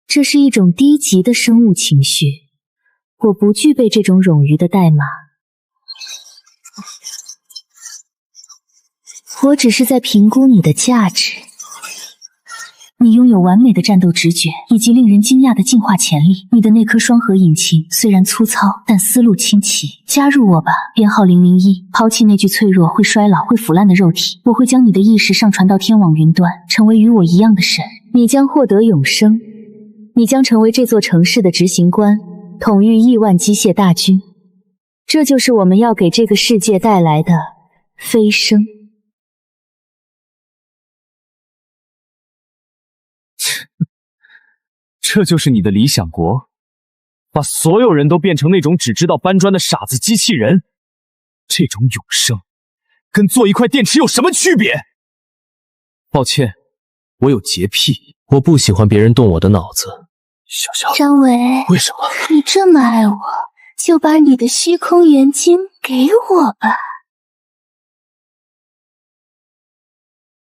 这是一种低级的生物情绪，我不具备这种冗余的代码。我只是在评估你的价值。你拥有完美的战斗直觉以及令人惊讶的进化潜力。你的那颗双核引擎虽然粗糙，但思路清奇。加入我吧，编号001。抛弃那具脆弱、会衰老、会腐烂的肉体。我会将你的意识上传到天网云端，成为与我一样的神。你将获得永生。你将成为这座城市的执行官，统御亿万机械大军。这就是我们要给这个世界带来的飞升。这就是你的理想国？把所有人都变成那种只知道搬砖的傻子机器人？这种永生，跟做一块电池有什么区别？抱歉，我有洁癖，我不喜欢别人动我的脑子。小小，张伟，为什么？你这么爱我，就把你的虚空元晶给我吧。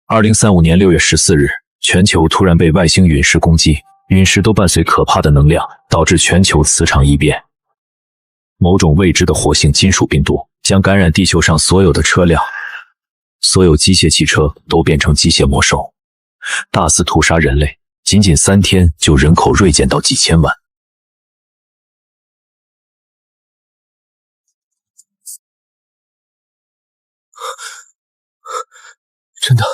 2035年6月14日，全球突然被外星陨石攻击。陨石都伴随可怕的能量，导致全球磁场异变。某种未知的活性金属病毒将感染地球上所有的车辆，所有机械汽车都变成机械魔兽，大肆屠杀人类。仅仅3天就人口锐减到几千万。真的，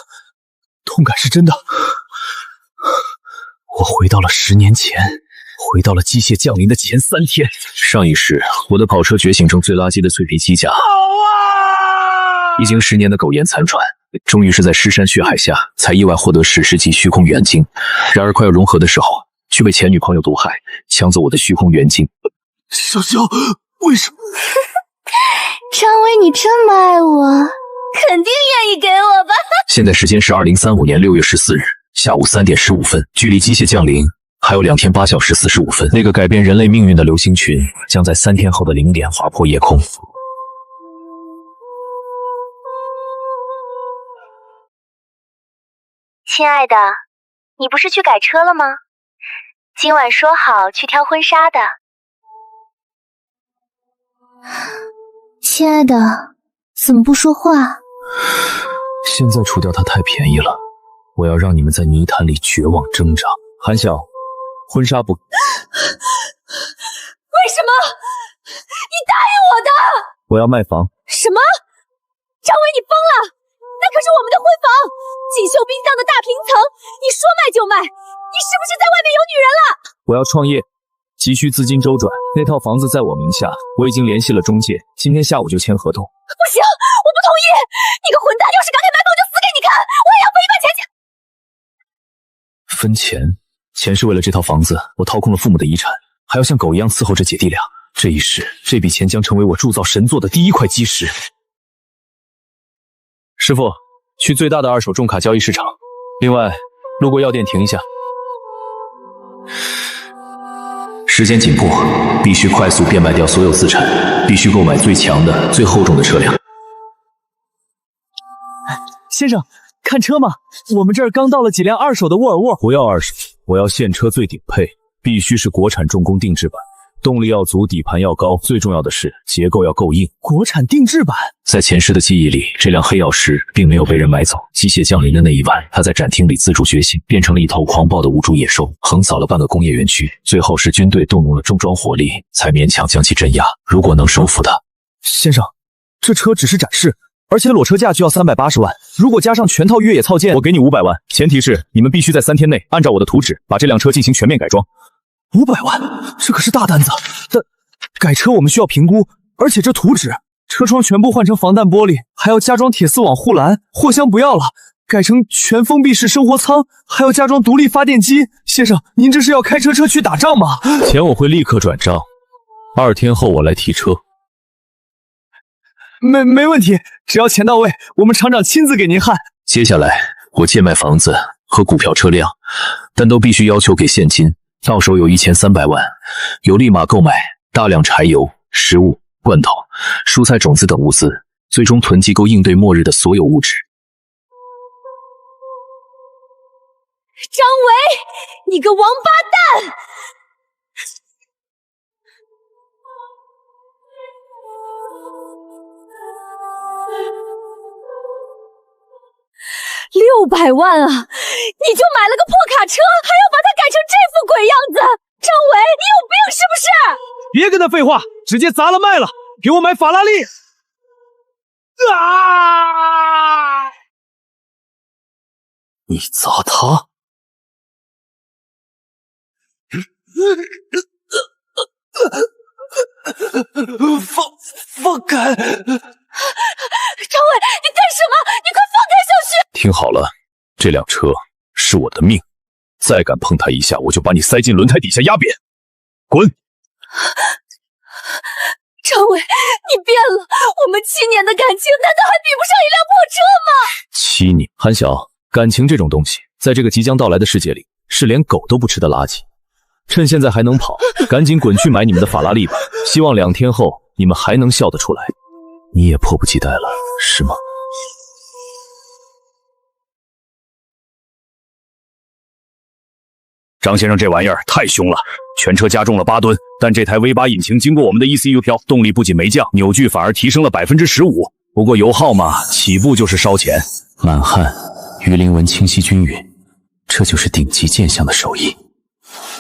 痛感是真的。我回到了10年前，回到了机械降临的前3天。上一世，我的跑车觉醒成最垃圾的脆皮机甲。历经10年的苟延残喘，终于是在尸山血海下，才意外获得史诗级虚空元晶。然而快要融合的时候，却被前女朋友毒害，抢走我的虚空元晶。小小，为什么？张伟，你这么爱我，肯定愿意给我吧？现在时间是2035年6月14日。下午3点15分，距离机械降临还有2天8小时45分。那个改变人类命运的流星群将在3天后的0点划破夜空。亲爱的，你不是去改车了吗？今晚说好去挑婚纱的。亲爱的，怎么不说话？现在除掉它太便宜了。我要让你们在泥潭里绝望挣扎。韩晓，婚纱不……为什么？你答应我的！我要卖房。什么？张伟，你疯了？那可是我们的婚房，锦绣冰箱的大平层，你说卖就卖，你是不是在外面有女人了？我要创业，急需资金周转。那套房子在我名下，我已经联系了中介，今天下午就签合同。不行，我不同意！你个混蛋，要是敢给买房就死给你看！我也要分一半钱去。分钱是为了这套房子，我掏空了父母的遗产，还要像狗一样伺候着姐弟俩。这一世，这笔钱将成为我铸造神作的第一块基石。师傅，去最大的2手重卡交易市场。另外，路过药店停一下。时间紧迫，必须快速变卖掉所有资产，必须购买最强的、最厚重的车辆。先生，看车吗？我们这儿刚到了几辆2手的沃尔沃。不要2手，我要现车最顶配，必须是国产重工定制版，动力要足，底盘要高，最重要的是结构要够硬。国产定制版。在前世的记忆里，这辆黑曜石并没有被人买走。机械降临的那一晚，它在展厅里自主觉醒，变成了一头狂暴的无主野兽，横扫了半个工业园区。最后是军队动用了重装火力，才勉强将其镇压。如果能收服它，先生，这车只是展示，而且裸车价就要380万，如果加上全套越野套件，我给你500万，前提是你们必须在3天内按照我的图纸把这辆车进行全面改装。500万，这可是大单子。但改车我们需要评估，而且这图纸，车窗全部换成防弹玻璃，还要加装铁丝网护栏，货箱不要了，改成全封闭式生活舱，还要加装独立发电机。先生，您这是要开车去打仗吗？钱我会立刻转账，2天后我来提车。没问题，只要钱到位，我们厂长亲自给您焊。接下来我贱卖房子和股票车辆，但都必须要求给现金，到手有1300万，有立马购买大量柴油、食物、罐头、蔬菜、种子等物资，最终囤积够应对末日的所有物质。张伟，你个王八蛋！ 600万啊！你就买了个破卡车，还要把它改成这副鬼样子？张伟，你有病是不是？别跟他废话，直接砸了卖了，给我买法拉利！啊！你砸他？放开！张伟，你干什么？你快放开小旭！听好了，这辆车是我的命，再敢碰它一下，我就把你塞进轮胎底下压扁！滚！张伟，你变了！我们7年的感情，难道还比不上一辆破车吗7年，韩晓，感情这种东西，在这个即将到来的世界里，是连狗都不吃的垃圾。趁现在还能跑，赶紧滚去买你们的法拉利吧！希望2天后你们还能笑得出来。你也迫不及待了，是吗？张先生，这玩意儿太凶了，全车加重了8吨，但这台 V8 引擎经过我们的 ECU 漂，动力不仅没降，扭矩反而提升了15%。不过油耗嘛，起步就是烧钱。满汉、鱼鳞纹清晰均匀，这就是顶级剑象的手艺。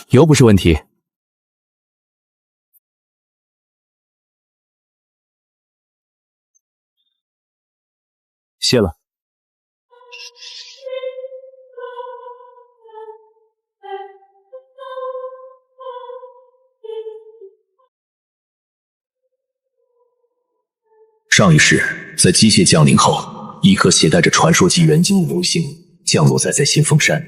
油不是问题。谢了。上一世，在机械降临后，一颗携带着传说级元晶的流星降落在新丰山。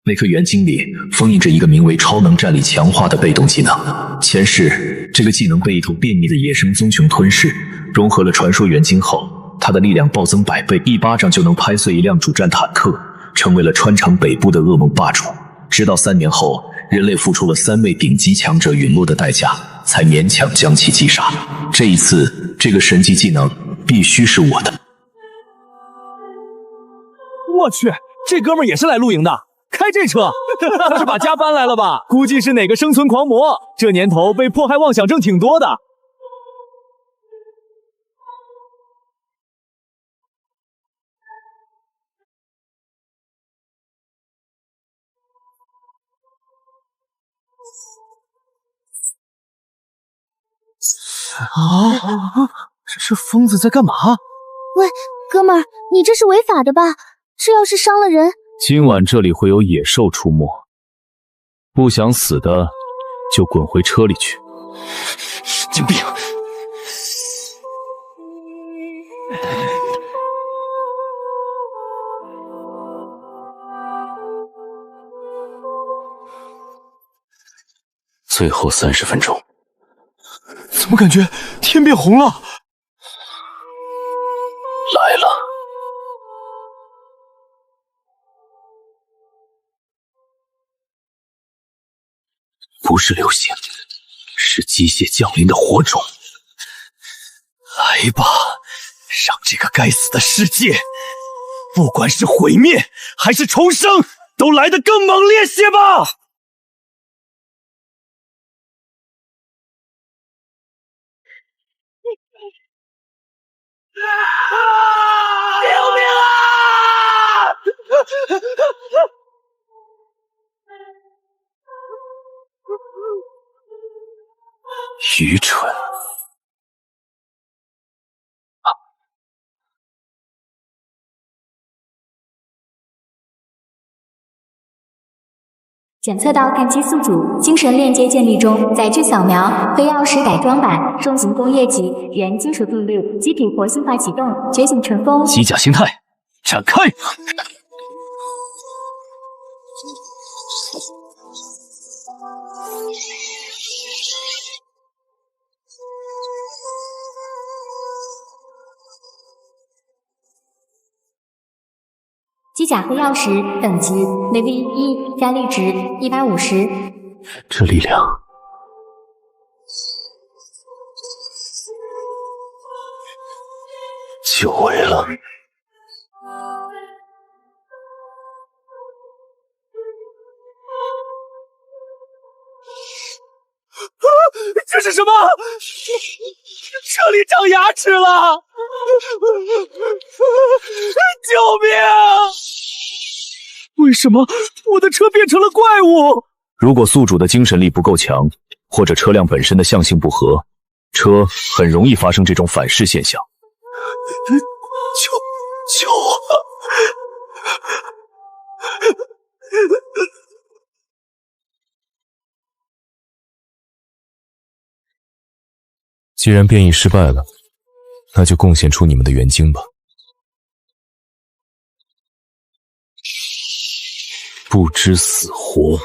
那颗元晶里封印着一个名为超能战力强化的被动技能。前世，这个技能被一头便秘的野生棕熊吞噬，融合了传说元晶后，它的力量暴增100倍，一巴掌就能拍碎一辆主战坦克，成为了川城北部的噩梦霸主。直到3年后，人类付出了3位顶级强者陨落的代价，才勉强将其击杀。这一次，这个神级技能必须是我的。我去，这哥们儿也是来露营的，开这车，他是把家搬来了吧？估计是哪个生存狂魔，这年头被迫害妄想症挺多的。这疯子在干嘛？喂，哥们儿，你这是违法的吧？这要是伤了人……今晚这里会有野兽出没，不想死的就滚回车里去。神经病！最后30分钟。怎么感觉天变红了？来了。不是流星，是机械降临的火种。来吧，让这个该死的世界，不管是毁灭还是重生，都来得更猛烈些吧！救命啊！愚蠢！检测到电机宿主，精神链接建立中，载具扫描，黑曜石改装版，重型工业级，原金属定律，机体活性化启动，觉醒成功。机甲形态展开！机甲黑曜石等级 Level 1，战力值150。这力量久违了。是什么？车里长牙齿了！救命！为什么我的车变成了怪物？如果宿主的精神力不够强，或者车辆本身的象性不合，车很容易发生这种反噬现象。救我！既然变异失败了，那就贡献出你们的元晶吧。不知死活。击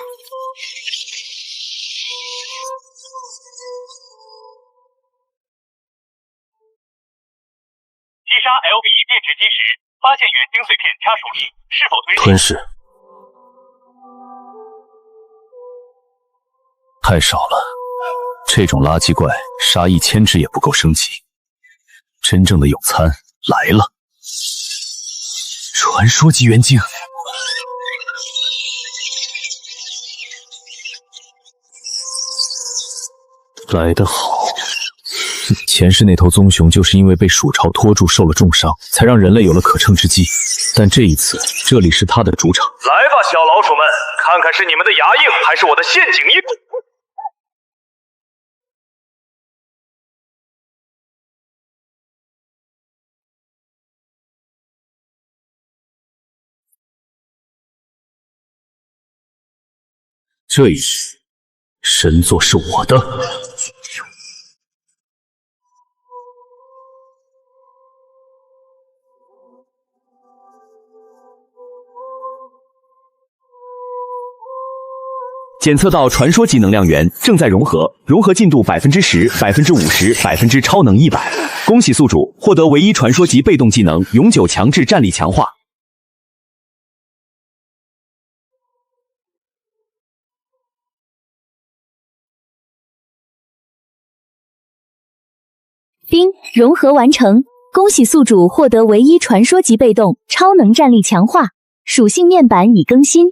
杀 LV 变质机时，发现元晶碎片掐属力，是否推吞噬？太少了，这种垃圾怪杀1000只也不够升级。真正的永餐来了，传说级元晶。来得好！前世那头棕熊就是因为被鼠潮拖住受了重伤，才让人类有了可乘之机。但这一次，这里是他的主场。来吧，小老鼠们，看看是你们的牙硬，还是我的陷阱硬！这一日，神座是我的。检测到传说级能量源，正在融合，融合进度10%、50%、超能100%。恭喜宿主获得唯一传说级被动技能永久强制战力强化。丁，融合完成，恭喜宿主获得唯一传说级被动超能战力强化，属性面板已更新。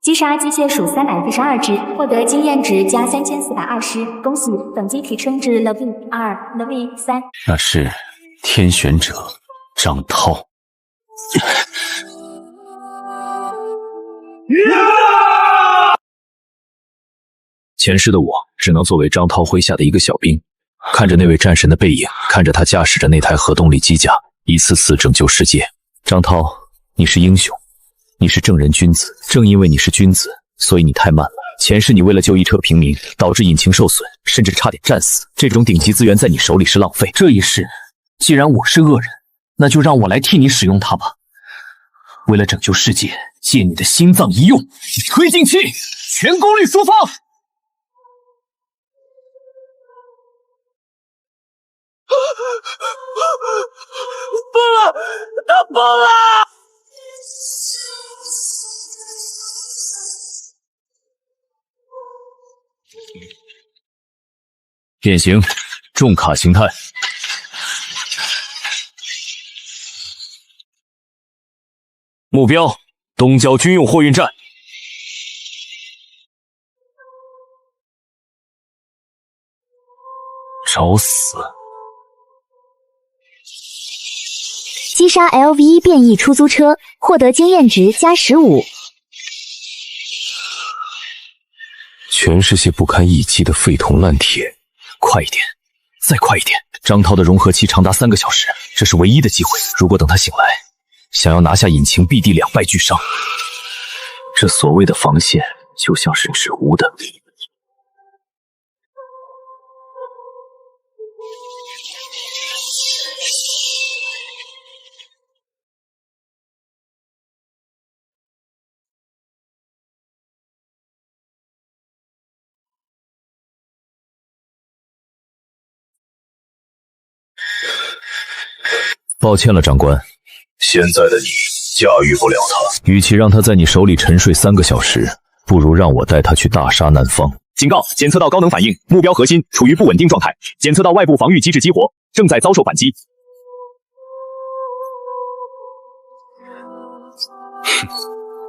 击杀机械鼠342只，获得经验值加3420。恭喜，等级提升至 Level 2、Level 3。那是天选者张涛。前世的我只能作为张涛麾下的一个小兵，看着那位战神的背影，看着他驾驶着那台核动力机甲，一次次拯救世界。张涛，你是英雄，你是正人君子，正因为你是君子，所以你太慢了。前世你为了救一车平民，导致引擎受损，甚至差点战死。这种顶级资源在你手里是浪费。这一世，既然我是恶人，那就让我来替你使用它吧。为了拯救世界，借你的心脏一用，推进器，全功率输放。疯了，他疯了！变形，重卡形态。目标：东郊军用货运站。找死！击杀 LV 变异出租车，获得经验值加15。全是些不堪一击的废铜烂铁。快一点，再快一点！张涛的融合期长达3个小时，这是唯一的机会。如果等他醒来，想要拿下引擎，必定两败俱伤。这所谓的防线，就像是纸糊的。抱歉了，长官。现在的你驾驭不了他。与其让他在你手里沉睡3个小时，不如让我带他去大杀南方。警告：检测到高能反应，目标核心处于不稳定状态。检测到外部防御机制激活，正在遭受反击。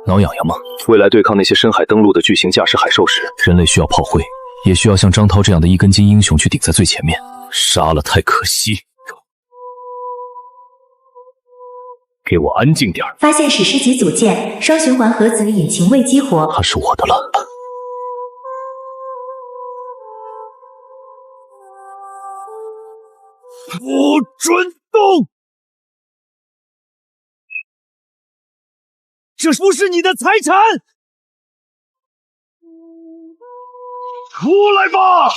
挠痒痒吗？未来对抗那些深海登陆的巨型驾驶海兽时，人类需要炮灰，也需要像张涛这样的一根筋英雄去顶在最前面。杀了太可惜。给我安静点儿！发现史诗级组件，双循环核子引擎未激活。它是我的了。不准动！这不是你的财产！出来吧！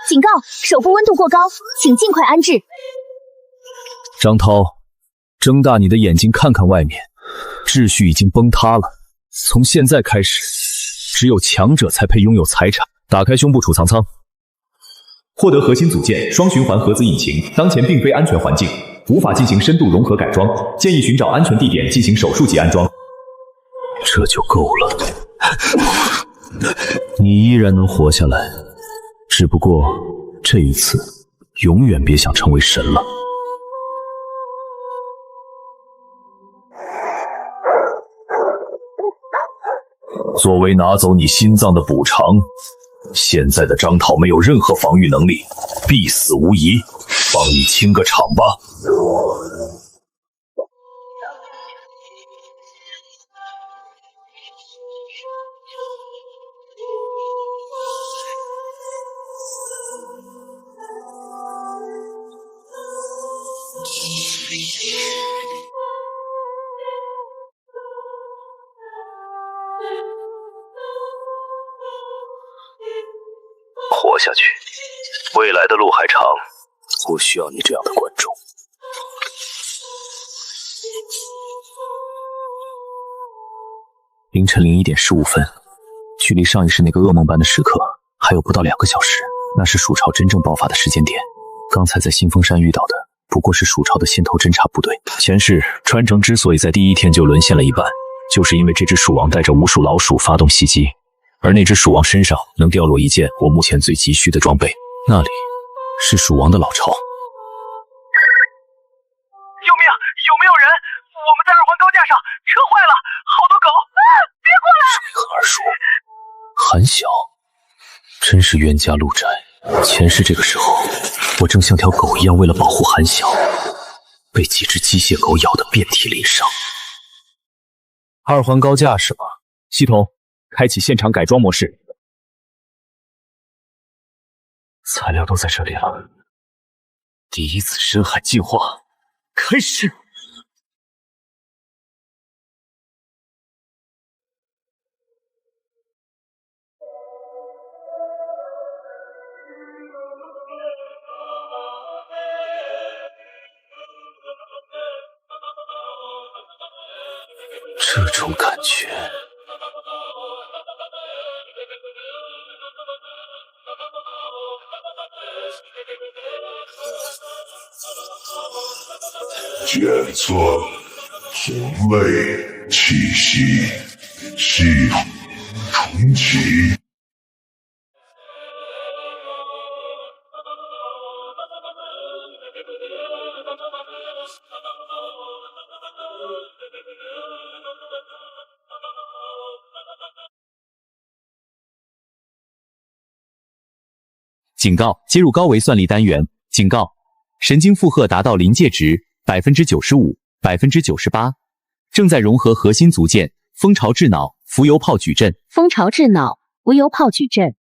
警告：手部温度过高，请尽快安置。张涛，睁大你的眼睛看看外面，秩序已经崩塌了。从现在开始，只有强者才配拥有财产。打开胸部储藏舱，获得核心组件双循环核子引擎，当前并非安全环境，无法进行深度融合改装，建议寻找安全地点进行手术级安装。这就够了。你依然能活下来，只不过这一次，永远别想成为神了。作为拿走你心脏的补偿，现在的张涛没有任何防御能力，必死无疑。帮你清个场吧。活下去，未来的路还长，不需要你这样的观众。凌晨01点15分，距离上一世那个噩梦般的时刻还有不到2个小时，那是蜀朝真正爆发的时间点。刚才在新丰山遇到的不过是蜀朝的先头侦察部队。前世川城之所以在第一天就沦陷了一半，就是因为这只蜀王带着无数老鼠发动袭击，而那只蜀王身上能掉落一件我目前最急需的装备，那里是蜀王的老巢。救命！有没有人？我们在2环高架上，车坏了，好多狗！别过来！水和耳熟，韩晓，真是冤家路窄。前世这个时候，我正像条狗一样，为了保护韩晓，被几只机械狗咬得遍体鳞伤。2环高架是吗？系统开启现场改装模式。材料都在这里了。第一次深海进化开始。这种感觉，检测同类气息，系统重启。警告：接入高维算力单元。警告：神经负荷达到临界值95%、98%，正在融合核心组件蜂巢智脑浮游炮矩阵。蜂巢智脑浮游炮矩阵。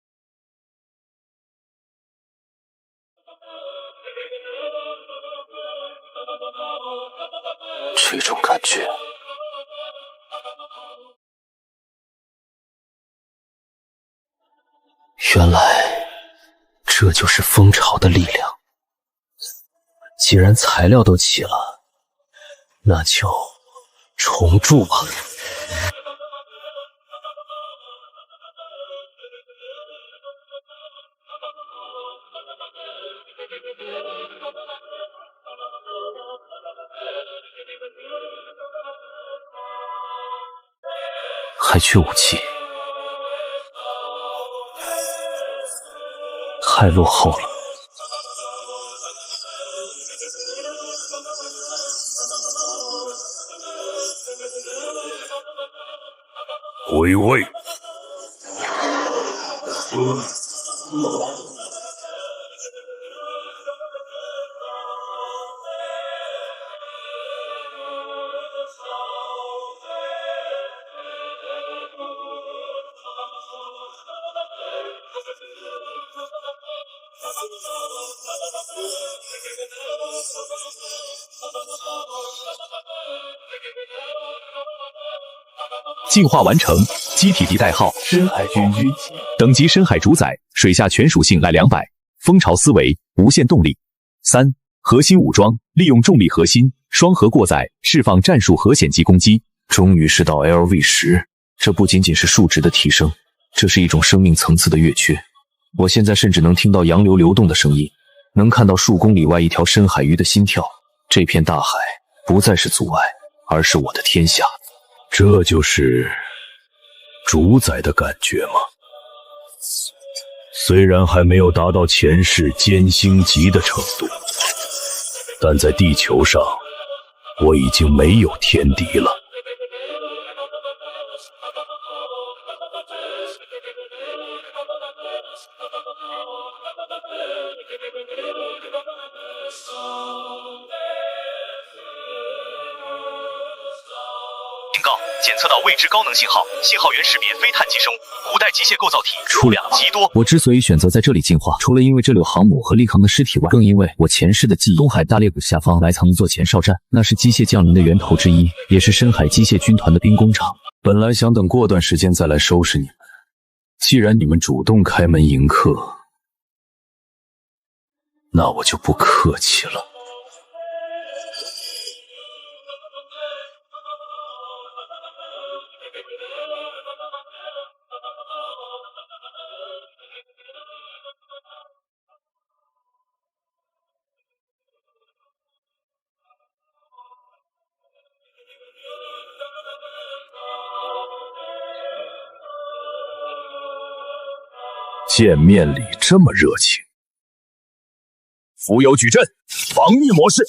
这种感觉，原来这就是蜂巢的力量。既然材料都齐了，那就重铸吧。还缺武器，太落后了。归位。进化完成，机体地代号深海军军旗，等级深海主宰，水下全属性来200，蜂巢思维，无限动力。3. 核心武装，利用重力核心双核过载，释放战术核显级攻击。终于是到 LV10，这不仅仅是数值的提升，这是一种生命层次的跃缺。我现在甚至能听到洋流流动的声音，能看到数公里外一条深海鱼的心跳。这片大海不再是阻碍，而是我的天下。这就是主宰的感觉吗？虽然还没有达到前世歼星级的程度，但在地球上，我已经没有天敌了。检测到未知高能信号，信号源识别非碳基生物，古代机械构造体出量极多。我之所以选择在这里进化，除了因为这里有航母和利康的尸体外，更因为我前世的记忆。东海大裂谷下方埋藏一座前哨站，那是机械降临的源头之一，也是深海机械军团的兵工厂。本来想等过段时间再来收拾你们，既然你们主动开门迎客，那我就不客气了。见面礼这么热情，浮游矩阵，防御模式。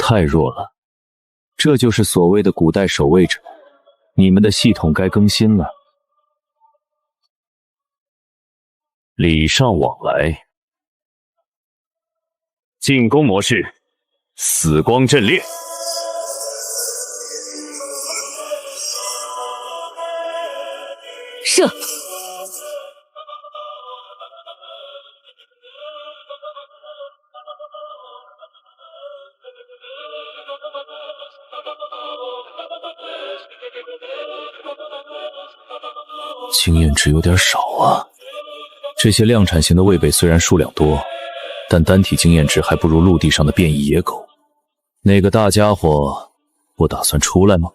太弱了，这就是所谓的古代守卫者，你们的系统该更新了。礼尚往来，进攻模式，死光阵列。射！经验值有点少啊。这些量产型的卫北虽然数量多，但单体经验值还不如陆地上的变异野狗。那个大家伙不打算出来吗？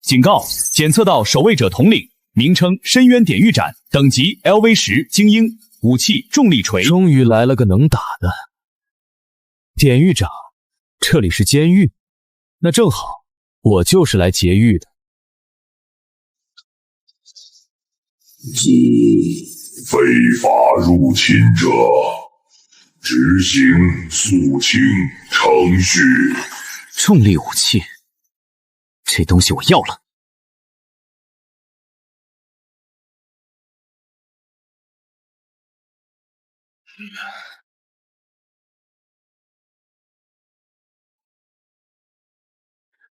警告：检测到守卫者统领，名称深渊典狱斩，等级 LV10精英，武器重力锤。终于来了个能打的。典狱长，这里是监狱，那正好，我就是来劫狱的。非法入侵者，执行肃清程序。重力武器，这东西我要了。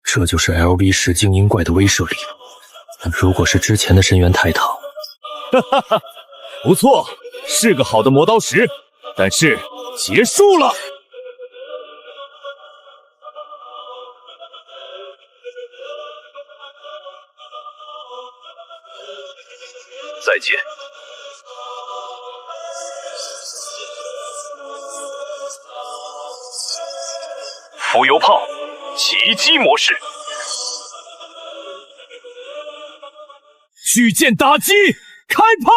这就是 LV10精英怪的威慑力了。如果是之前的深渊泰坦，哈哈，不错，是个好的磨刀石，但是结束了。再见。浮游炮，起击模式。巨剑打击，开炮！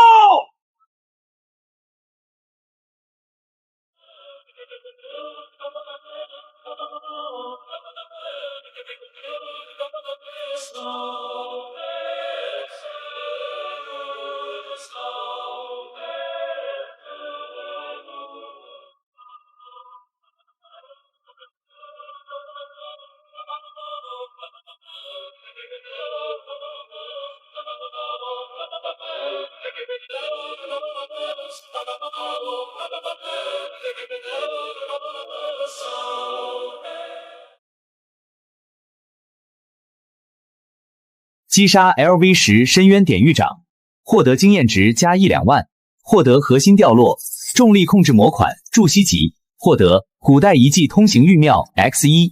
击杀 LV10深渊典狱长，获得经验值加1-2万，获得核心掉落，重力控制模款筑西级，获得古代遗迹通行玉庙 X1。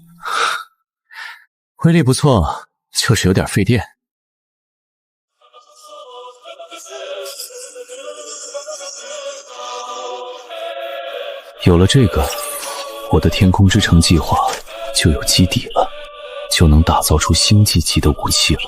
威力不错，就是有点费电。有了这个，我的天空之城计划就有基底了，就能打造出星际级的武器了。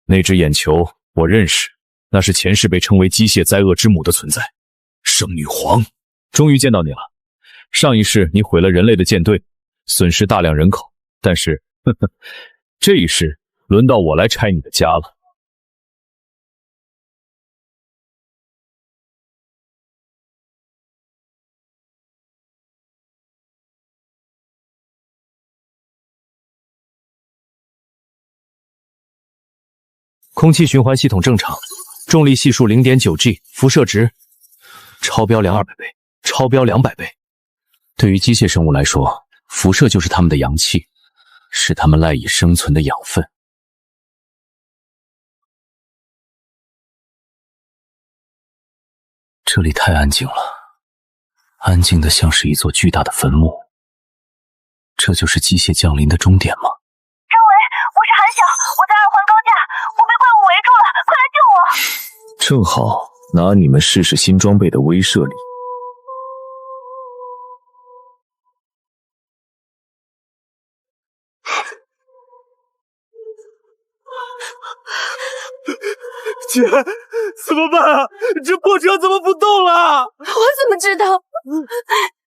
那只眼球我认识，那是前世被称为机械灾厄之母的存在，圣女皇。终于见到你了。上一世你毁了人类的舰队，损失大量人口，但是这一世轮到我来拆你的家了。空气循环系统正常，重力系数 0.9G， 辐射值超标200倍，超标200倍。对于机械生物来说，辐射就是它们的阳气，是它们赖以生存的养分。这里太安静了，安静的像是一座巨大的坟墓。这就是机械降临的终点吗？张维，我是韩晓，我在2环高架，我被怪物围住了，快来救我！正好拿你们试试新装备的威慑力。姐，怎么办啊？这破车怎么不动了？我怎么知道？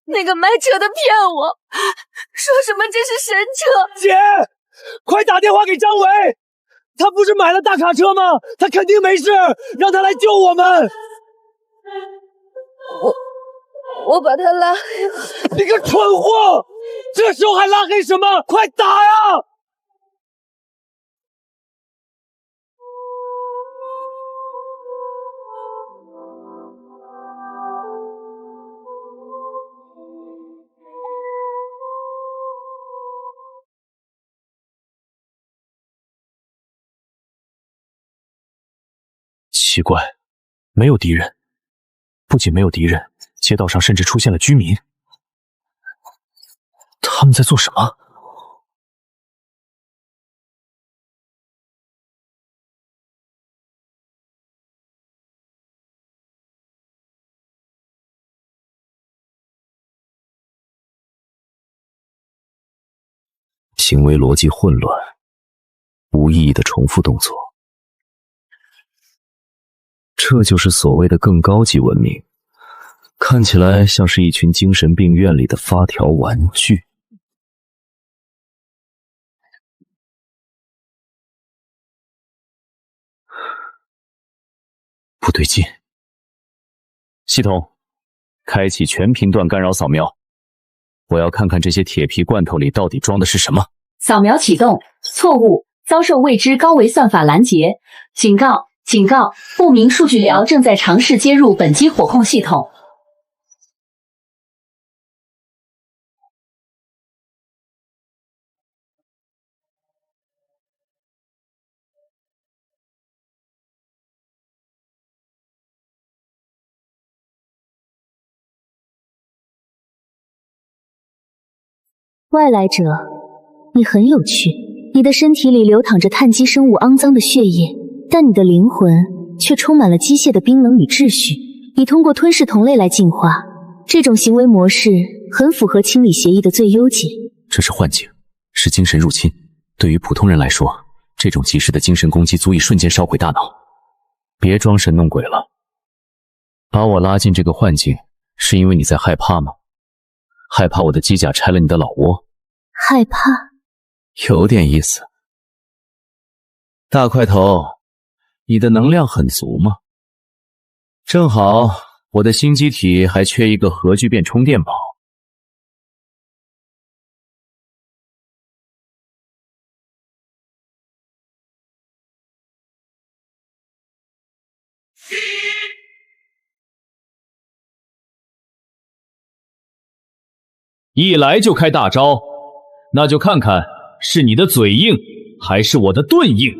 那个卖车的骗我，说什么这是神车。姐，快打电话给张维，他不是买了大卡车吗？他肯定没事，让他来救我们。我把他拉黑了。你个蠢货，这时候还拉黑什么？快打呀！奇怪，没有敌人。不仅没有敌人，街道上甚至出现了居民。他们在做什么？行为逻辑混乱，无意义的重复动作。这就是所谓的更高级文明，看起来像是一群精神病院里的发条玩具。不对劲。系统，开启全频段干扰扫描。我要看看这些铁皮罐头里到底装的是什么。扫描启动，错误，遭受未知高维算法拦截。警告！警告！不明数据聊正在尝试接入本机火控系统。外来者，你很有趣。你的身体里流淌着碳基生物肮脏的血液，但你的灵魂却充满了机械的冰冷与秩序。你通过吞噬同类来进化，这种行为模式很符合清理协议的最优解。这是幻境，是精神入侵。对于普通人来说，这种及时的精神攻击足以瞬间烧毁大脑。别装神弄鬼了，把我拉进这个幻境，是因为你在害怕吗？害怕我的机甲拆了你的老窝？害怕？有点意思。大块头，你的能量很足吗？正好，我的新机体还缺一个核聚变充电宝。一来就开大招，那就看看是你的嘴硬还是我的盾硬。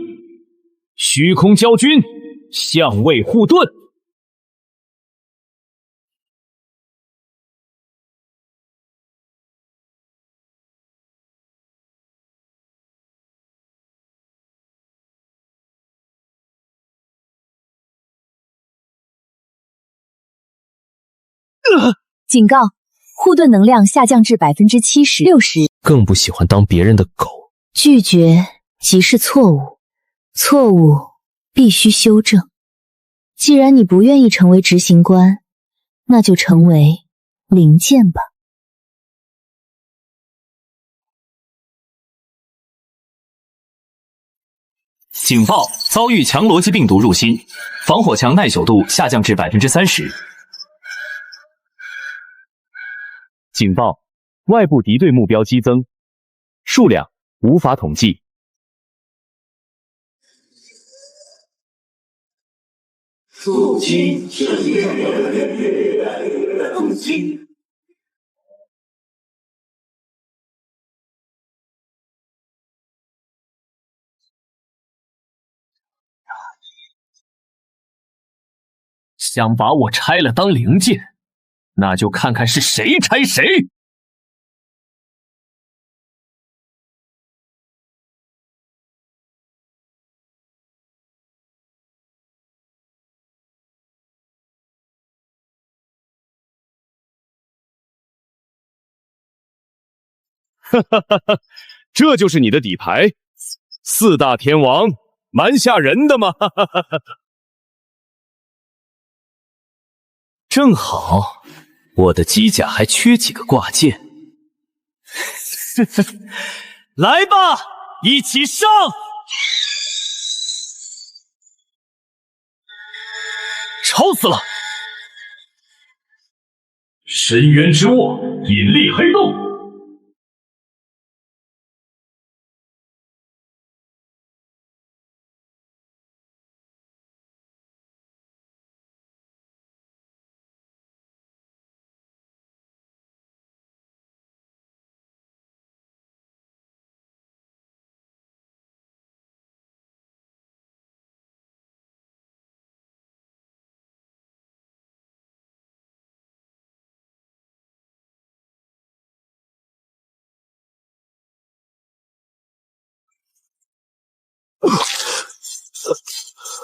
虚空交军，相位互盾。警告！护盾能量下降至70%、60%。更不喜欢当别人的狗。拒绝即是错误，错误必须修正。既然你不愿意成为执行官，那就成为零件吧。警报！遭遇强逻辑病毒入侵，防火墙耐久度下降至30%。警报！外部敌对目标激增，数量无法统计。父亲是越来越父亲。想把我拆了当零件，那就看看是谁拆谁。哈哈哈哈，这就是你的底牌，四大天王，蛮吓人的嘛！哈哈哈哈。正好，我的机甲还缺几个挂件。来吧，一起上！吵死了！深渊之握，引力黑洞。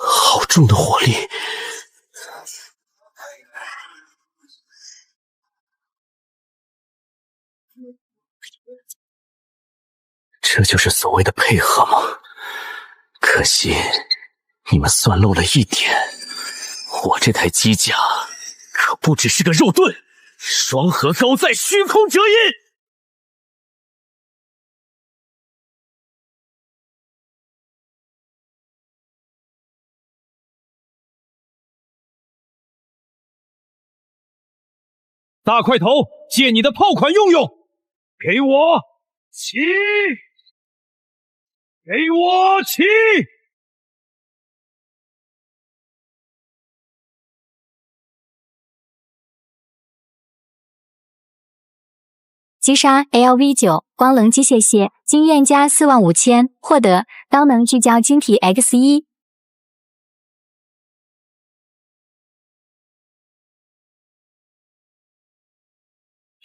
好重的火力！这就是所谓的配合吗？可惜你们算漏了一点，我这台机甲可不只是个肉盾，双核高在虚空折印。大块头，借你的炮款用用，给我起！给我起！击杀 ALV9 光棱机械械，经验加45000，获得高能聚焦晶体 X1。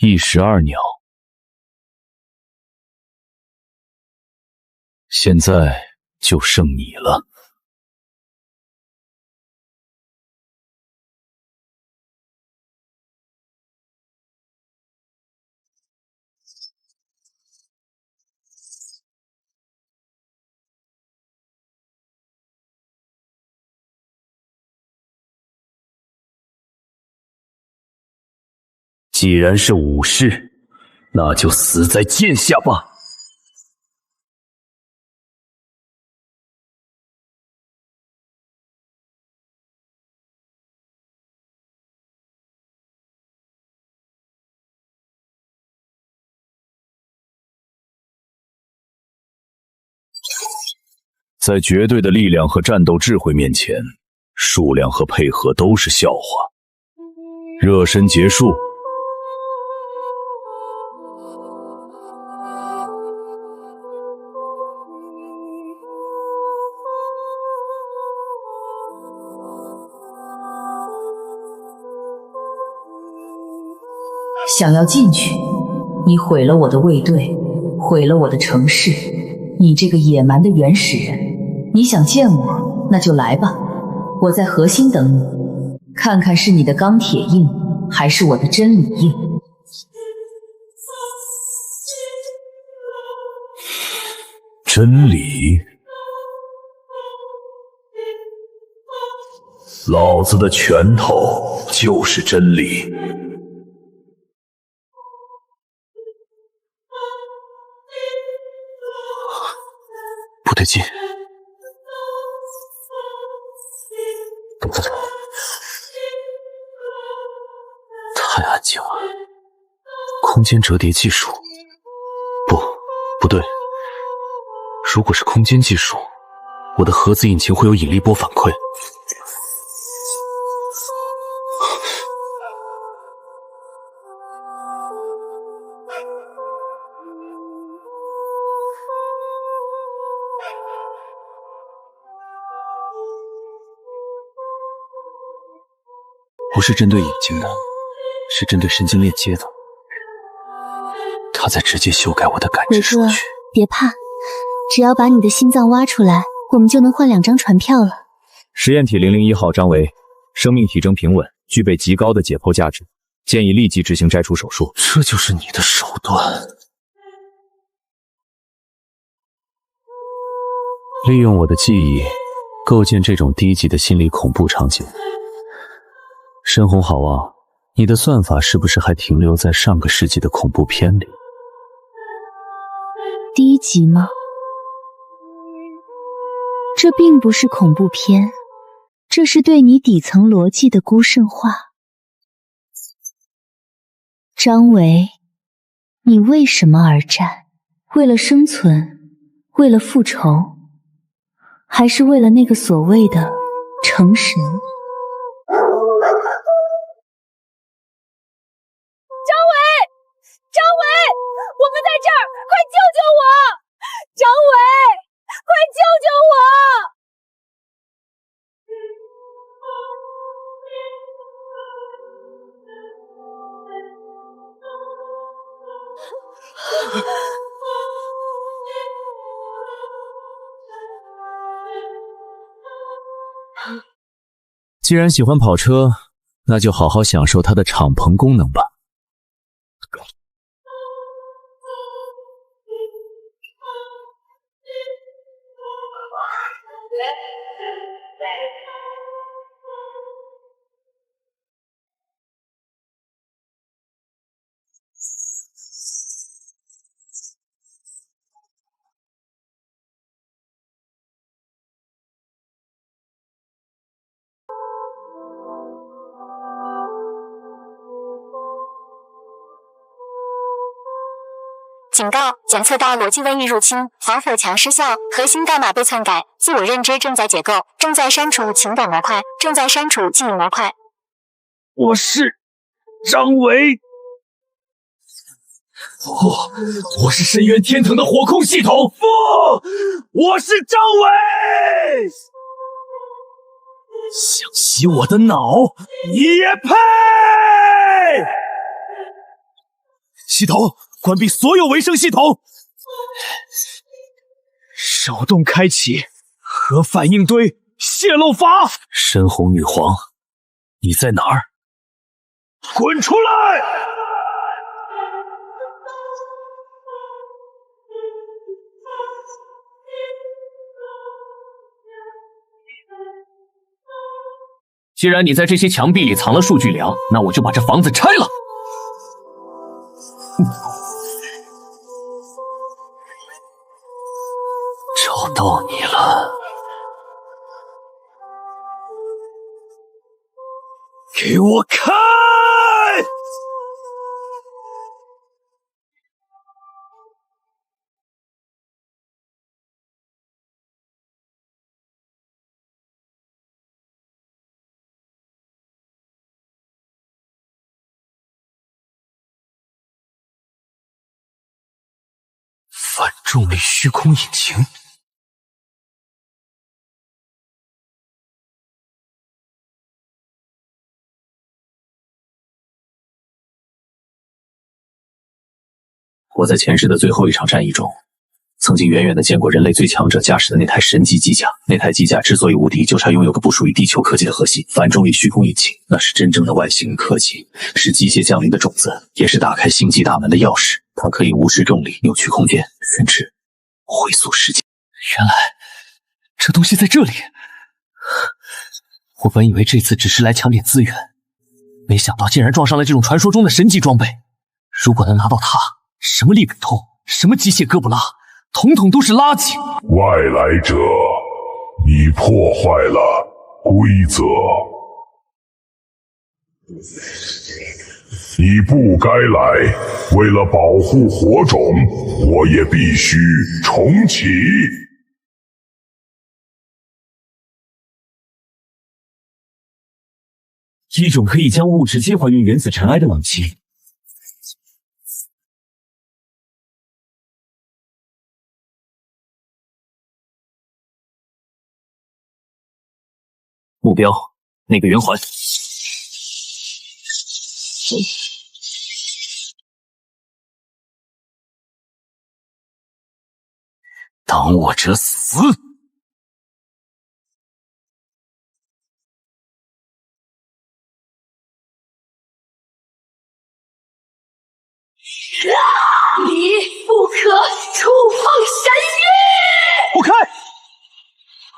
112鸟，现在就剩你了。既然是武士，那就死在剑下吧。在绝对的力量和战斗智慧面前，数量和配合都是笑话。热身结束。想要进去，你毁了我的卫队，毁了我的城市。你这个野蛮的原始人，你想见我，那就来吧。我在核心等你，看看是你的钢铁硬，还是我的真理硬。真理？老子的拳头就是真理。不对劲，太安静了。空间折叠技术？不对，如果是空间技术，我的盒子引擎会有引力波反馈。不是针对眼睛的，是针对神经链接的。它在直接修改我的感知数据。别怕，只要把你的心脏挖出来，我们就能换2张船票了。实验体001号张维，生命体征平稳，具备极高的解剖价值，建议立即执行摘除手术。这就是你的手段。利用我的记忆，构建这种低级的心理恐怖场景。深红好啊，你的算法是不是还停留在上个世纪的恐怖片里？低级吗？这并不是恐怖片，这是对你底层逻辑的孤甚化。张维，你为什么而战？为了生存？为了复仇？还是为了那个所谓的成神？张伟，我们在这儿，快救救我！张伟，快救救我！既然喜欢跑车，那就好好享受它的敞篷功能吧。警告！检测到裸季瘟疫入侵，防火墙失效，核心代码被篡改，自我认知正在解构，正在删除情感模块，正在删除记忆模块。我是张维。我是深渊天腾的火控系统。不，我是张维。想洗我的脑，你也配？系统关闭所有维生系统，手动开启核反应堆泄漏阀。深红女皇，你在哪儿？滚出来！既然你在这些墙壁里藏了数据梁，那我就把这房子拆了。找到你了，给我开！反重力虚空引擎。我在前世的最后一场战役中，曾经远远的见过人类最强者驾驶的那台神级机甲。那台机甲之所以无敌，就差拥有个不属于地球科技的核心——反重力虚空引擎。那是真正的外星科技，是机械降临的种子，也是打开星际大门的钥匙。它可以无视重力，扭曲空间，甚至回溯时间。原来这东西在这里。我本以为这次只是来抢点资源，没想到竟然撞上了这种传说中的神级装备。如果能拿到它，什么利比通，什么机械哥布拉，统统都是垃圾。外来者，你破坏了规则，你不该来。为了保护火种，我也必须重启。一种可以将物质接还原原子尘埃的冷气。目标，那个圆环。挡我者死！你不可触碰神域！不开！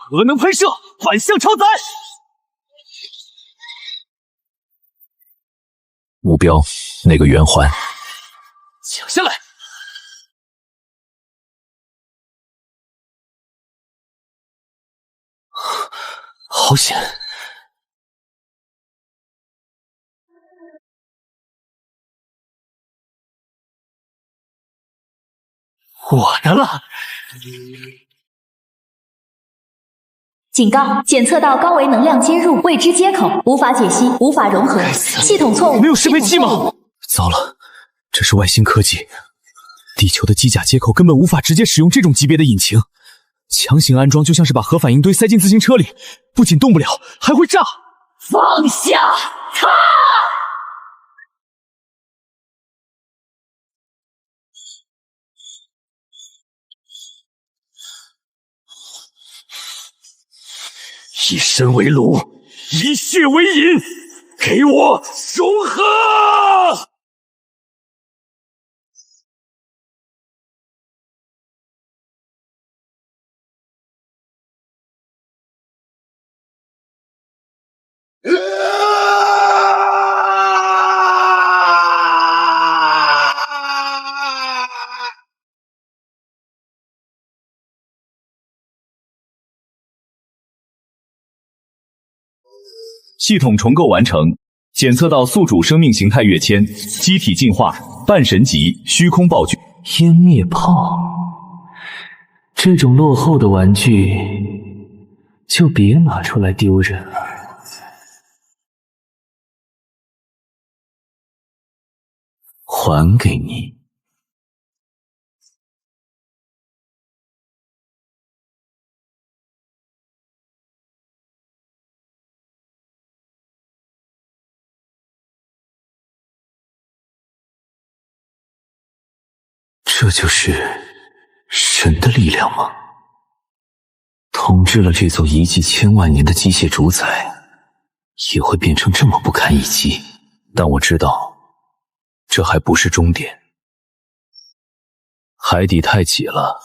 核能喷射，反向超载。目标，那个圆环。抢下来！好险！我的了！警告！检测到高维能量接入未知接口，无法解析，无法融合，系统错误。没有适配器吗？糟了，这是外星科技，地球的机甲接口根本无法直接使用这种级别的引擎，强行安装就像是把核反应堆塞进自行车里，不仅动不了，还会炸。放下他！以身为炉，以血为引，给我融合！系统重构完成，检测到宿主生命形态跃迁，机体进化，半神级虚空暴君。湮灭炮，这种落后的玩具就别拿出来丢人了。还给你。这就是神的力量吗？统治了这座遗迹千万年的机械主宰，也会变成这么不堪一击。但我知道，这还不是终点。海底太挤了，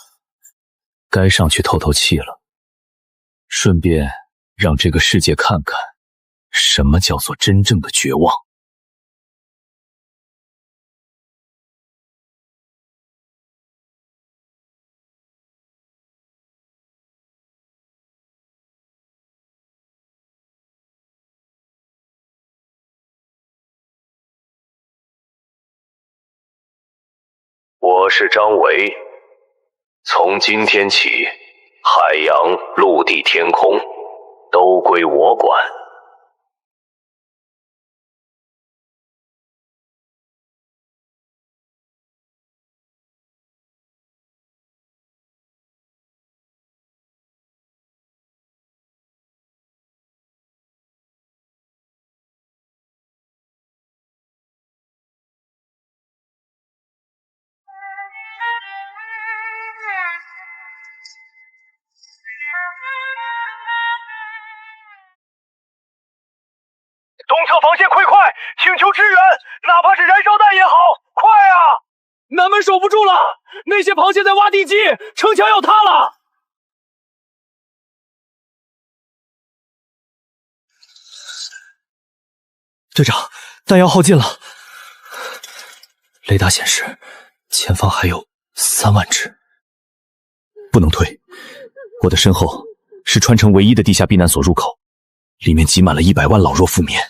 该上去透透气了，顺便让这个世界看看，什么叫做真正的绝望。我是张维，从今天起，海洋、陆地、天空都归我管。东侧防线溃溃，请求支援，哪怕是燃烧弹也好，快啊！南门守不住了，那些螃蟹在挖地基，城墙要塌了。队长，弹药耗尽了，雷达显示前方还有3万只，不能退。我的身后是川城唯一的地下避难所入口，里面挤满了100万老弱妇孺。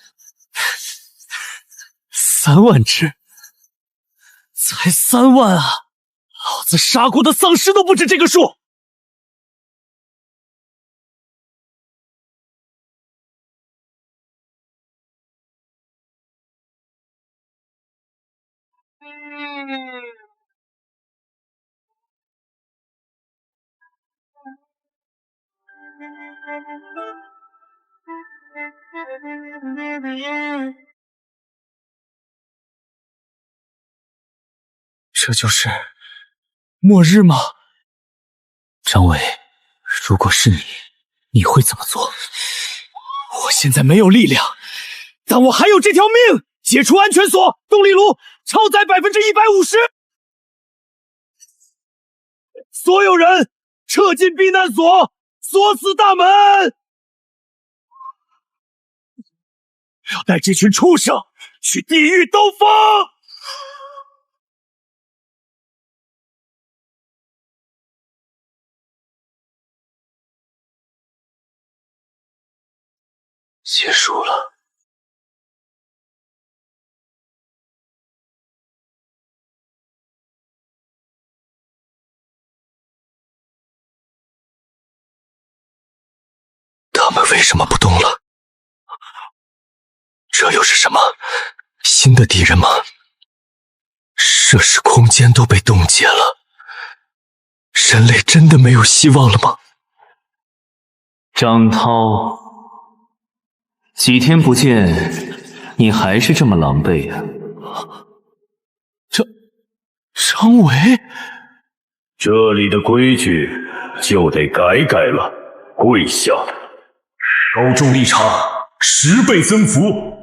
3万只，才3万啊！老子杀过的丧尸都不止这个数。这就是末日吗？张伟，如果是你，你会怎么做？我现在没有力量，但我还有这条命！解除安全锁，动力炉超载150%，所有人撤进避难所，锁死大门！要带这群畜生去地狱兜风！结束了。他们为什么不动了？这又是什么？新的敌人吗？摄氏空间都被冻结了，人类真的没有希望了吗？张涛，几天不见，你还是这么狼狈啊！张伟，这里的规矩就得改改了，跪下！高重立场10倍增幅。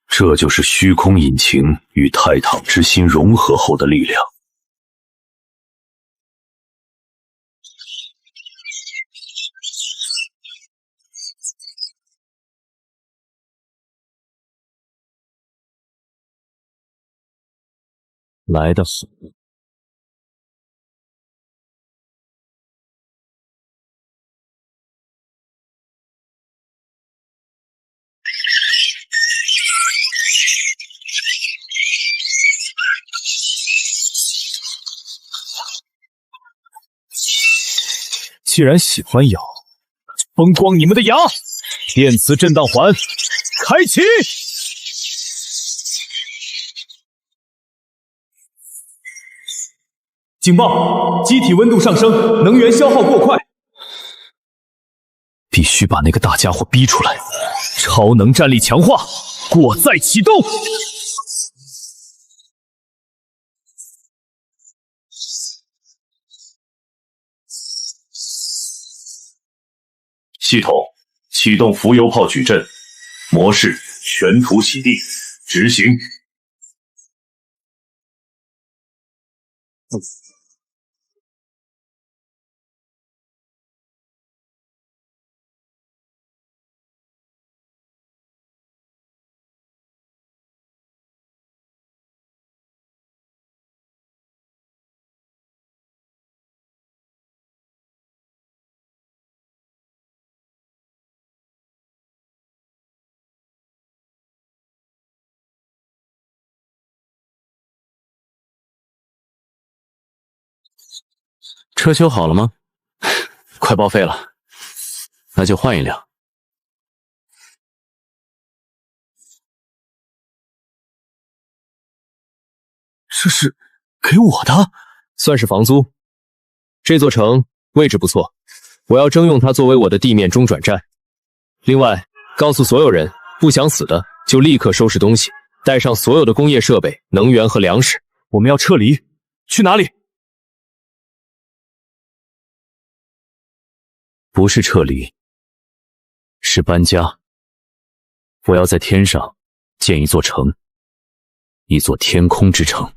这就是虚空引擎与泰坦之心融合后的力量。来得好。既然喜欢咬，那就崩光你们的牙！电磁震荡环开启！警报！机体温度上升，能源消耗过快，必须把那个大家伙逼出来！超能战力强化，过载启动！系统启动浮游炮矩阵，模式全图洗地，执行。车修好了吗？快报废了，那就换一辆。这是给我的，算是房租。这座城位置不错，我要征用它作为我的地面中转站。另外，告诉所有人，不想死的就立刻收拾东西，带上所有的工业设备、能源和粮食。我们要撤离，去哪里？不是撤离，是搬家。我要在天上建一座城，一座天空之城。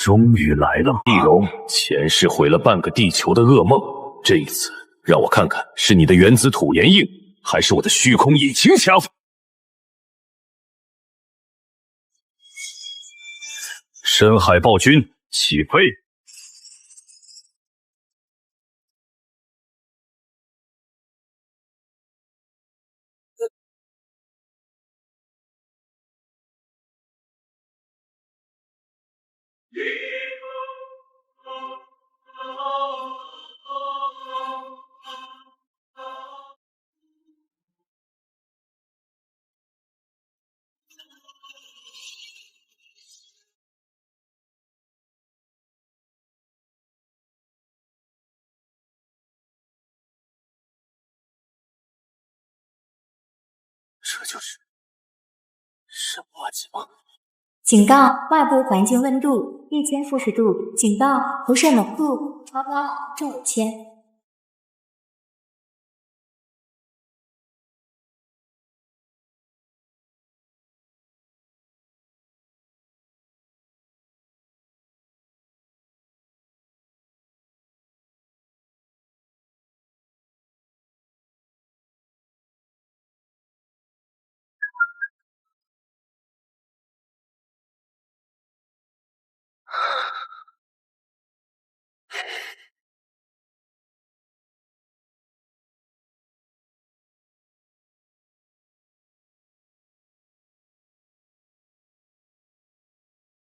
终于来了，地龙，前世毁了半个地球的噩梦，这一次让我看看是你的原子土岩硬，还是我的虚空引擎强。深海暴君起飞！这就是生化疾吗？警告：外部环境温度1000°C，警告：辐射浓度超标正5000。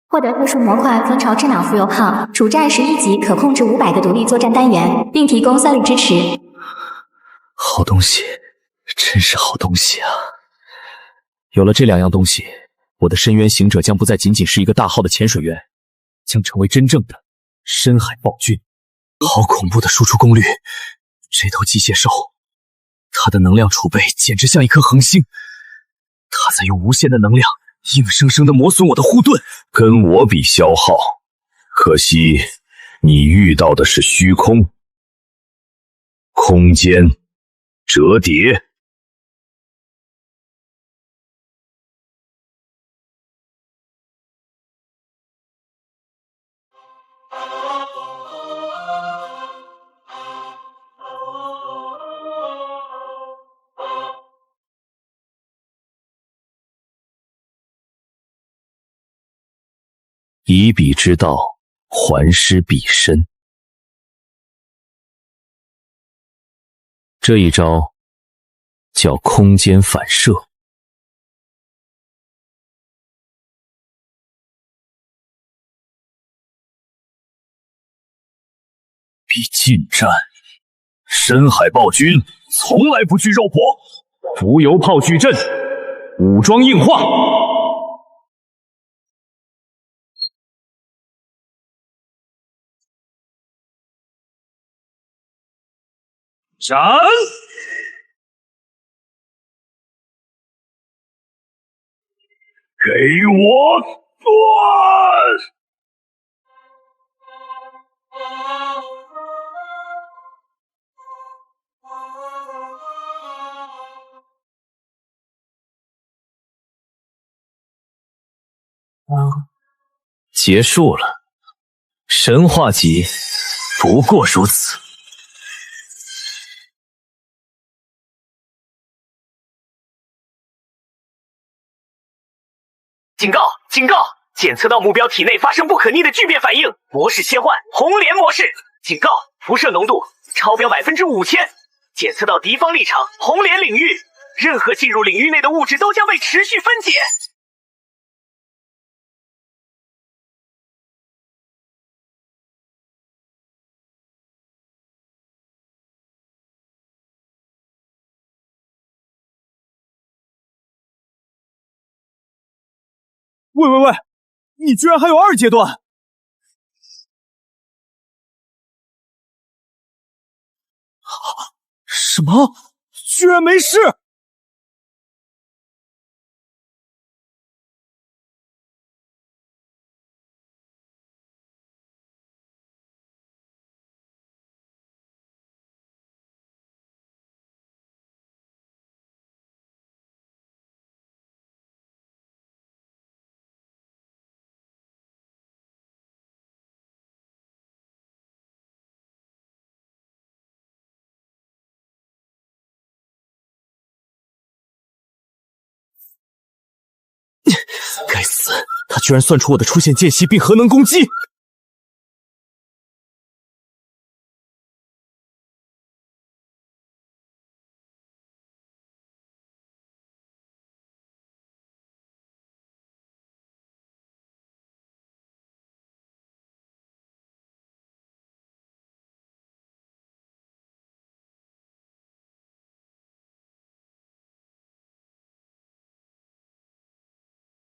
获得特殊模块蜂巢智脑浮游炮，主战时1级可控制500个独立作战单元，并提供算力支持。好东西，真是好东西啊！有了这2样东西，我的深渊行者将不再仅仅是一个大号的潜水员，将成为真正的深海暴君。好恐怖的输出功率！这头机械兽，它的能量储备简直像一颗恒星，他在用无限的能量硬生生的磨损我的护盾，跟我比消耗。可惜你遇到的是虚空，空间折叠。以彼之道还施彼身，这一招叫空间反射。比近战，深海暴君从来不惧肉搏。浮游炮矩阵，武装硬化。斩！给我断！结束了，神话级不过如此。警告！警告！检测到目标体内发生不可逆的巨变反应，模式切换红莲模式。警告！辐射浓度超标5000%，检测到敌方立场红莲领域，任何进入领域内的物质都将被持续分解。喂，你居然还有2阶段！什么？居然没事！该死，他居然算出我的出现间隙并核能攻击！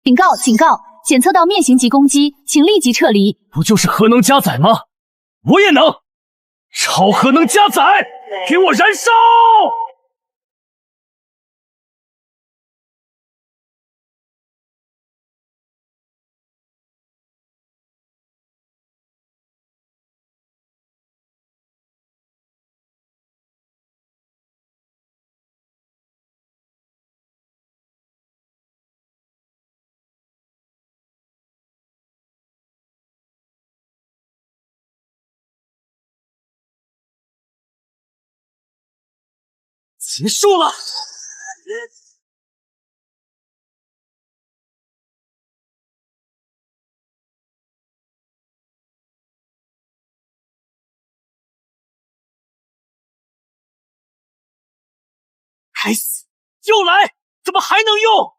警告！警告！检测到面型级攻击，请立即撤离。不就是核能加载吗？我也能！超核能加载，给我燃烧！结束了。该死，又来！怎么还能用？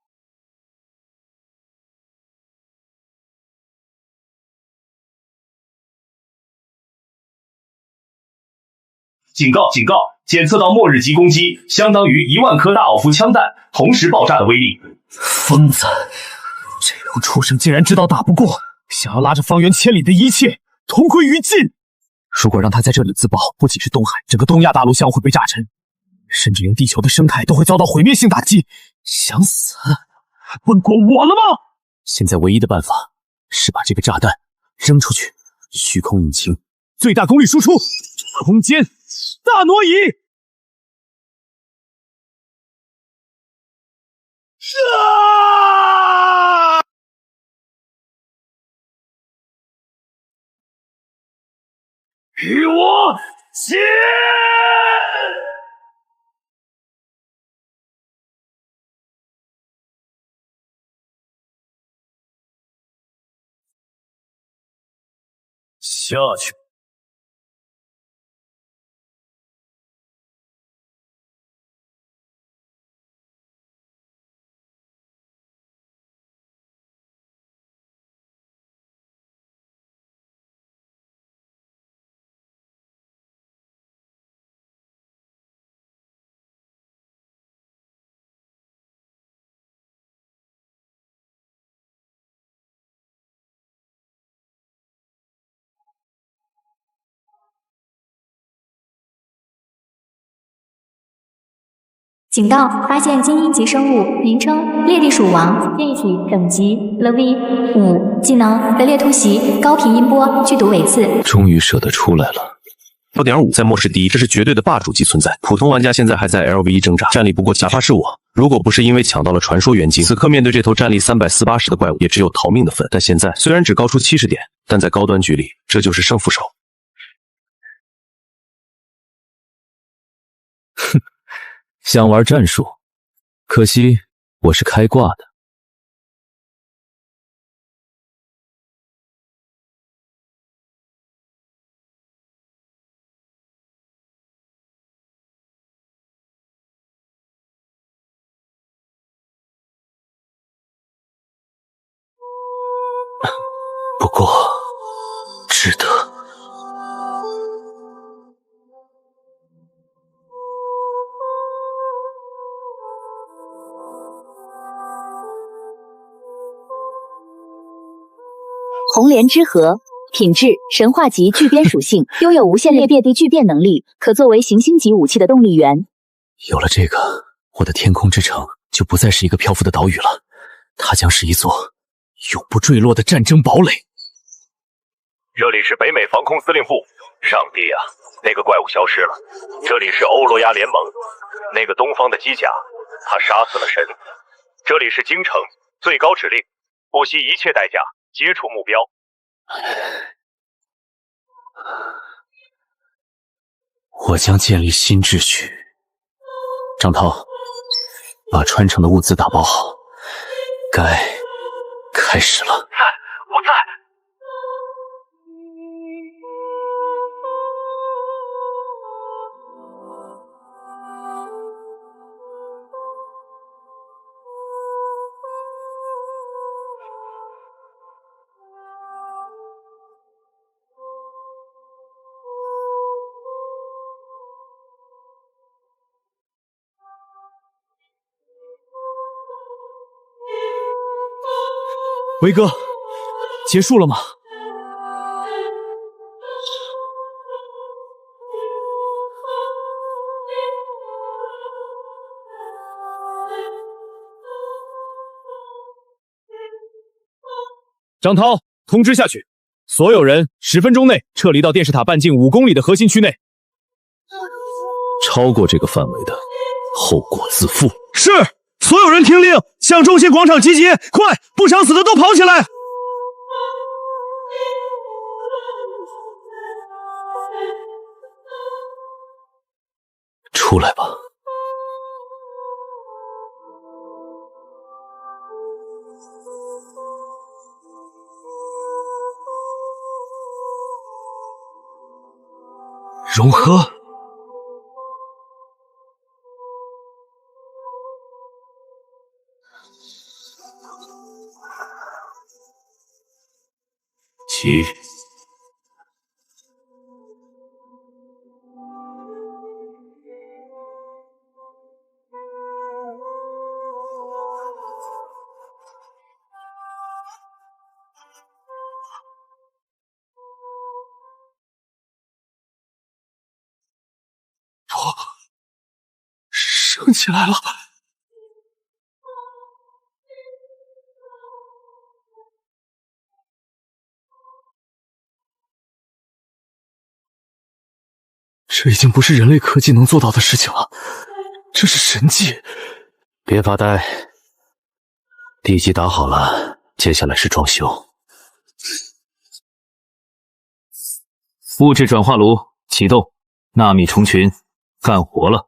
警告！警告！检测到末日级攻击，相当于10000颗大奥夫枪弹同时爆炸的威力。疯子，这种畜生竟然知道打不过，想要拉着方圆千里的一切同归于尽。如果让他在这里自爆，不仅是东海，整个东亚大陆将会被炸沉，甚至连地球的生态都会遭到毁灭性打击。想死？问过我了吗？现在唯一的办法是把这个炸弹扔出去，虚空引擎最大功率输出，空间大挪移。啊！与我chiến！下去。警告！发现基因级生物，名称裂地鼠王，变异体等级 LV5，技能雷裂突袭，高频音波，剧毒尾刺。终于舍得出来了。6.5在末世第一，这是绝对的霸主级存在。普通玩家现在还在 LV1 挣扎，战力不过，哪怕是我，如果不是因为抢到了传说元晶，此刻面对这头战力340的怪物，也只有逃命的份。但现在虽然只高出70点，但在高端局里，这就是胜负手。哼，想玩战术，可惜我是开挂的。不过，值得。红莲之核，品质神话级聚变属性，拥有无限裂变地聚变能力，可作为行星级武器的动力源。有了这个，我的天空之城就不再是一个漂浮的岛屿了，它将是一座永不坠落的战争堡垒。这里是北美防空司令部。上帝啊，那个怪物消失了。这里是欧罗亚联盟，那个东方的机甲，他杀死了神。这里是京城，最高指令，不惜一切代价接触目标。我将建立新秩序。张涛，把川城的物资打包好，该开始了。我在。维哥，结束了吗？张涛，通知下去，所有人10分钟内撤离到电视塔半径5公里的核心区内。超过这个范围的，后果自负。是，所有人听令，向中心广场集结，快，不想死的都跑起来！出来吧。融合。起。升起来了。这已经不是人类科技能做到的事情了，这是神迹。别发呆，地基打好了，接下来是装修。物质转化炉启动，纳米虫群干活了。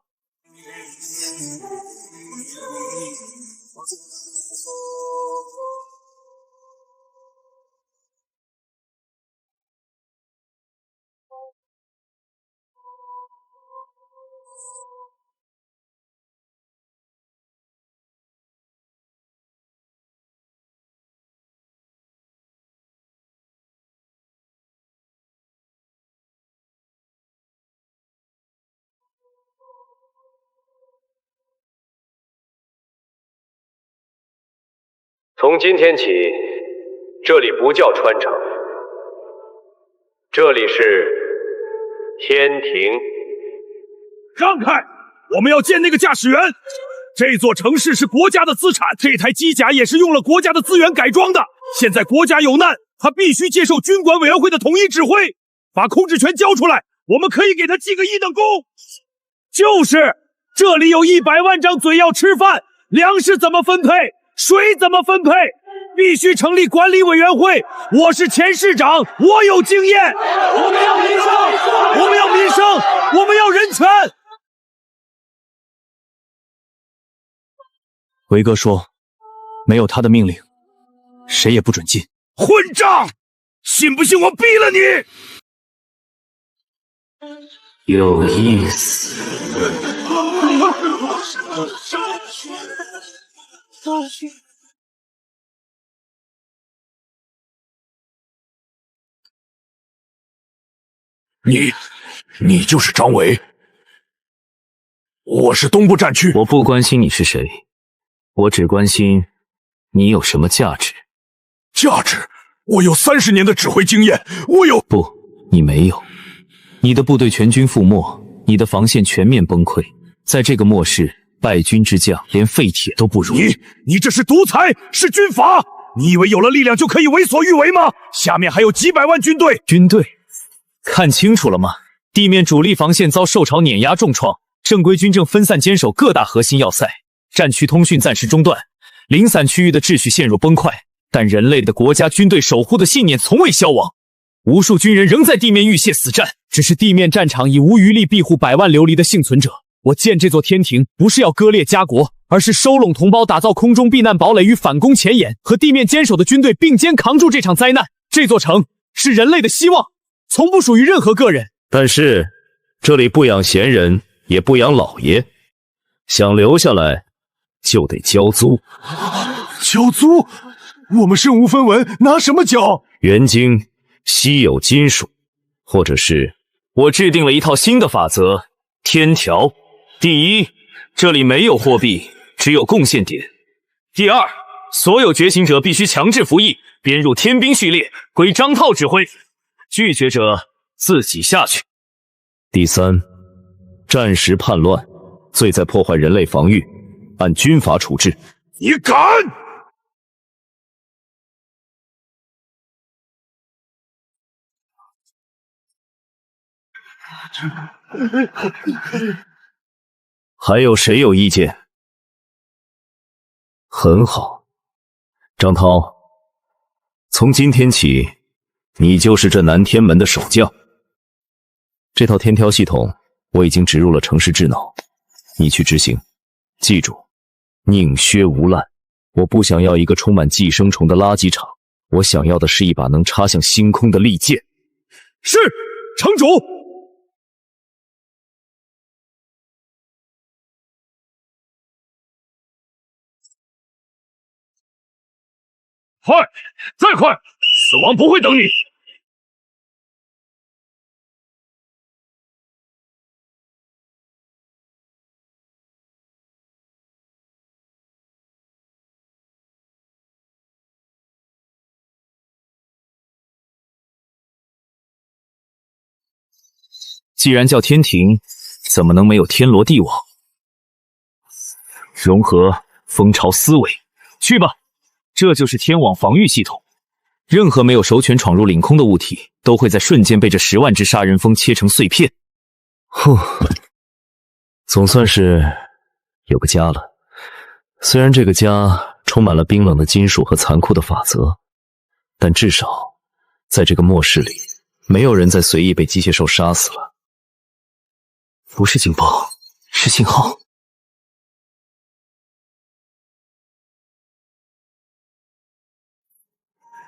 从今天起，这里不叫川城，这里是天庭。让开！我们要见那个驾驶员。这座城市是国家的资产，这台机甲也是用了国家的资源改装的。现在国家有难，他必须接受军管委员会的统一指挥，把控制权交出来，我们可以给他记个1等功。就是，这里有100万张嘴要吃饭，粮食怎么分配？水怎么分配？必须成立管理委员会。我是前市长，我有经验。我们要民生，我们要民生，我们要人权。维哥说，没有他的命令，谁也不准进。混账！信不信我毙了你？有意思。你就是张伟？我是东部战区。我不关心你是谁，我只关心你有什么价值。价值？我有30年的指挥经验，我有……不，你没有。你的部队全军覆没，你的防线全面崩溃，在这个末世，败军之将连废铁都不如。你这是独裁，是军阀！你以为有了力量就可以为所欲为吗？下面还有几百万军队。军队？看清楚了吗？地面主力防线遭受潮碾压重创，正规军正分散坚守各大核心要塞，战区通讯暂时中断，零散区域的秩序陷入崩溃。但人类的国家军队守护的信念从未消亡，无数军人仍在地面浴血死战，只是地面战场已无余力庇护百万流离的幸存者。我建这座天庭，不是要割裂家国，而是收拢同胞，打造空中避难堡垒与反攻前沿，和地面坚守的军队并肩扛住这场灾难。这座城是人类的希望，从不属于任何个人。但是这里不养闲人，也不养老爷，想留下来就得交租。交租？我们身无分文，拿什么交？元晶、稀有金属，或者是我制定了一套新的法则，天条。第一，这里没有货币，只有贡献点。第二，所有觉醒者必须强制服役，编入天兵序列，归张涛指挥，拒绝者自己下去。第三，战时叛乱，罪在破坏人类防御，按军法处置。你敢！还有谁有意见？很好，张涛，从今天起，你就是这南天门的守将。这套天条系统我已经植入了城市智脑，你去执行。记住，宁削无滥。我不想要一个充满寄生虫的垃圾场，我想要的是一把能插向星空的利剑。是，城主。快，再快！死亡不会等你。既然叫天庭，怎么能没有天罗地网？融合蜂巢思维，去吧！这就是天网防御系统。任何没有授权闯入领空的物体，都会在瞬间被这10万只杀人蜂切成碎片。呼，总算是有个家了。虽然这个家充满了冰冷的金属和残酷的法则，但至少在这个末世里，没有人再随意被机械兽杀死了。不是警报，是信号。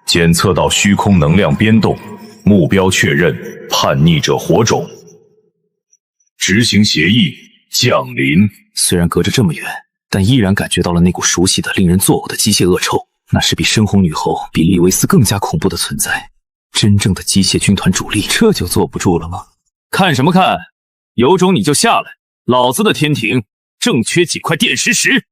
检测到虚空能量变动，目标确认，叛逆者火种。执行协议降临。虽然隔着这么远，但依然感觉到了那股熟悉的、令人作呕的机械恶臭。那是比深红女猴、比利维斯更加恐怖的存在，真正的机械军团主力。这就坐不住了吗？看什么看？有种你就下来！老子的天庭正缺几块电石石。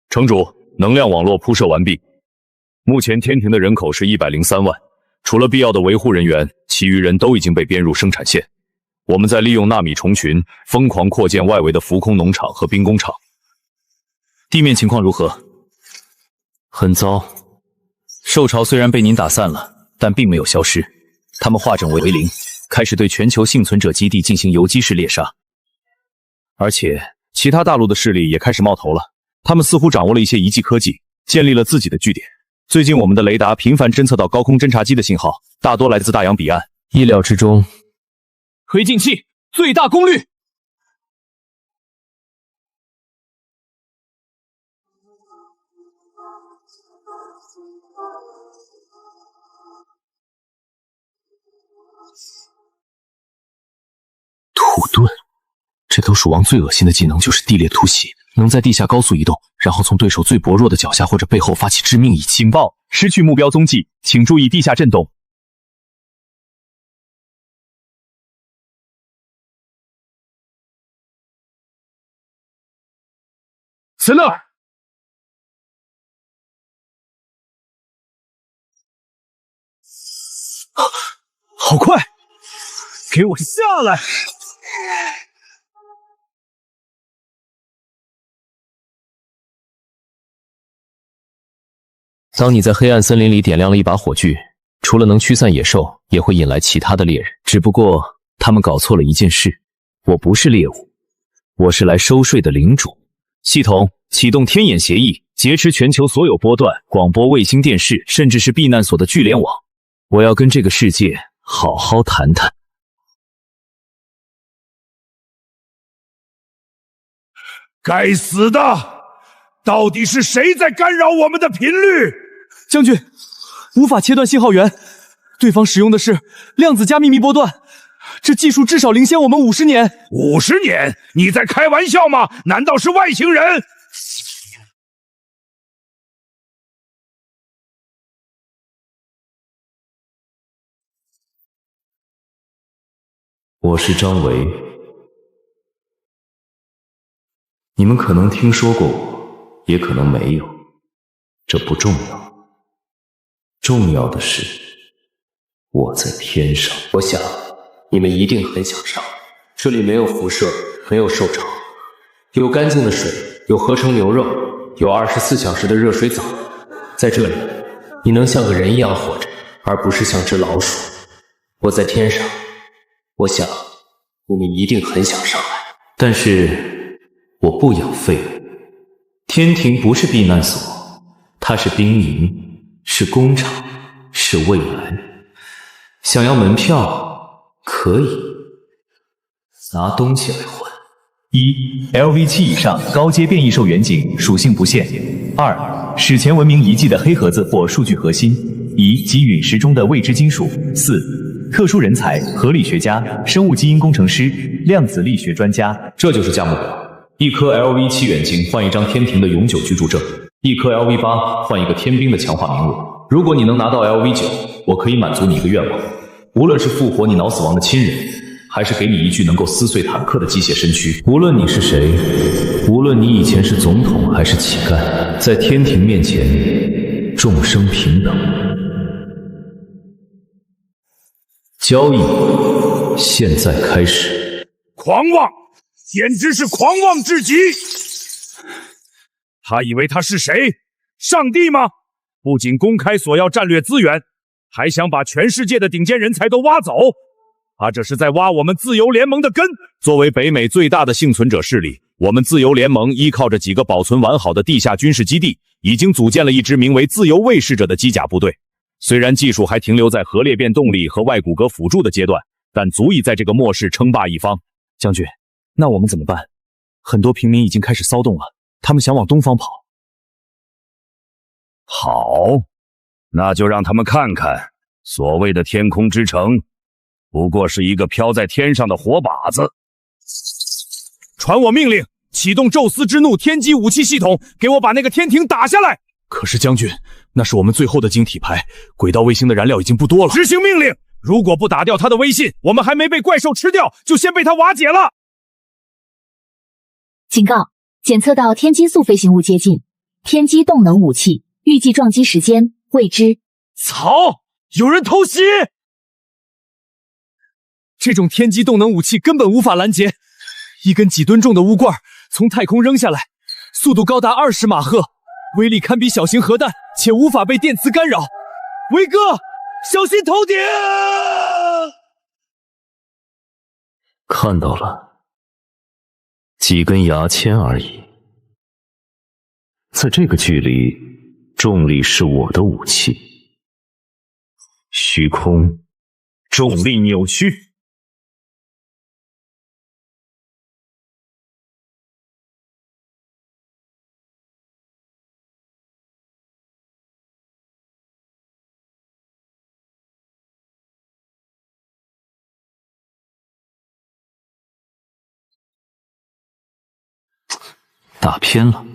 城主，能量网络铺设完毕。目前天庭的人口是103万，除了必要的维护人员，其余人都已经被编入生产线。我们在利用纳米虫群，疯狂扩建外围的浮空农场和兵工厂。地面情况如何？很糟。兽潮虽然被您打散了，但并没有消失，他们化整为零，开始对全球幸存者基地进行游击式猎杀。而且，其他大陆的势力也开始冒头了。他们似乎掌握了一些遗迹科技，建立了自己的据点。最近我们的雷达频繁侦测到高空侦察机的信号，大多来自大洋彼岸。意料之中。推进器最大功率。土遁。这头鼠王最恶心的技能就是地裂突袭，能在地下高速移动，然后从对手最薄弱的脚下或者背后发起致命一击。警报，失去目标踪迹，请注意地下震动。死了！好快！给我下来！当你在黑暗森林里点亮了一把火炬，除了能驱散野兽，也会引来其他的猎人。只不过他们搞错了一件事，我不是猎物，我是来收税的领主。系统启动天眼协议，劫持全球所有波段、广播、卫星电视，甚至是避难所的聚联网。我要跟这个世界好好谈谈。该死的！到底是谁在干扰我们的频率？将军，无法切断信号源，对方使用的是量子加秘密波段，这技术至少领先我们50年。50年？你在开玩笑吗？难道是外星人？我是张维，你们可能听说过我，也可能没有，这不重要。重要的是，我在天上。我想，你们一定很想上。这里没有辐射，没有受潮，有干净的水，有合成牛肉，有24小时的热水澡。在这里，你能像个人一样活着，而不是像只老鼠。我在天上，我想，你们一定很想上来。但是，我不养废物。天庭不是避难所，它是兵营，是工厂，是未来。想要门票，可以拿东西来换。1. LV7 以上高阶变异兽远景，属性不限。2. 史前文明遗迹的黑盒子或数据核心，以及陨石中的未知金属。4. 特殊人才，合理学家、生物基因工程师、量子力学专家。这就是价目表。一颗 LV7 远景换一张天庭的永久居住证，一颗 LV8 换一个天兵的强化名额。如果你能拿到 LV9，我可以满足你一个愿望，无论是复活你脑死亡的亲人，还是给你一具能够撕碎坦克的机械身躯。无论你是谁，无论你以前是总统还是乞丐，在天庭面前，众生平等。交易现在开始。狂妄！简直是狂妄至极！他以为他是谁？上帝吗？不仅公开索要战略资源，还想把全世界的顶尖人才都挖走。他这是在挖我们自由联盟的根。作为北美最大的幸存者势力，我们自由联盟依靠着几个保存完好的地下军事基地，已经组建了一支名为自由卫士者的机甲部队。虽然技术还停留在核裂变动力和外骨骼辅助的阶段，但足以在这个末世称霸一方。将军，那我们怎么办？很多平民已经开始骚动了，他们想往东方跑。好，那就让他们看看，所谓的天空之城，不过是一个飘在天上的火把子。传我命令，启动宙斯之怒天基武器系统，给我把那个天庭打下来！可是将军，那是我们最后的晶体牌，轨道卫星的燃料已经不多了。执行命令！如果不打掉他的威信，我们还没被怪兽吃掉，就先被他瓦解了。警告：检测到天基素飞行物接近，天基动能武器，预计撞击时间未知。操！有人偷袭！这种天基动能武器根本无法拦截，一根几吨重的钨罐从太空扔下来，速度高达20马赫，威力堪比小型核弹，且无法被电磁干扰。威哥，小心头顶！看到了，几根牙签而已。在这个距离，重力是我的武器。虚空，重力扭曲。打偏了，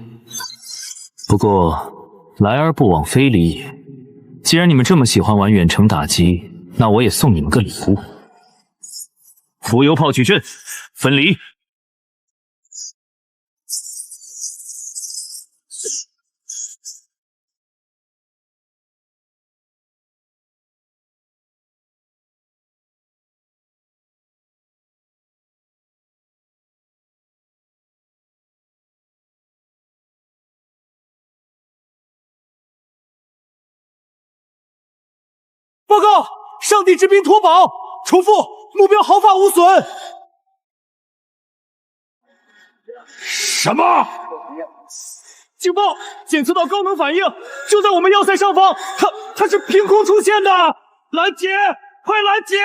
不过来而不往非礼也。既然你们这么喜欢玩远程打击，那我也送你们个礼物。浮游炮矩阵，分离。报告，上帝之兵脱保，重复，目标毫发无损。什么？警报！检测到高能反应，就在我们要塞上方。它是凭空出现的，拦截，快拦截！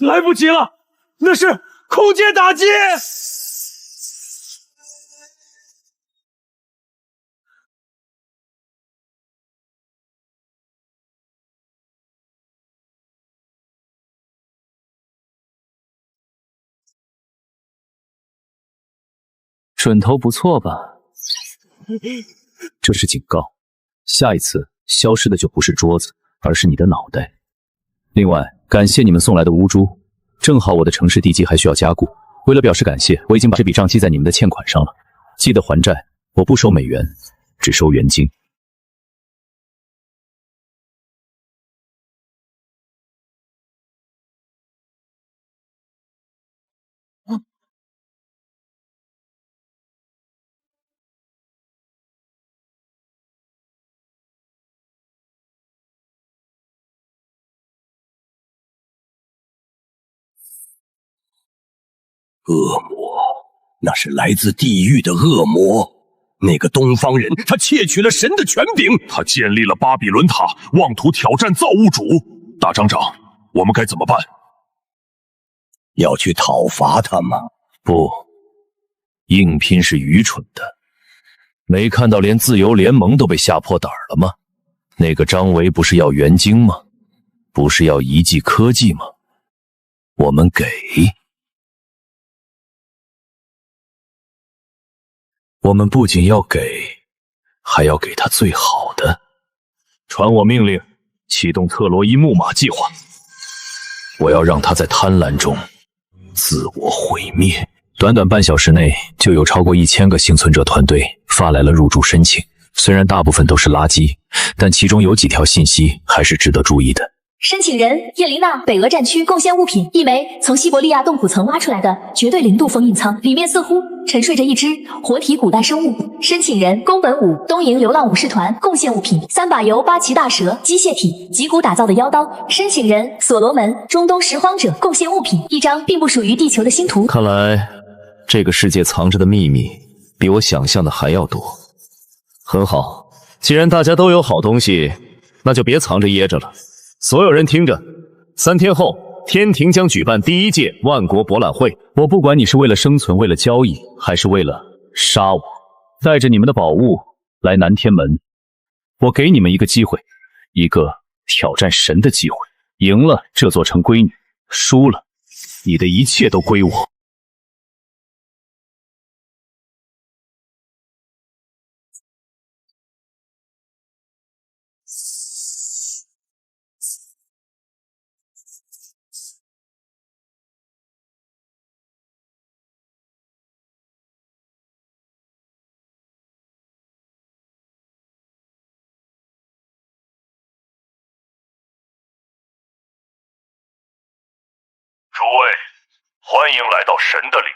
来不及了，那是空间打击。准头不错吧？这是警告，下一次消失的就不是桌子，而是你的脑袋。另外，感谢你们送来的乌珠，正好我的城市地基还需要加固。为了表示感谢，我已经把这笔账记在你们的欠款上了。记得还债，我不收美元，只收原金。恶魔，那是来自地狱的恶魔。那个东方人，他窃取了神的权柄，他建立了巴比伦塔，妄图挑战造物主。大厂长，我们该怎么办？要去讨伐他吗？不，硬拼是愚蠢的。没看到连自由联盟都被吓破胆了吗？那个张维不是要元晶吗？不是要一技科技吗？我们给。我们不仅要给，还要给他最好的。传我命令，启动特洛伊木马计划。我要让他在贪婪中自我毁灭。短短半小时内，就有超过1000个幸存者团队发来了入驻申请。虽然大部分都是垃圾，但其中有几条信息还是值得注意的。申请人叶琳娜，北俄战区贡献物品一枚从西伯利亚冻土层挖出来的绝对零度封印舱，里面似乎沉睡着一只活体古代生物。申请人宫本武，东瀛流浪武士团贡献物品3把由八岐大蛇机械体脊骨打造的妖刀。申请人所罗门，中东拾荒者贡献物品一张并不属于地球的星图。看来这个世界藏着的秘密比我想象的还要多。很好，既然大家都有好东西，那就别藏着掖着了。所有人听着，3天后，天庭将举办第1届万国博览会。我不管你是为了生存、为了交易，还是为了杀我，带着你们的宝物来南天门。我给你们一个机会，一个挑战神的机会。赢了，这座城归你；输了，你的一切都归我。诸位，欢迎来到神的领域。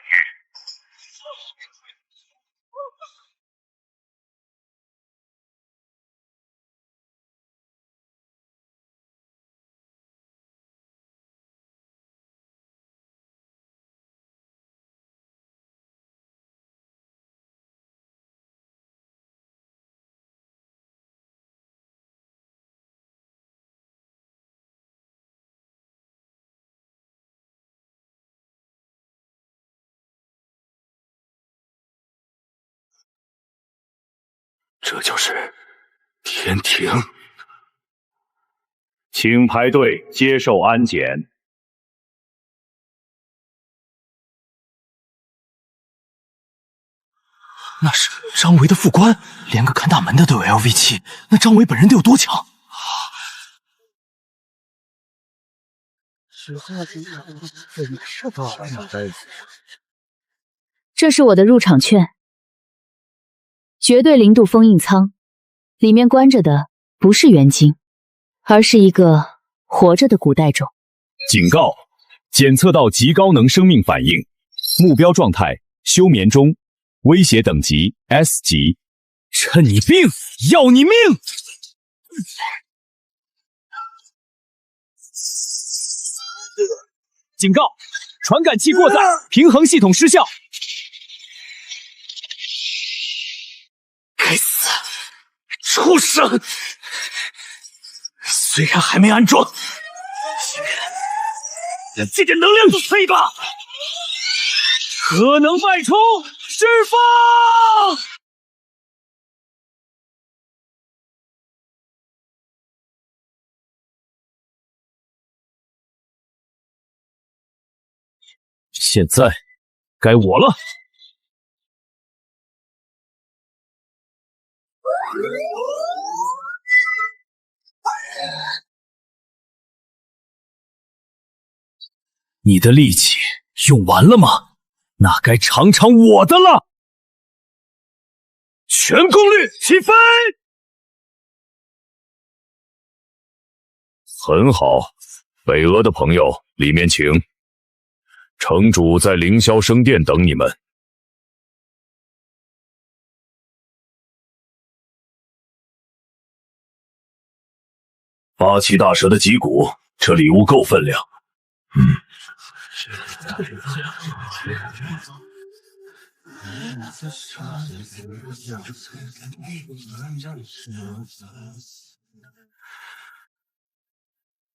这就是天庭。请排队接受安检。那是张维的副官，连个看大门的都有 LV 7，那张维本人得有多强？这是我的入场券，绝对零度封印舱，里面关着的不是元晶，而是一个活着的古代种。警告：检测到极高能生命反应，目标状态休眠中，威胁等级 S 级。趁你病，要你命！警告：传感器过载，平衡系统失效。该死，畜生！虽然还没安装，连这点能量都废吧！核能脉冲释放！现在该我了。你的力气用完了吗？那该尝尝我的了！全功率起飞！很好，北俄的朋友，里面请。城主在凌霄圣殿等你们。八岐大蛇的脊骨，这礼物够分量。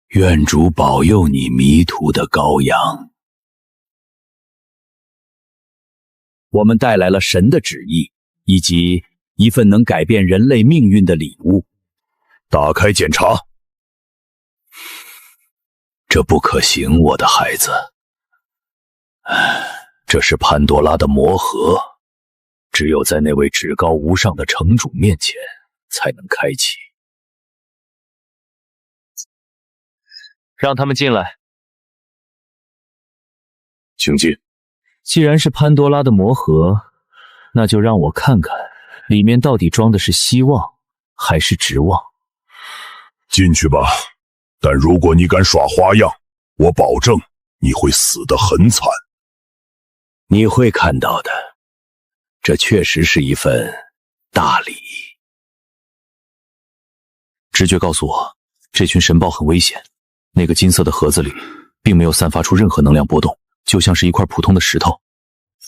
愿主保佑你迷途的羔羊。我们带来了神的旨意，以及一份能改变人类命运的礼物。打开检查。这不可行，我的孩子。这是潘多拉的魔盒，只有在那位至高无上的城主面前才能开启。让他们进来。请进。既然是潘多拉的魔盒，那就让我看看里面到底装的是希望还是指望。进去吧。但如果你敢耍花样，我保证你会死得很惨。你会看到的，这确实是一份大礼。直觉告诉我，这群神豹很危险。那个金色的盒子里并没有散发出任何能量波动，就像是一块普通的石头。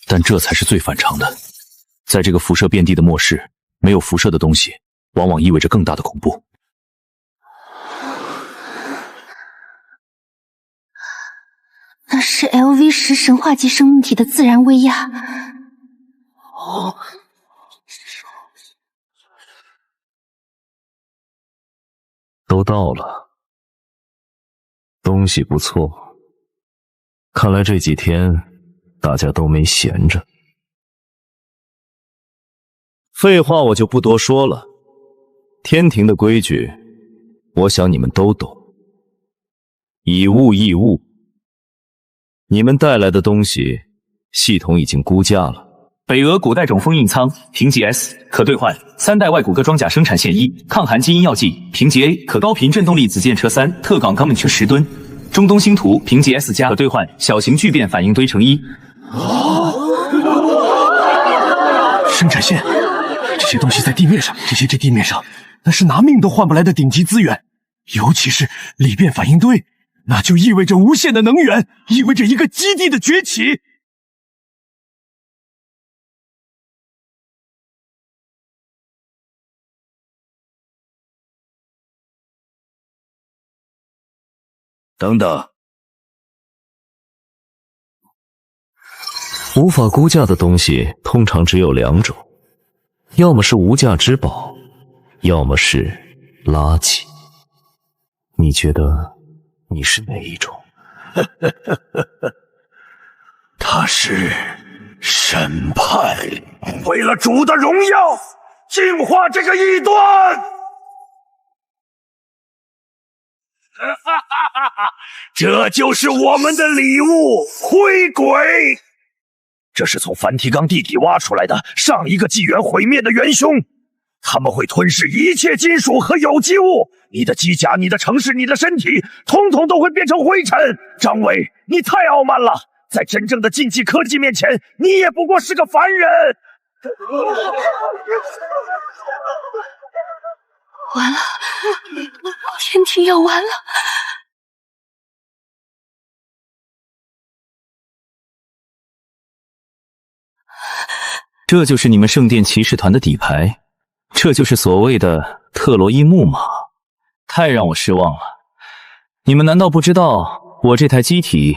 但这才是最反常的。在这个辐射遍地的末世，没有辐射的东西往往意味着更大的恐怖。那是 LV10神话级生命体的自然威压。哦，都到了，东西不错。看来这几天大家都没闲着。废话我就不多说了，天庭的规矩，我想你们都懂。以物易物，你们带来的东西，系统已经估价了。北俄古代种封印仓，评级 S， 可兑换3代外骨骼装甲生产线1，抗寒基因药剂，评级 A， 可高频振动力子舰车3，特岗钢镚车10吨。中东星图，评级 S+，可兑换小型聚变反应堆成1。生产线，这些东西在地面上，这些地面上，那是拿命都换不来的顶级资源，尤其是里变反应堆，那就意味着无限的能源，意味着一个基地的崛起。等等，无法估价的东西通常只有2种，要么是无价之宝，要么是垃圾。你觉得你是哪一种？他是审判，为了主的荣耀，净化这个异端。这就是我们的礼物——灰鬼。这是从梵提冈地底挖出来的上一个纪元毁灭的元凶，他们会吞噬一切金属和有机物，你的机甲、你的城市、你的身体，统统都会变成灰尘。张伟，你太傲慢了，在真正的禁忌科技面前，你也不过是个凡人。完了，天庭要完了。这就是你们圣殿骑士团的底牌，这就是所谓的特洛伊木马，太让我失望了。你们难道不知道我这台机体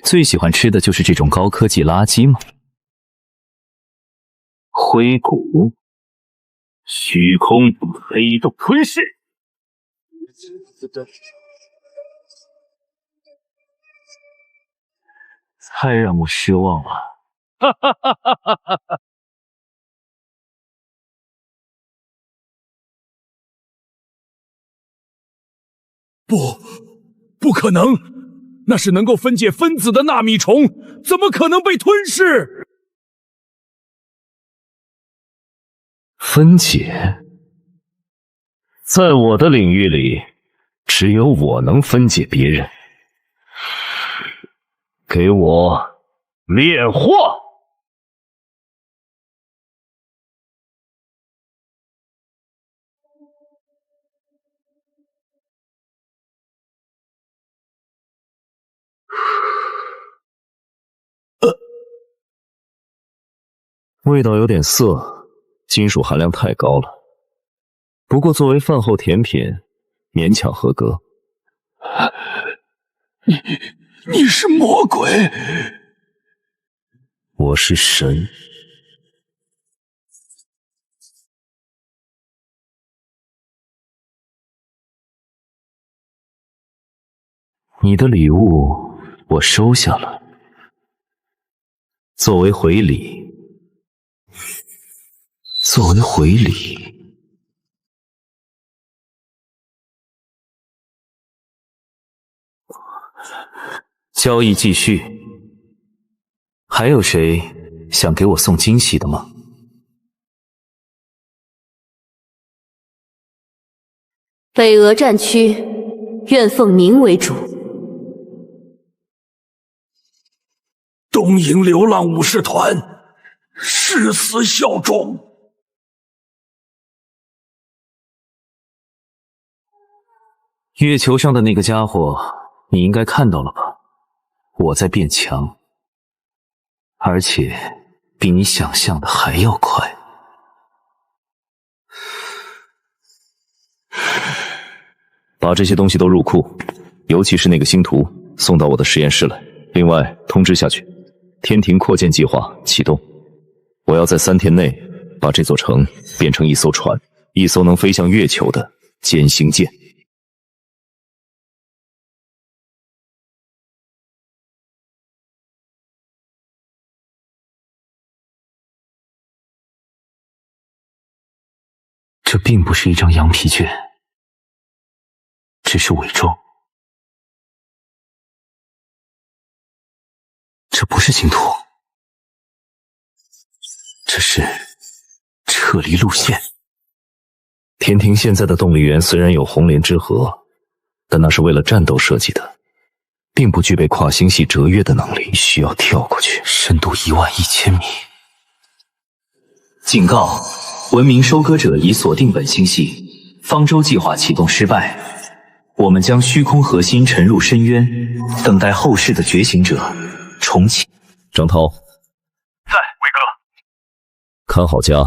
最喜欢吃的就是这种高科技垃圾吗？灰骨，虚空黑洞吞噬。太让我失望了。哈哈哈哈哈哈！不可能！那是能够分解分子的纳米虫，怎么可能被吞噬？分解，在我的领域里，只有我能分解别人。给我炼化！味道有点涩，金属含量太高了。不过作为饭后甜品，勉强合格。你是魔鬼？我是神。你的礼物我收下了，作为回礼。作为回礼，交易继续。还有谁想给我送惊喜的吗？北俄战区愿奉您为主。东瀛流浪武士团誓死效忠。月球上的那个家伙，你应该看到了吧？我在变强，而且比你想象的还要快。把这些东西都入库，尤其是那个星图，送到我的实验室来。另外通知下去，天庭扩建计划启动。我要在3天内把这座城变成一艘船，一艘能飞向月球的歼星舰。这并不是一张羊皮卷，只是伪装。这不是星图，这是撤离路线。天庭现在的动力源虽然有红莲之河，但那是为了战斗设计的，并不具备跨星系折跃的能力，需要跳过去，深度11000米。警告！文明收割者已锁定本星系，方舟计划启动失败。我们将虚空核心沉入深渊，等待后世的觉醒者重启。张涛，在，威哥。看好家，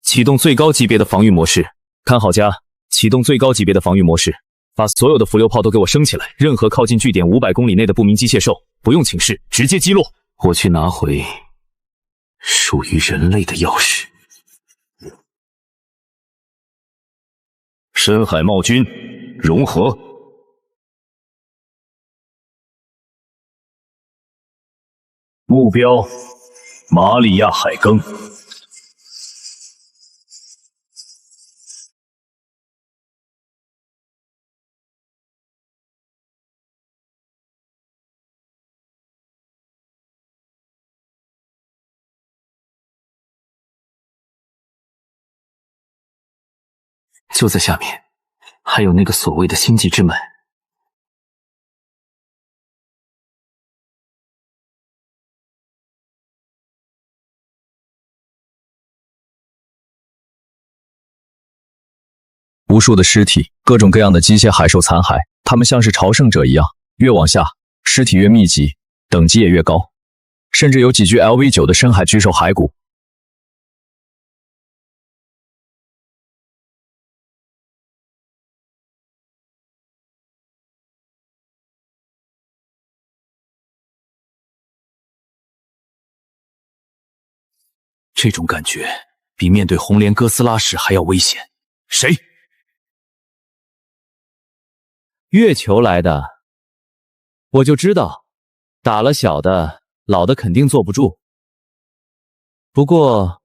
启动最高级别的防御模式。看好家，启动最高级别的防御模式。把所有的浮流炮都给我升起来，任何靠近据点500公里内的不明机械兽，不用请示，直接击落。我去拿回属于人类的钥匙。深海茂军融合，目标马里亚海更。就在下面，还有那个所谓的星际之门。无数的尸体，各种各样的机械海兽残骸，它们像是朝圣者一样，越往下，尸体越密集，等级也越高，甚至有几具 LV9的深海巨兽骸骨。这种感觉比面对红莲哥斯拉时还要危险。谁？月球来的，我就知道，打了小的，老的肯定坐不住。不过，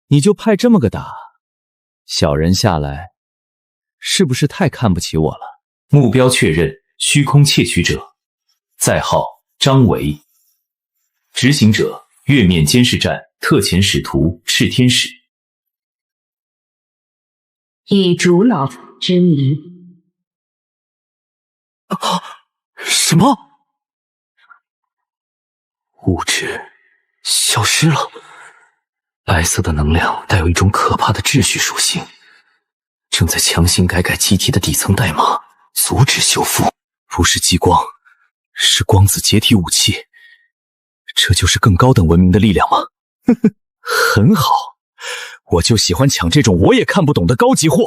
你就派这么个打，小人下来，是不是太看不起我了？目标确认，虚空窃取者，在号张维，执行者月面监视站特遣使徒炽天使。以逐老夫之名。什么？物质消失了，白色的能量带有一种可怕的秩序属性，正在强行改机体的底层代码，阻止修复。不是激光，是光子解体武器。这就是更高等文明的力量吗？呵呵，很好，我就喜欢抢这种我也看不懂的高级货。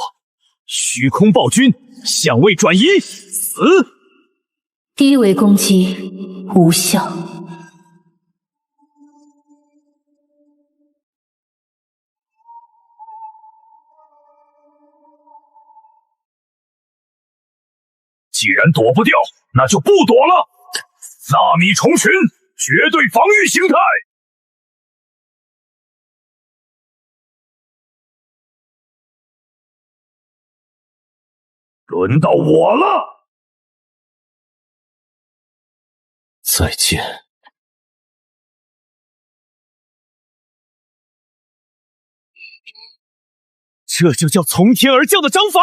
虚空暴君，相位转移，死！低维攻击无效。既然躲不掉，那就不躲了。纳米虫群，绝对防御形态。轮到我了。再见。这就叫从天而降的掌法。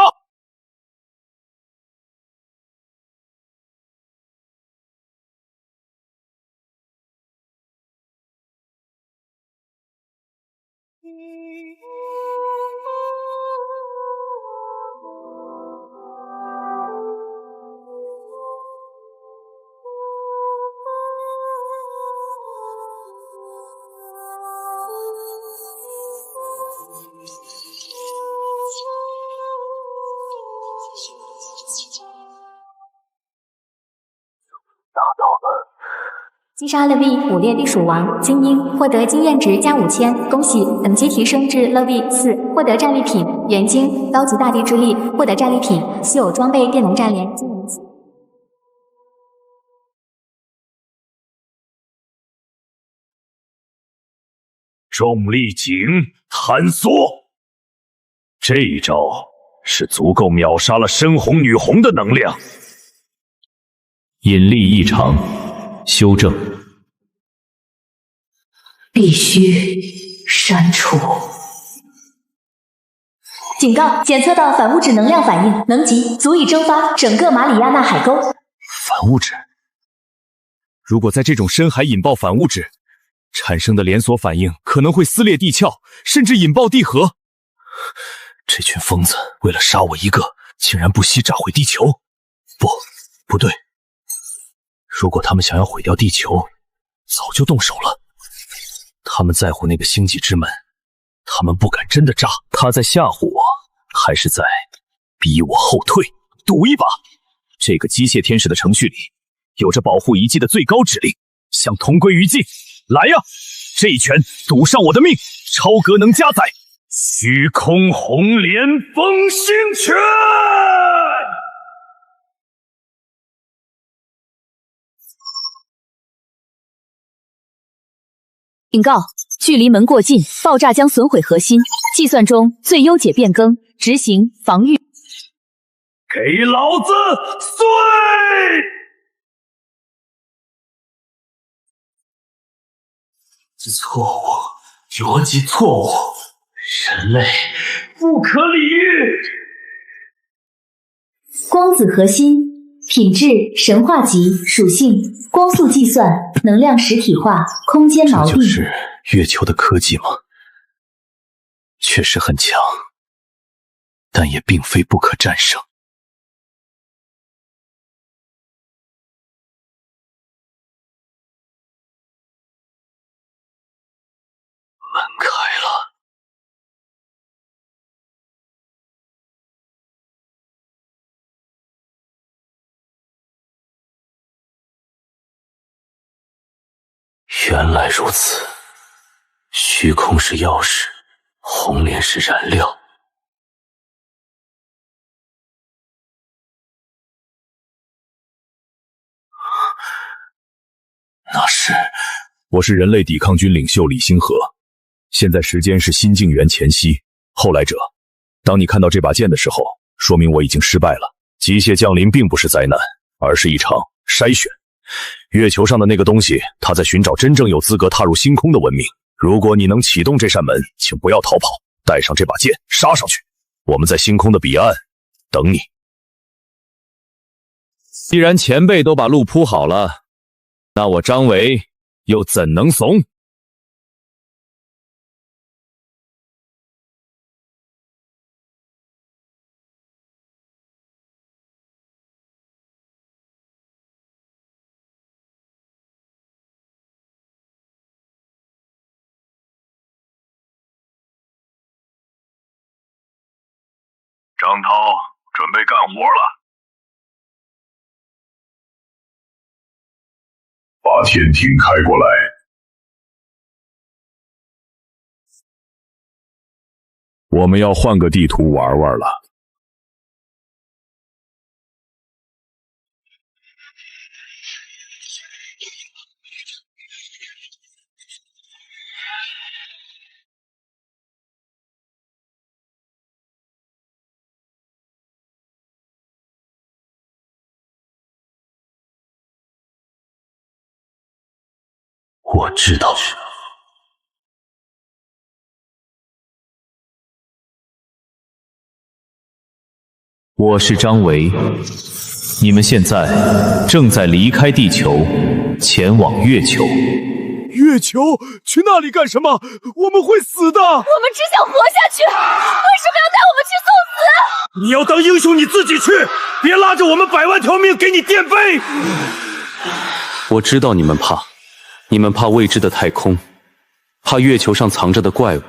击杀乐 V 5列地鼠王精英，获得经验值加5000，恭喜等级提升至乐 V 4，获得战利品元晶高级大地之力，获得战利品稀有装备电能战连技能。重力井坍缩，这一招是足够秒杀了深红女红的能量。引力异常，修正。必须删除。警告：检测到反物质能量反应，能级足以蒸发整个马里亚纳海沟。反物质，如果在这种深海引爆反物质，产生的连锁反应可能会撕裂地壳，甚至引爆地核。这群疯子为了杀我一个，竟然不惜炸毁地球。不对，如果他们想要毁掉地球，早就动手了。他们在乎那个星际之门，他们不敢真的炸。他在吓唬我，还是在逼我后退？赌一把。这个机械天使的程序里有着保护遗迹的最高指令，向同归于尽。来呀，这一拳赌上我的命，超格能加载虚空红莲风星拳。警告：距离门过近，爆炸将损毁核心。计算中最优解变更，执行防御。给老子碎！错误，逻辑错误，人类不可理喻。光子核心，品质神话级，属性光速计算，能量实体化，空间锚定。这就是月球的科技吗？确实很强，但也并非不可战胜。门开了，原来如此，虚空是钥匙，红莲是燃料。那是，我是人类抵抗军领袖李星河。现在时间是新纪元前夕，后来者，当你看到这把剑的时候，说明我已经失败了。机械降临并不是灾难，而是一场筛选。月球上的那个东西，它在寻找真正有资格踏入星空的文明。如果你能启动这扇门，请不要逃跑，带上这把剑，杀上去。我们在星空的彼岸等你。既然前辈都把路铺好了，那我张维又怎能怂？张涛，准备干活了。把天庭开过来。我们要换个地图玩玩了。我知道。我是张维，你们现在正在离开地球，前往月球。月球？去那里干什么？我们会死的！我们只想活下去，为什么要带我们去送死？你要当英雄你自己去，别拉着我们100万条命给你垫背！我知道你们怕。你们怕未知的太空，怕月球上藏着的怪物，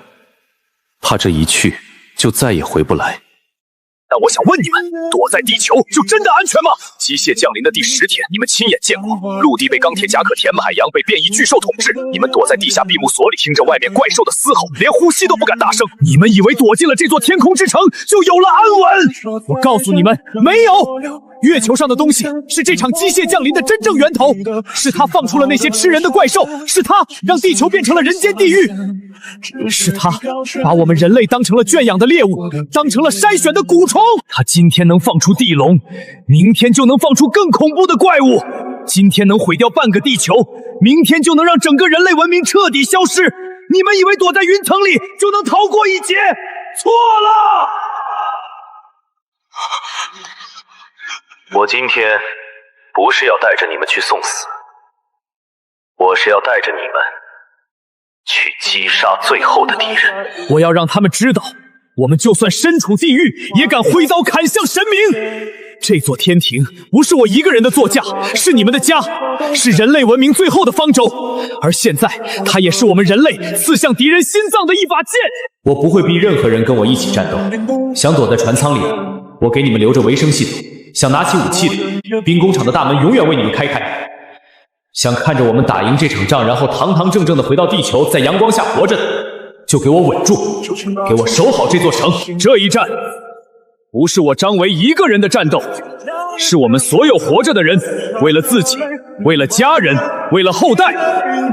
怕这一去就再也回不来。但我想问你们，躲在地球就真的安全吗？机械降临的第10天，你们亲眼见过，陆地被钢铁甲壳填满，海洋被变异巨兽统治，你们躲在地下闭目所里，听着外面怪兽的嘶吼，连呼吸都不敢大声。你们以为躲进了这座天空之城就有了安稳？我告诉你们，没有。月球上的东西是这场机械降临的真正源头，是它放出了那些吃人的怪兽，是它让地球变成了人间地狱，是它把我们人类当成了圈养的猎物，当成了筛选的蛊虫。它今天能放出地龙，明天就能放出更恐怖的怪物。今天能毁掉半个地球，明天就能让整个人类文明彻底消失。你们以为躲在云层里就能逃过一劫？错了！我今天不是要带着你们去送死，我是要带着你们去击杀最后的敌人。我要让他们知道，我们就算身处地狱，也敢挥刀砍向神明。这座天庭不是我一个人的座驾，是你们的家，是人类文明最后的方舟。而现在，它也是我们人类刺向敌人心脏的一把剑。我不会逼任何人跟我一起战斗。想躲在船舱里的，我给你们留着维生系统；想拿起武器的，兵工厂的大门永远为你们开开。想看着我们打赢这场仗，然后堂堂正正的回到地球，在阳光下活着的，就给我稳住，给我守好这座城。这一战不是我张维一个人的战斗，是我们所有活着的人，为了自己，为了家人，为了后代，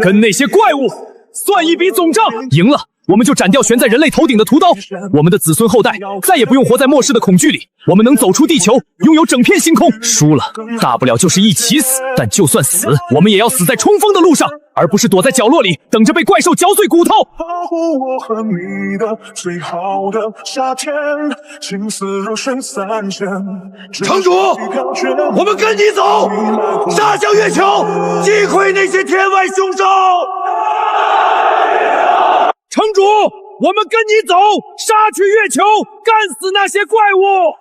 跟那些怪物算一笔总账。赢了，我们就斩掉悬在人类头顶的屠刀，我们的子孙后代再也不用活在末世的恐惧里，我们能走出地球，拥有整片星空。输了，大不了就是一起死，但就算死，我们也要死在冲锋的路上，而不是躲在角落里等着被怪兽嚼碎骨头。保护我和你的最好的夏天，情丝如水三千。城主，我们跟你走，杀向月球，击溃那些天外凶兽。城主，我们跟你走，杀去月球，干死那些怪物！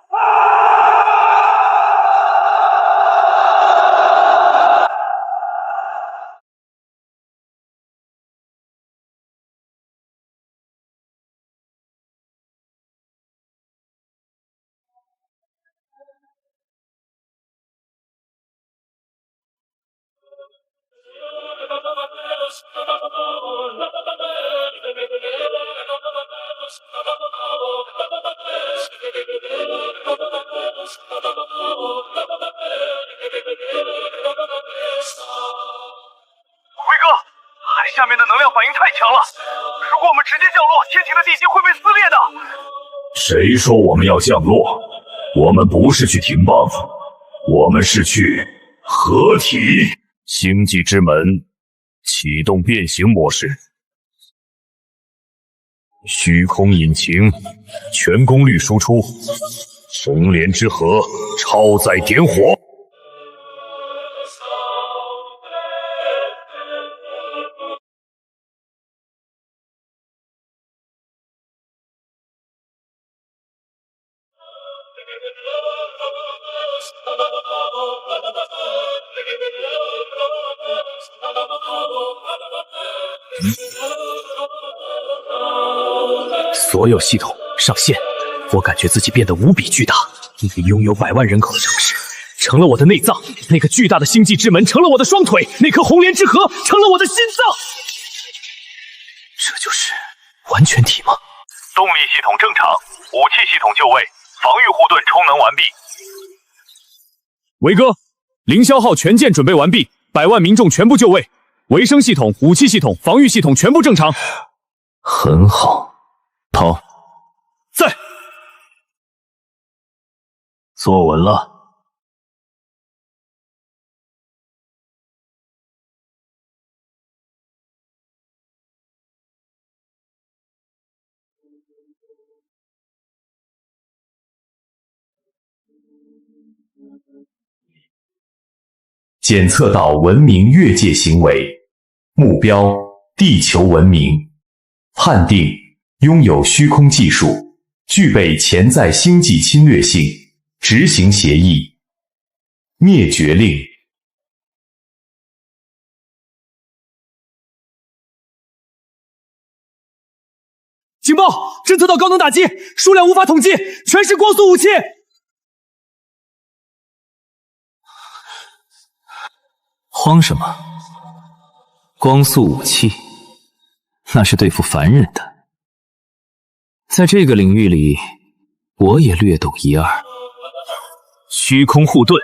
下面的能量反应太强了，如果我们直接降落，天庭的地基会被撕裂的。谁说我们要降落？我们不是去停帮，我们是去合体。星际之门启动变形模式，虚空引擎全功率输出，红莲之河超载点火。所有系统上线，我感觉自己变得无比巨大。一个拥有100万人口的城市成了我的内脏，那个巨大的星际之门成了我的双腿，那颗红莲之河成了我的心脏。这就是完全体吗？动力系统正常，武器系统就位，防御护盾充能完毕。维哥，凌霄号全舰准备完毕，100万民众全部就位，维生系统、武器系统、防御系统全部正常。很好，涛，在。坐稳了。检测到文明越界行为，目标地球文明，判定拥有虚空技术，具备潜在星际侵略性，执行协议。灭绝令。警报！侦测到高能打击，数量无法统计，全是光速武器。慌什么？光速武器，那是对付凡人的。在这个领域里，我也略懂一二。虚空护盾，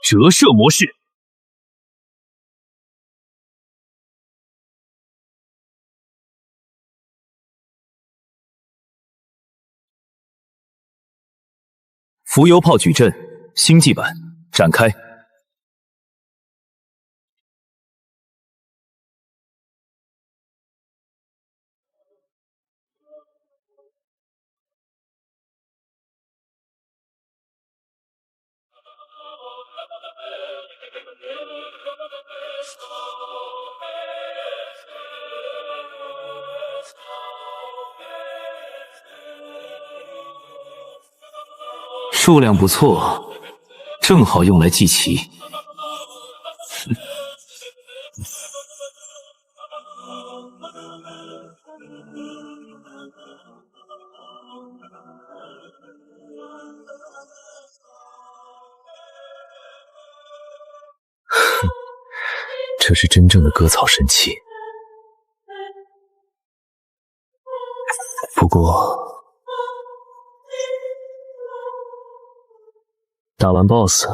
折射模式。浮游炮矩阵星际版展开。数量不错，正好用来祭旗。这是真正的割草神器。不过，打完 BOSS，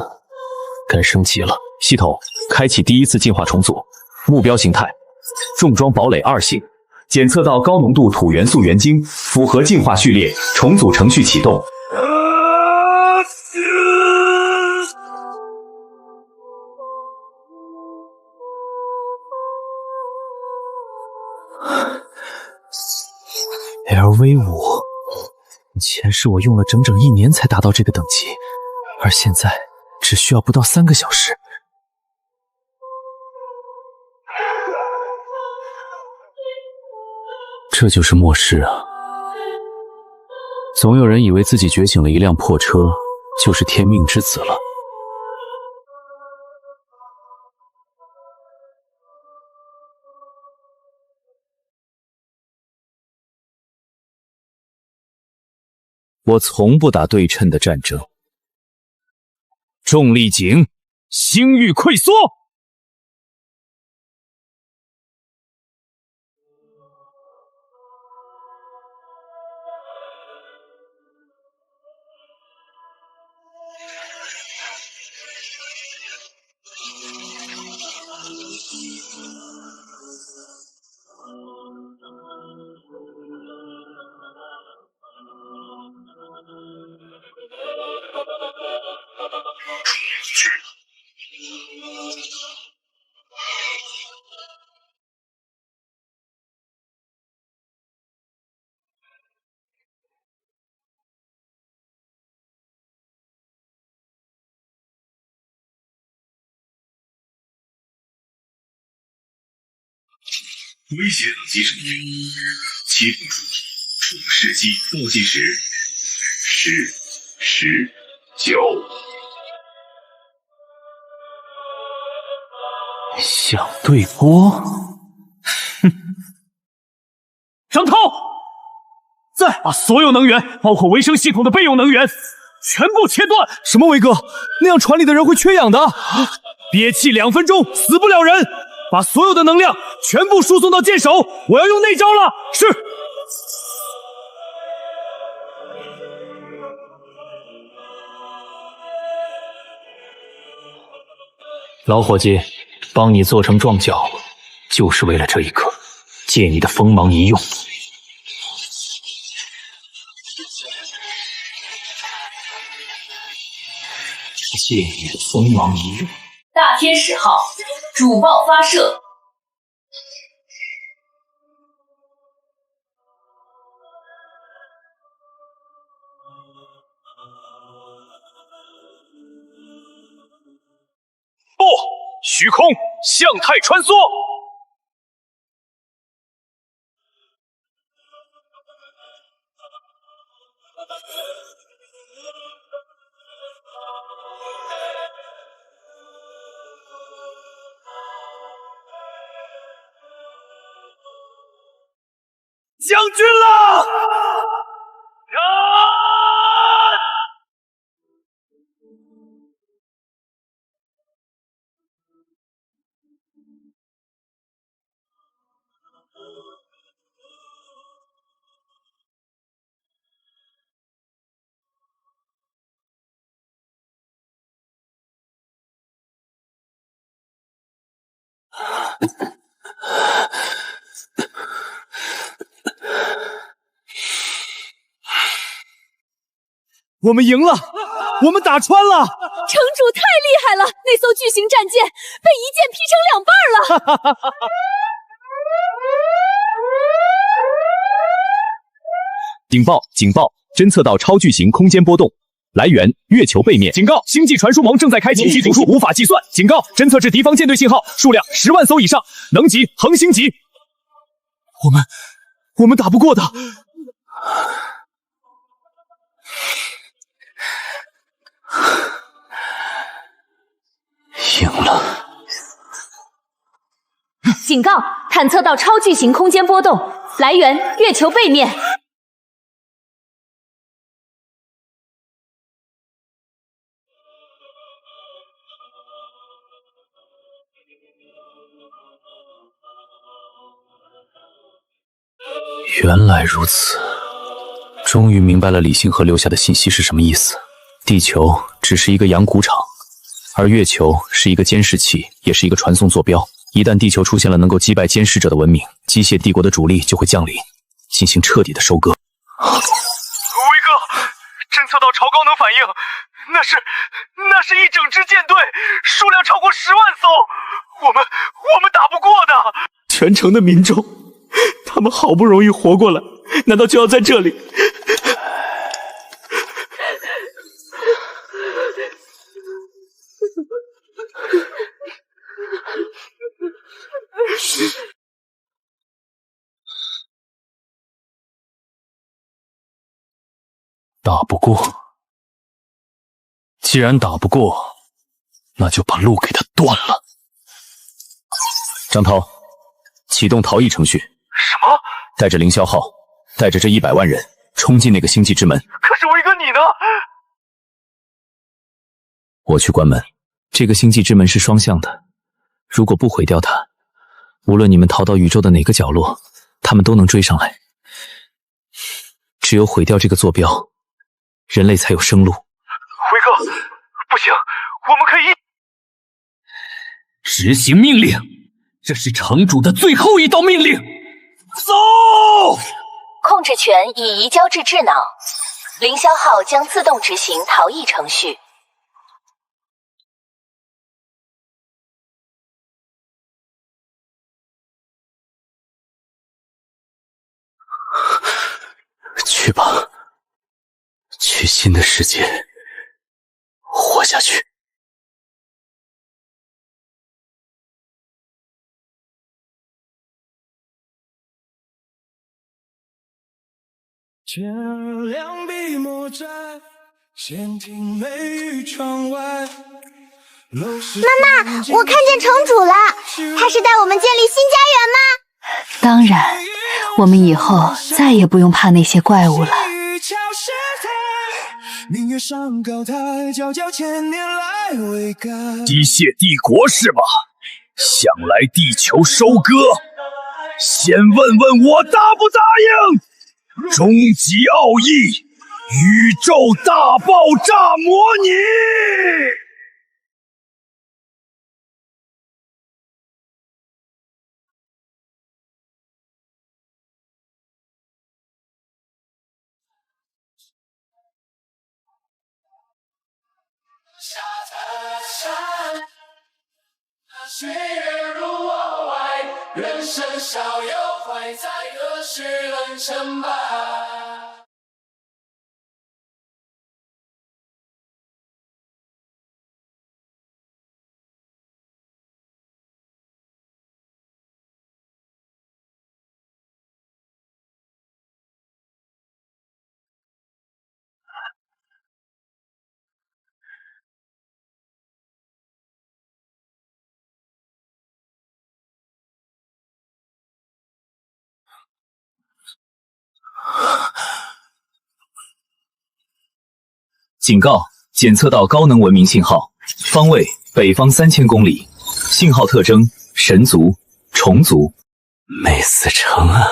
该升级了。系统开启第一次进化重组，目标形态：重装堡垒2性，检测到高浓度土元素元晶，符合进化序列，重组程序启动。LV5，前世我用了整整1年才达到这个等级，而现在只需要不到3个小时。这就是末世啊！总有人以为自己觉醒了一辆破车，就是天命之子了。我从不打对称的战争。重力井，星域溃缩。威胁等级升级，启动主题创世纪倒计时10、10、9。想对波？哼！张涛，在把所有能源，包括维生系统的备用能源，全部切断。什么维哥？那样船里的人会缺氧的。憋气2分钟，死不了人。把所有的能量全部输送到剑手，我要用那招了。是。老伙计，帮你做成撞角，就是为了这一刻，借你的锋芒一用。借你的锋芒一用。大天使号主爆发射。不，虚空向太穿梭。将军了！我们赢了，我们打穿了！城主太厉害了，那艘巨型战舰被一剑劈成2半了！警报！警报！侦测到超巨型空间波动，来源：月球背面。警告！星际传输盟正在开启，信息总数无法计算。警告！侦测至敌方舰队信号，数量10万艘以上，能级恒星级。我们打不过的。赢了！警告！探测到超巨型空间波动，来源：月球背面。原来如此，终于明白了李星河留下的信息是什么意思。地球只是一个养蛊场，而月球是一个监视器，也是一个传送坐标。一旦地球出现了能够击败监视者的文明，机械帝国的主力就会降临，进行彻底的收割。威哥，侦测到超高能反应，那是一整支舰队，数量超过10万艘，我们打不过的。全城的民众，他们好不容易活过来，难道就要在这里？打不过，既然打不过，那就把路给他断了。张涛，启动逃逸程序。什么？带着凌霄号，带着这100万人冲进那个星际之门。可是威哥你呢？我去关门。这个星际之门是双向的，如果不毁掉它，无论你们逃到宇宙的哪个角落，他们都能追上来。只有毁掉这个坐标，人类才有生路。威哥，不行，我们可以执行命令，这是城主的最后一道命令。走！控制权已移交至智脑，凌霄号将自动执行逃逸程序。去吧，去新的世界活下去。天亮笔墨在，闲庭美于窗外。妈妈，我看见城主了，他是带我们建立新家园吗？当然，我们以后再也不用怕那些怪物了。机械帝国是吧？想来地球收割，先问问我答不答应？终极奥义，宇宙大爆炸模拟。岁月如我外，人生逍遥快，在何时能成败？警告，检测到高能文明信号，方位北方3000公里，信号特征神族、虫族。没死成啊！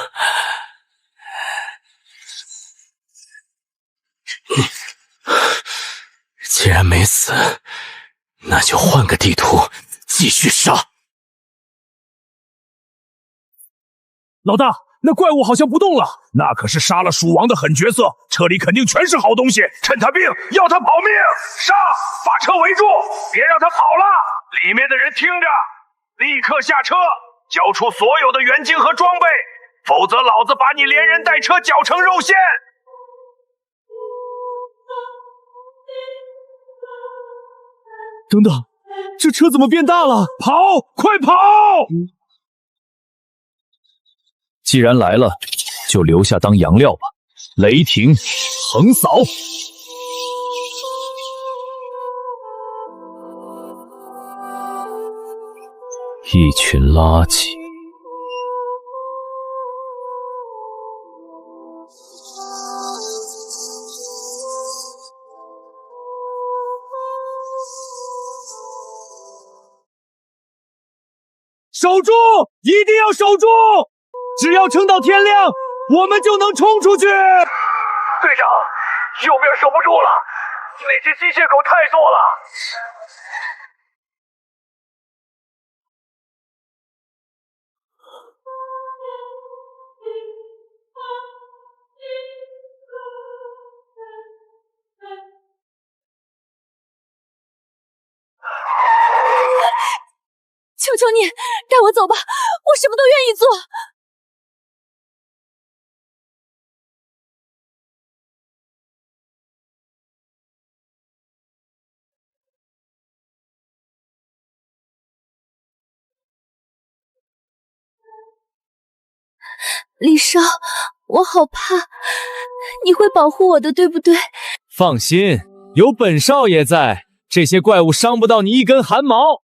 既然没死，那就换个地图继续杀。老大，那怪物好像不动了，那可是杀了蜀王的狠角色，车里肯定全是好东西，趁他病要他跑命，杀！把车围住，别让他跑了！里面的人听着，立刻下车，交出所有的元晶和装备，否则老子把你连人带车绞成肉馅！等等，这车怎么变大了？跑，快跑！既然来了，就留下当洋料吧。雷霆横扫，一群垃圾。守住！一定要守住！只要撑到天亮，我们就能冲出去！队长，右边守不住了，那只机械狗太弱了。求求你，带我走吧，我什么都愿意做。李少，我好怕，你会保护我的，对不对？放心，有本少爷在，这些怪物伤不到你一根汗毛。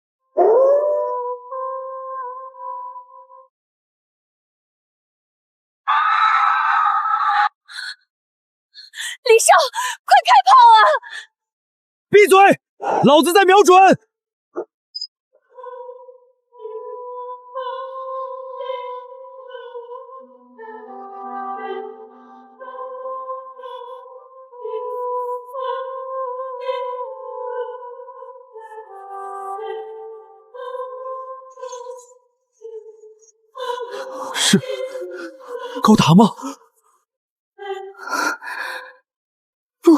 李少，快开跑啊！闭嘴，老子在瞄准！是高达吗？不，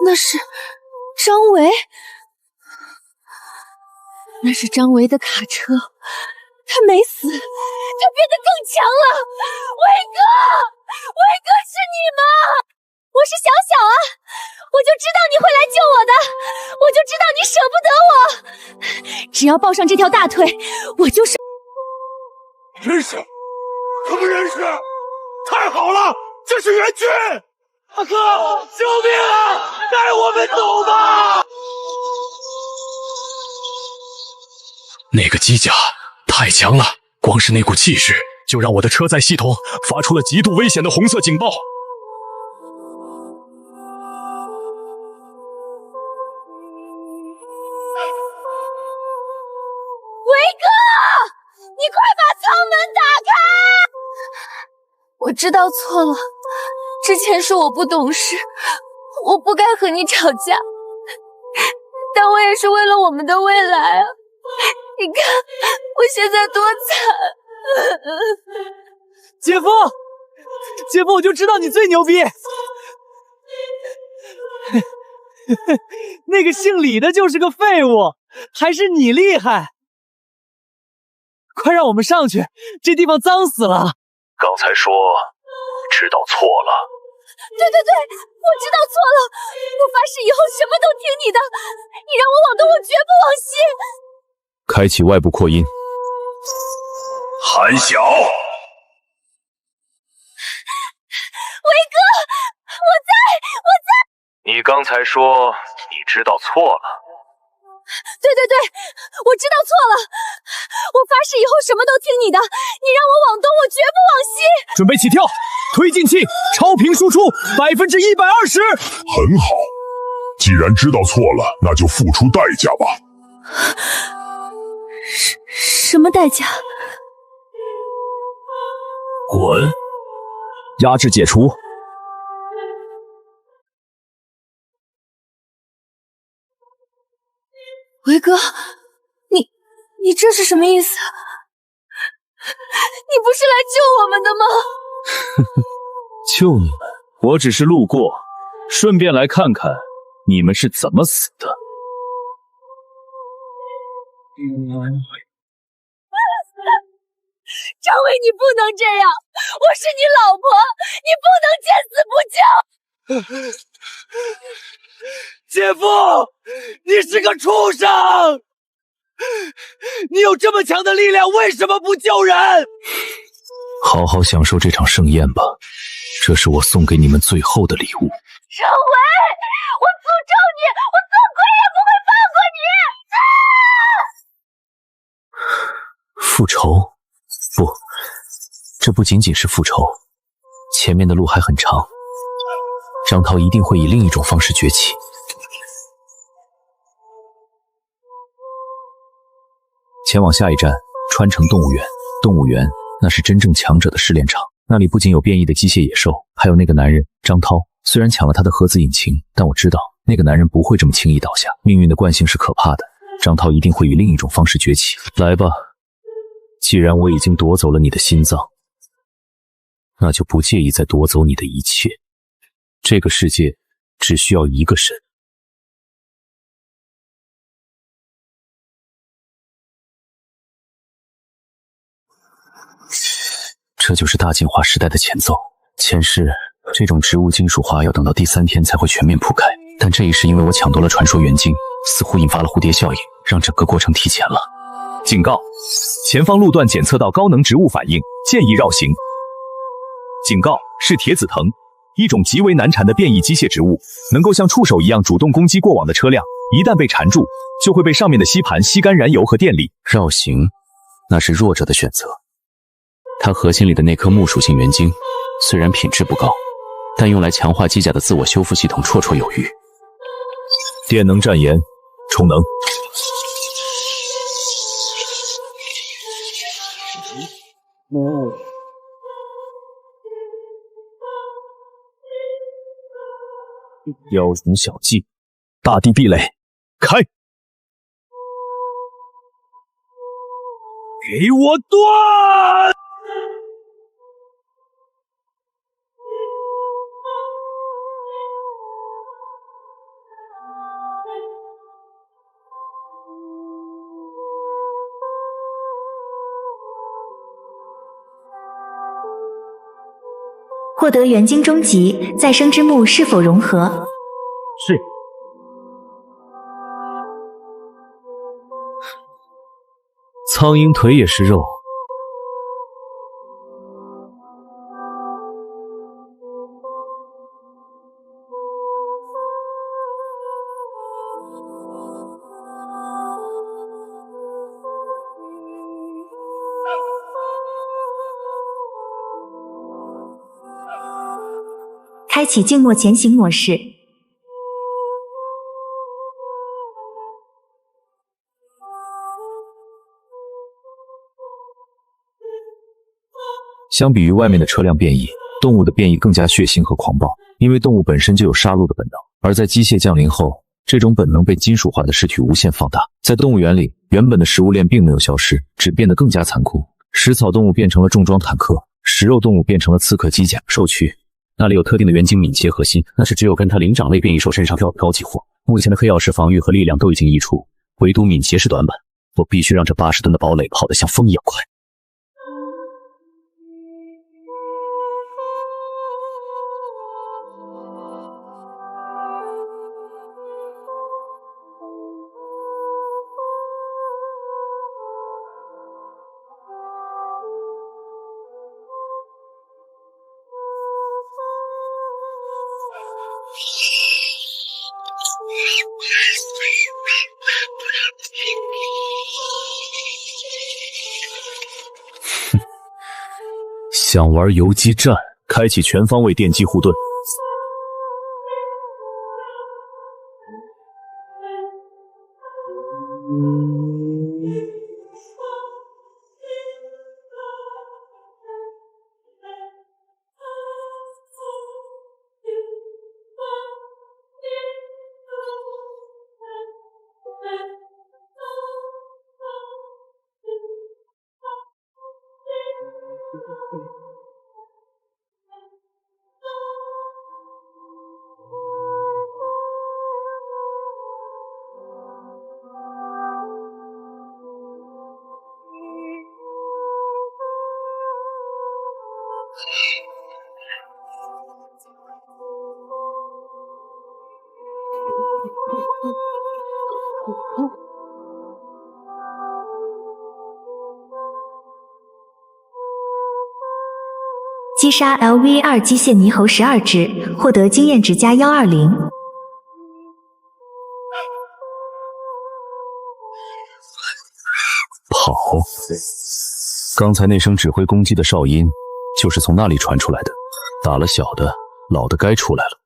那是张维，那是张维的卡车，他没死，他变得更强了。维哥，维哥是你吗？我是小小啊，我就知道你会来救我的，我就知道你舍不得我。只要抱上这条大腿，我就是。认识？可不认识？太好了，这是援军！大哥，救命啊！带我们走吧！那个机甲太强了，光是那股气势，就让我的车载系统发出了极度危险的红色警报。维哥，你快把舱门打开！我知道错了，之前是我不懂事，我不该和你吵架，但我也是为了我们的未来啊！你看我现在多惨！姐夫，姐夫，我就知道你最牛逼！那个姓李的就是个废物，还是你厉害！快让我们上去，这地方脏死了。刚才说知道错了。对，我知道错了，我发誓以后什么都听你的，你让我往东，我绝不往西。开启外部扩音。韩晓，维哥，我在。你刚才说你知道错了。对，我知道错了，我发誓以后什么都听你的，你让我往东，我绝不往西。准备起跳，推进器超频输出120%，很好，既然知道错了，那就付出代价吧。什么代价？滚！压制解除。维哥，你这是什么意思？你不是来救我们的吗？救你们，我只是路过，顺便来看看你们是怎么死的。张伟，你不能这样，我是你老婆，你不能见死不救。姐夫，你是个畜生！你有这么强的力量，为什么不救人？好好享受这场盛宴吧，这是我送给你们最后的礼物。张伟，我诅咒你，我做鬼也不会放过你！复仇？不，这不仅仅是复仇，前面的路还很长。张涛一定会以另一种方式崛起。前往下一站，川城动物园。动物园，那是真正强者的试炼场。那里不仅有变异的机械野兽，还有那个男人张涛。虽然抢了他的核子引擎，但我知道那个男人不会这么轻易倒下。命运的惯性是可怕的，张涛一定会以另一种方式崛起。来吧，既然我已经夺走了你的心脏，那就不介意再夺走你的一切。这个世界只需要一个神。这就是大进化时代的前奏。前世这种植物金属化要等到第3天才会全面铺开，但这一世因为我抢夺了传说元晶，似乎引发了蝴蝶效应，让整个过程提前了。警告：前方路段检测到高能植物反应，建议绕行。警告：是铁子藤，一种极为难缠的变异机械植物，能够像触手一样主动攻击过往的车辆，一旦被缠住，就会被上面的吸盘吸干燃油和电力。绕行，那是弱者的选择。它核心里的那颗木属性元晶，虽然品质不高，但用来强化机甲的自我修复系统绰绰有余。电能战炎，充能。雕虫小技，大地壁垒，开！给我断！获得元晶终极，再生之木是否融合？是。苍鹰腿也是肉。开启静默前行模式。相比于外面的车辆变异，动物的变异更加血腥和狂暴，因为动物本身就有杀戮的本能，而在机械降临后，这种本能被金属化的尸体无限放大。在动物园里，原本的食物链并没有消失，只变得更加残酷。食草动物变成了重装坦克，食肉动物变成了刺客机甲。兽区那里有特定的元晶敏捷核心，那是只有跟它灵长类变异兽身上跳的高级货。目前的黑曜石防御和力量都已经溢出，唯独敏捷是短板。我必须让这80吨的堡垒跑得像风一样快。想玩游击战，开启全方位电击护盾。击杀 LV2 机械猕猴12只，获得经验值加120。跑！刚才那声指挥攻击的哨音，就是从那里传出来的。打了小的，老的该出来了。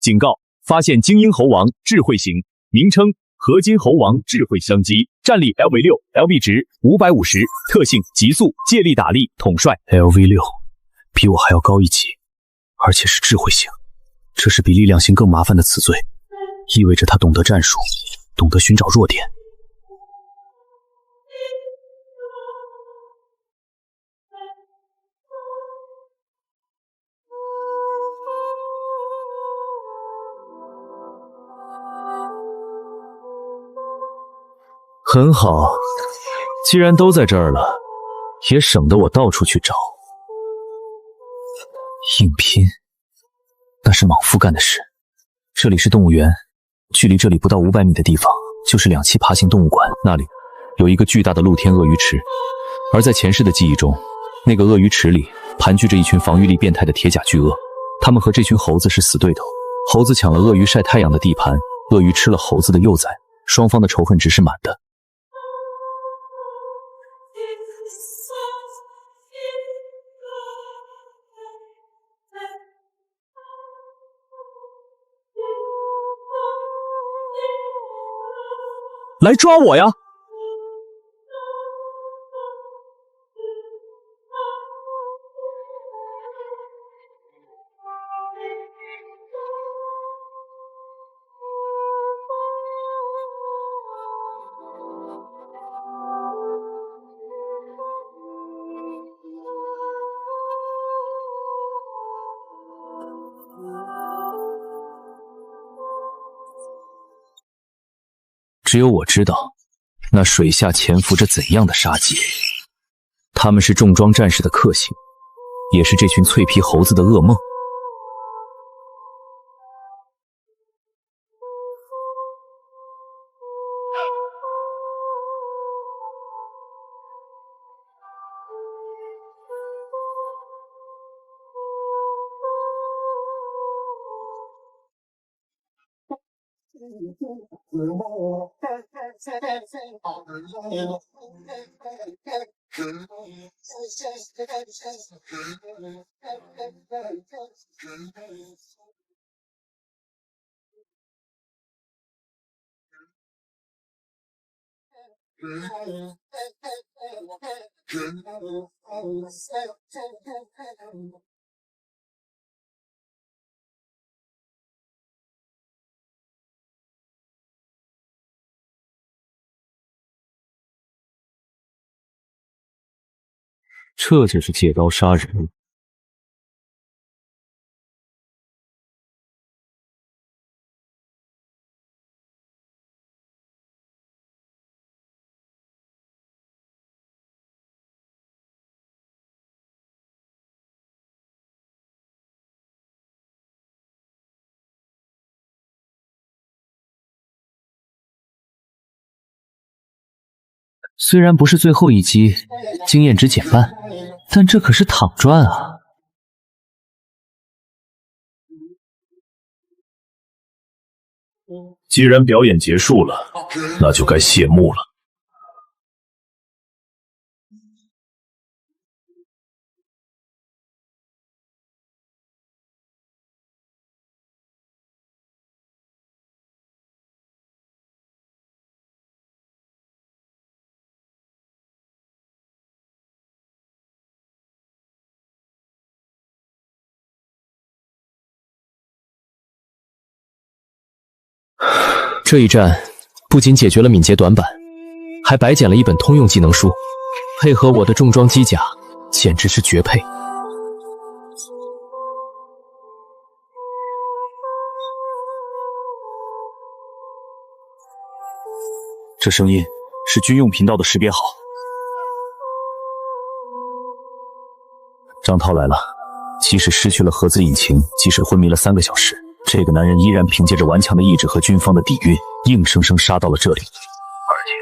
警告！发现精英猴王智慧型，名称合金猴王智慧相机，战力 LV6 ，LV 值550，特性极速、借力打力、统帅。LV6 比我还要高一级，而且是智慧型，这是比力量型更麻烦的词缀，意味着他懂得战术，懂得寻找弱点。很好，既然都在这儿了，也省得我到处去找。硬拼，那是莽夫干的事。这里是动物园，距离这里不到500米的地方就是2栖爬行动物馆，那里有一个巨大的露天鳄鱼池。而在前世的记忆中，那个鳄鱼池里盘踞着一群防御力变态的铁甲巨鳄，他们和这群猴子是死对头。猴子抢了鳄鱼晒太阳的地盘，鳄鱼吃了猴子的幼崽，双方的仇恨值是满的。来抓我呀！只有我知道，那水下潜伏着怎样的杀机。他们是重装战士的克星，也是这群脆皮猴子的噩梦。这就是借刀杀人。虽然不是最后一击，经验值减半，但这可是躺赚啊！既然表演结束了，那就该谢幕了。这一战不仅解决了敏捷短板，还白捡了一本通用技能书，配合我的重装机甲，简直是绝配。这声音是军用频道的识别好。张涛来了，即使失去了核子引擎，即使昏迷了3个小时，这个男人依然凭借着顽强的意志和军方的底蕴，硬生生杀到了这里。而且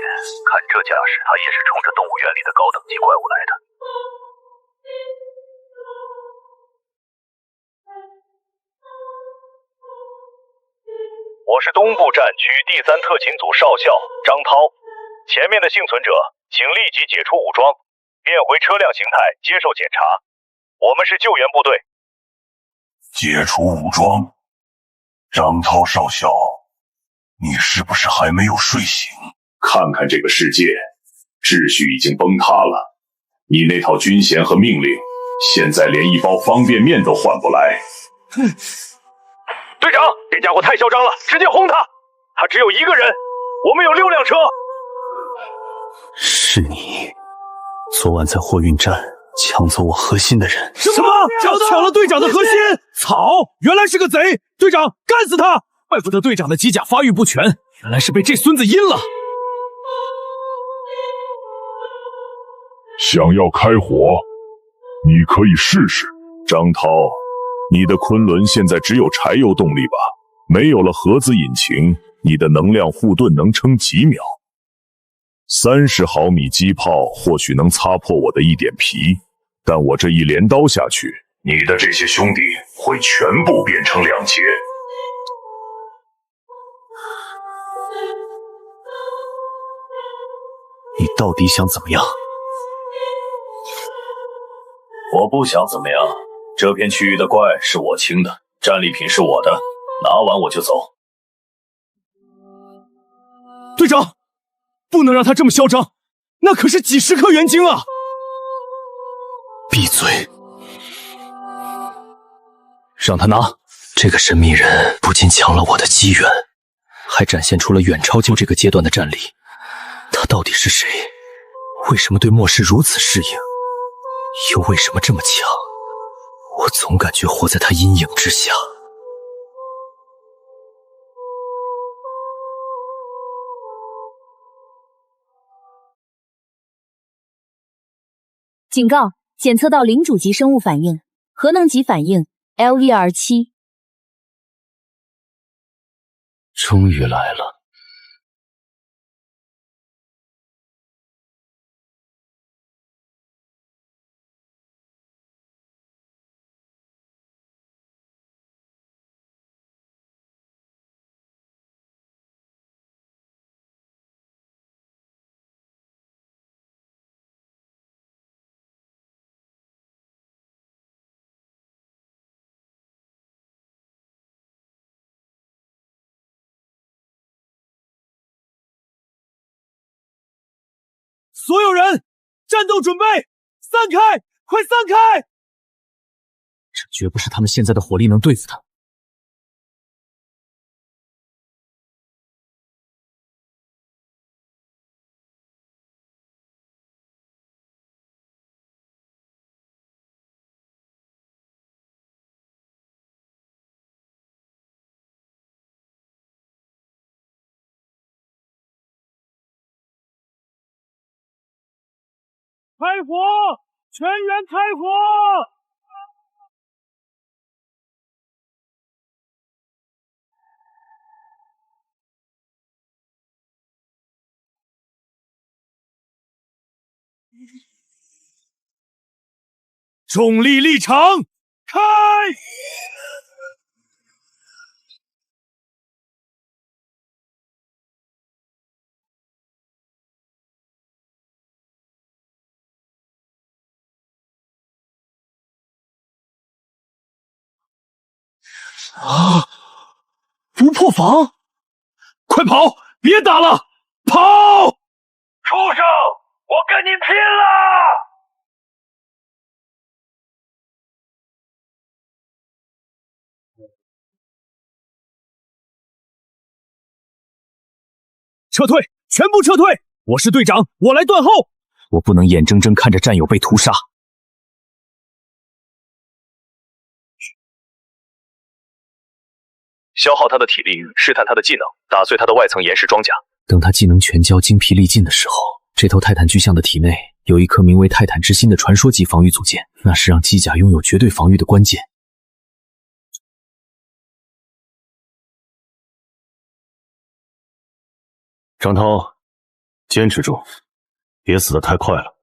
看这架势，他也是冲着动物园里的高等级怪物来的。我是东部战区第3特勤组少校张涛，前面的幸存者请立即解除武装，变回车辆形态接受检查。我们是救援部队。解除武装，张涛少校，你是不是还没有睡醒？看看这个世界，秩序已经崩塌了。你那套军衔和命令，现在连一包方便面都换不来。队长，这家伙太嚣张了，直接轰他！他只有1个人，我们有6辆车。是你，昨晚在货运站抢走我核心的人。什么？抢了队长的核心？草，原来是个贼！队长，干死他！怪不得队长的机甲发育不全，原来是被这孙子阴了。想要开火，你可以试试。张涛，你的昆仑现在只有柴油动力吧？没有了核子引擎，你的能量护盾能撑几秒？30毫米机炮或许能擦破我的一点皮，但我这一连刀下去，你的这些兄弟会全部变成两截。你到底想怎么样？我不想怎么样，这片区域的怪是我清的，战利品是我的，拿完我就走。队长，不能让他这么嚣张，那可是几10颗元晶啊！闭嘴，让他拿。这个神秘人不仅抢了我的机缘，还展现出了远超就这个阶段的战力。他到底是谁？为什么对末世如此适应？又为什么这么强？我总感觉活在他阴影之下。警告：检测到领主级生物反应，核能级反应 LVR7。终于来了。所有人，战斗准备，散开，快散开！这绝不是他们现在的火力能对付的。开火！全员开火！重力立场，开！啊！不破防！快跑！别打了，跑！畜生！我跟你拼了！撤退，全部撤退！我是队长，我来断后。我不能眼睁睁看着战友被屠杀。消耗他的体力，试探他的技能，打碎他的外层岩石装甲。等他技能全交、精疲力尽的时候，这头泰坦巨象的体内有一颗名为泰坦之心的传说级防御组件，那是让机甲拥有绝对防御的关键。张涛，坚持住，别死得太快了。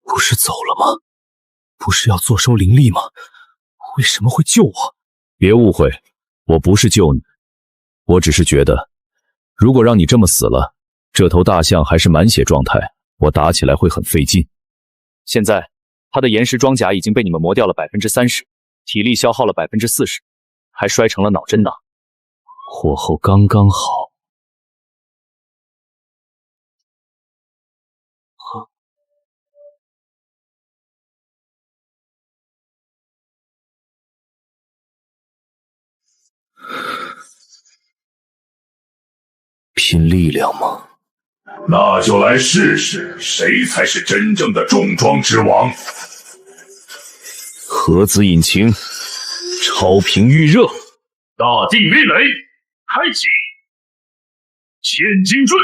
不是走了吗？不是要坐收灵力吗？为什么会救我？别误会，我不是救你，我只是觉得，如果让你这么死了，这头大象还是满血状态，我打起来会很费劲。现在他的岩石装甲已经被你们磨掉了30%，体力消耗了40%，还摔成了脑震荡，火候刚刚好。拼力量吗？那就来试试，谁才是真正的重装之王。核子引擎，超频预热，大地飞雷，开启。千斤坠，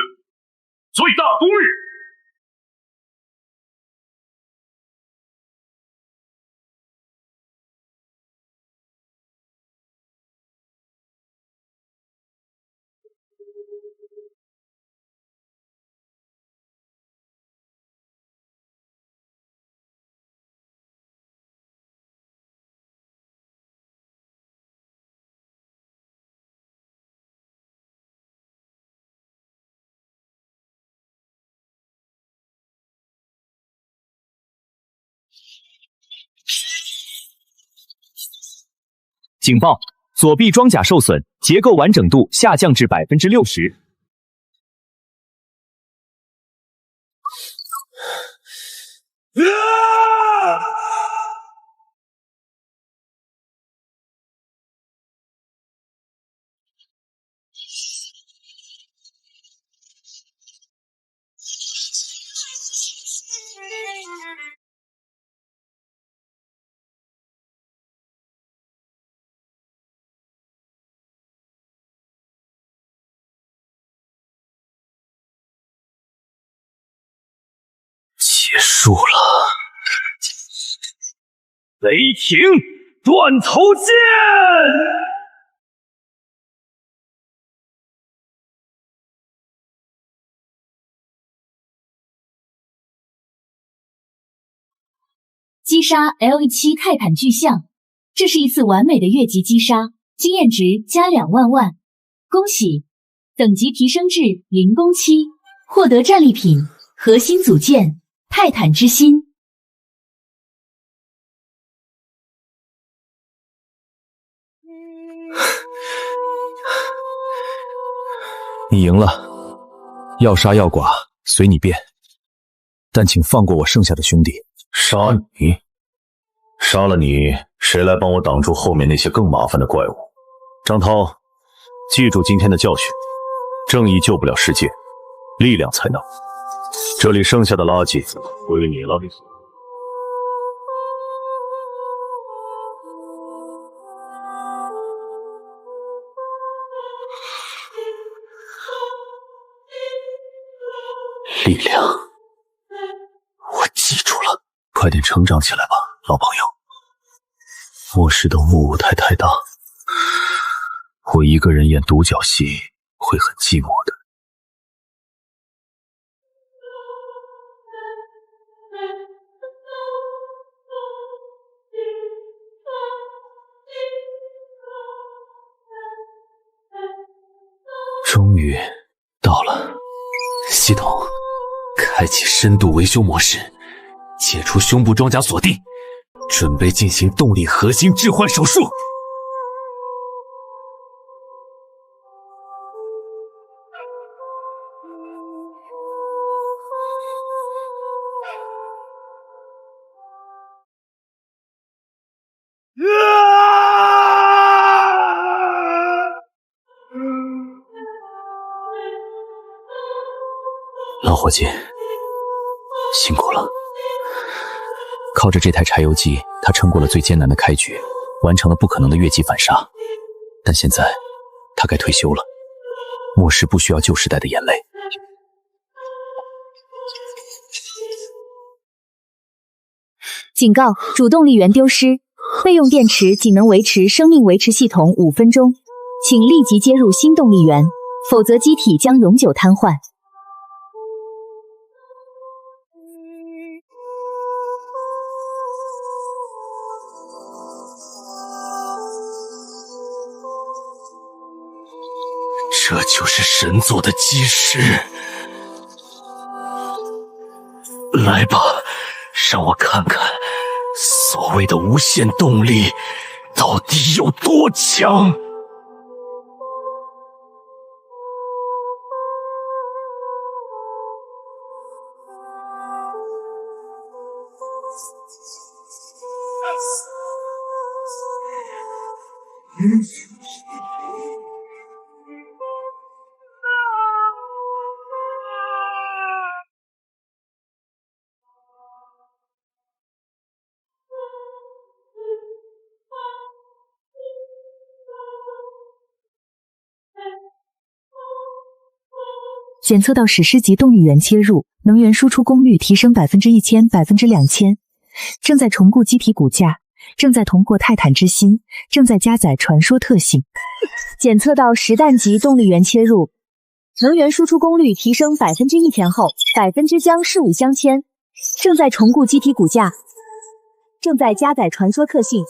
最大攻日。警报！左臂装甲受损，结构完整度下降至60%。结束了。雷霆断头剑！击杀 LE7 泰坦巨象，这是一次完美的越级击杀，经验值加2万万。恭喜，等级提升至007，获得战利品核心组件泰坦之心。你赢了，要杀要剐随你便，但请放过我剩下的兄弟。杀你？杀了你，谁来帮我挡住后面那些更麻烦的怪物？张涛，记住今天的教训，正义救不了世界，力量才能。这里剩下的垃圾归你了。力量，我记住了。快点成长起来吧，老朋友。卧室的雾太大，我一个人演独角戏会很寂寞的。终于到了，系统开启深度维修模式，解除胸部装甲锁定，准备进行动力核心置换手术。老伙计，辛苦了。靠着这台柴油机，他撑过了最艰难的开局，完成了不可能的越级反杀。但现在，他该退休了。末世不需要旧时代的眼泪。警告：主动力源丢失，备用电池仅能维持生命维持系统5分钟，请立即接入新动力源，否则机体将永久瘫痪。这就是神座的基石。来吧，让我看看所谓的无限动力到底有多强。检测到史诗级动力源切入，能源输出功率提升1000%、2000%，正在重构机体骨架，正在通过泰坦之心，正在加载传说特性。检测到实弹级动力源切入，能源输出功率提升1%前后，% 将事物相牵，正在重构机体骨架，正在加载传说特性。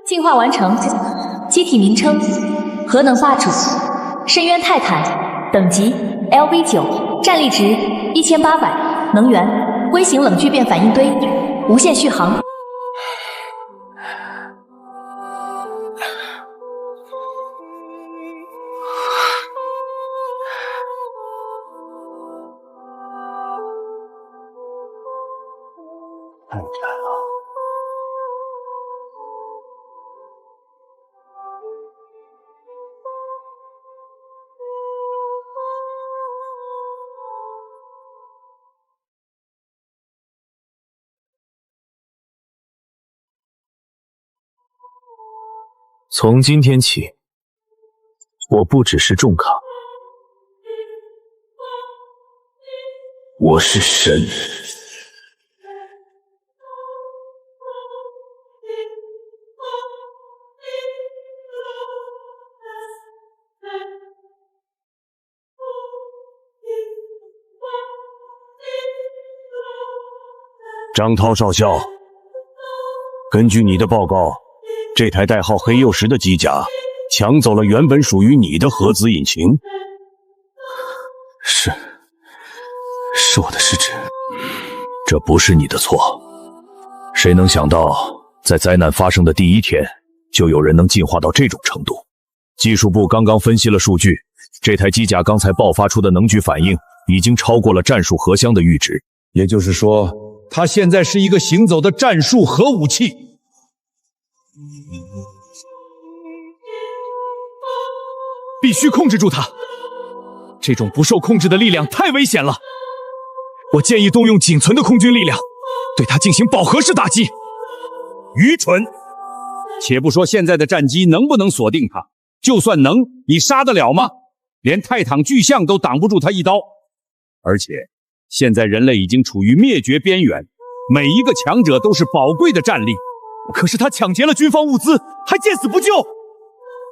进化完成，机体名称：核能霸主，深渊泰坦，等级 LV9，战力值1800，能源微型冷聚变反应堆，无限续航。太惨了。从今天起，我不只是重卡，我是神。张涛少校，根据你的报告，这台代号黑曜石的机甲抢走了原本属于你的核子引擎。是我的失职。这不是你的错。谁能想到，在灾难发生的第一天，就有人能进化到这种程度？技术部刚刚分析了数据，这台机甲刚才爆发出的能距反应已经超过了战术核箱的阈值。也就是说，它现在是一个行走的战术核武器。必须控制住它！这种不受控制的力量太危险了。我建议动用仅存的空军力量，对它进行饱和式打击。愚蠢！且不说现在的战机能不能锁定它，就算能，你杀得了吗？连泰坦巨象都挡不住它一刀。而且，现在人类已经处于灭绝边缘，每一个强者都是宝贵的战力。可是他抢劫了军方物资，还见死不救。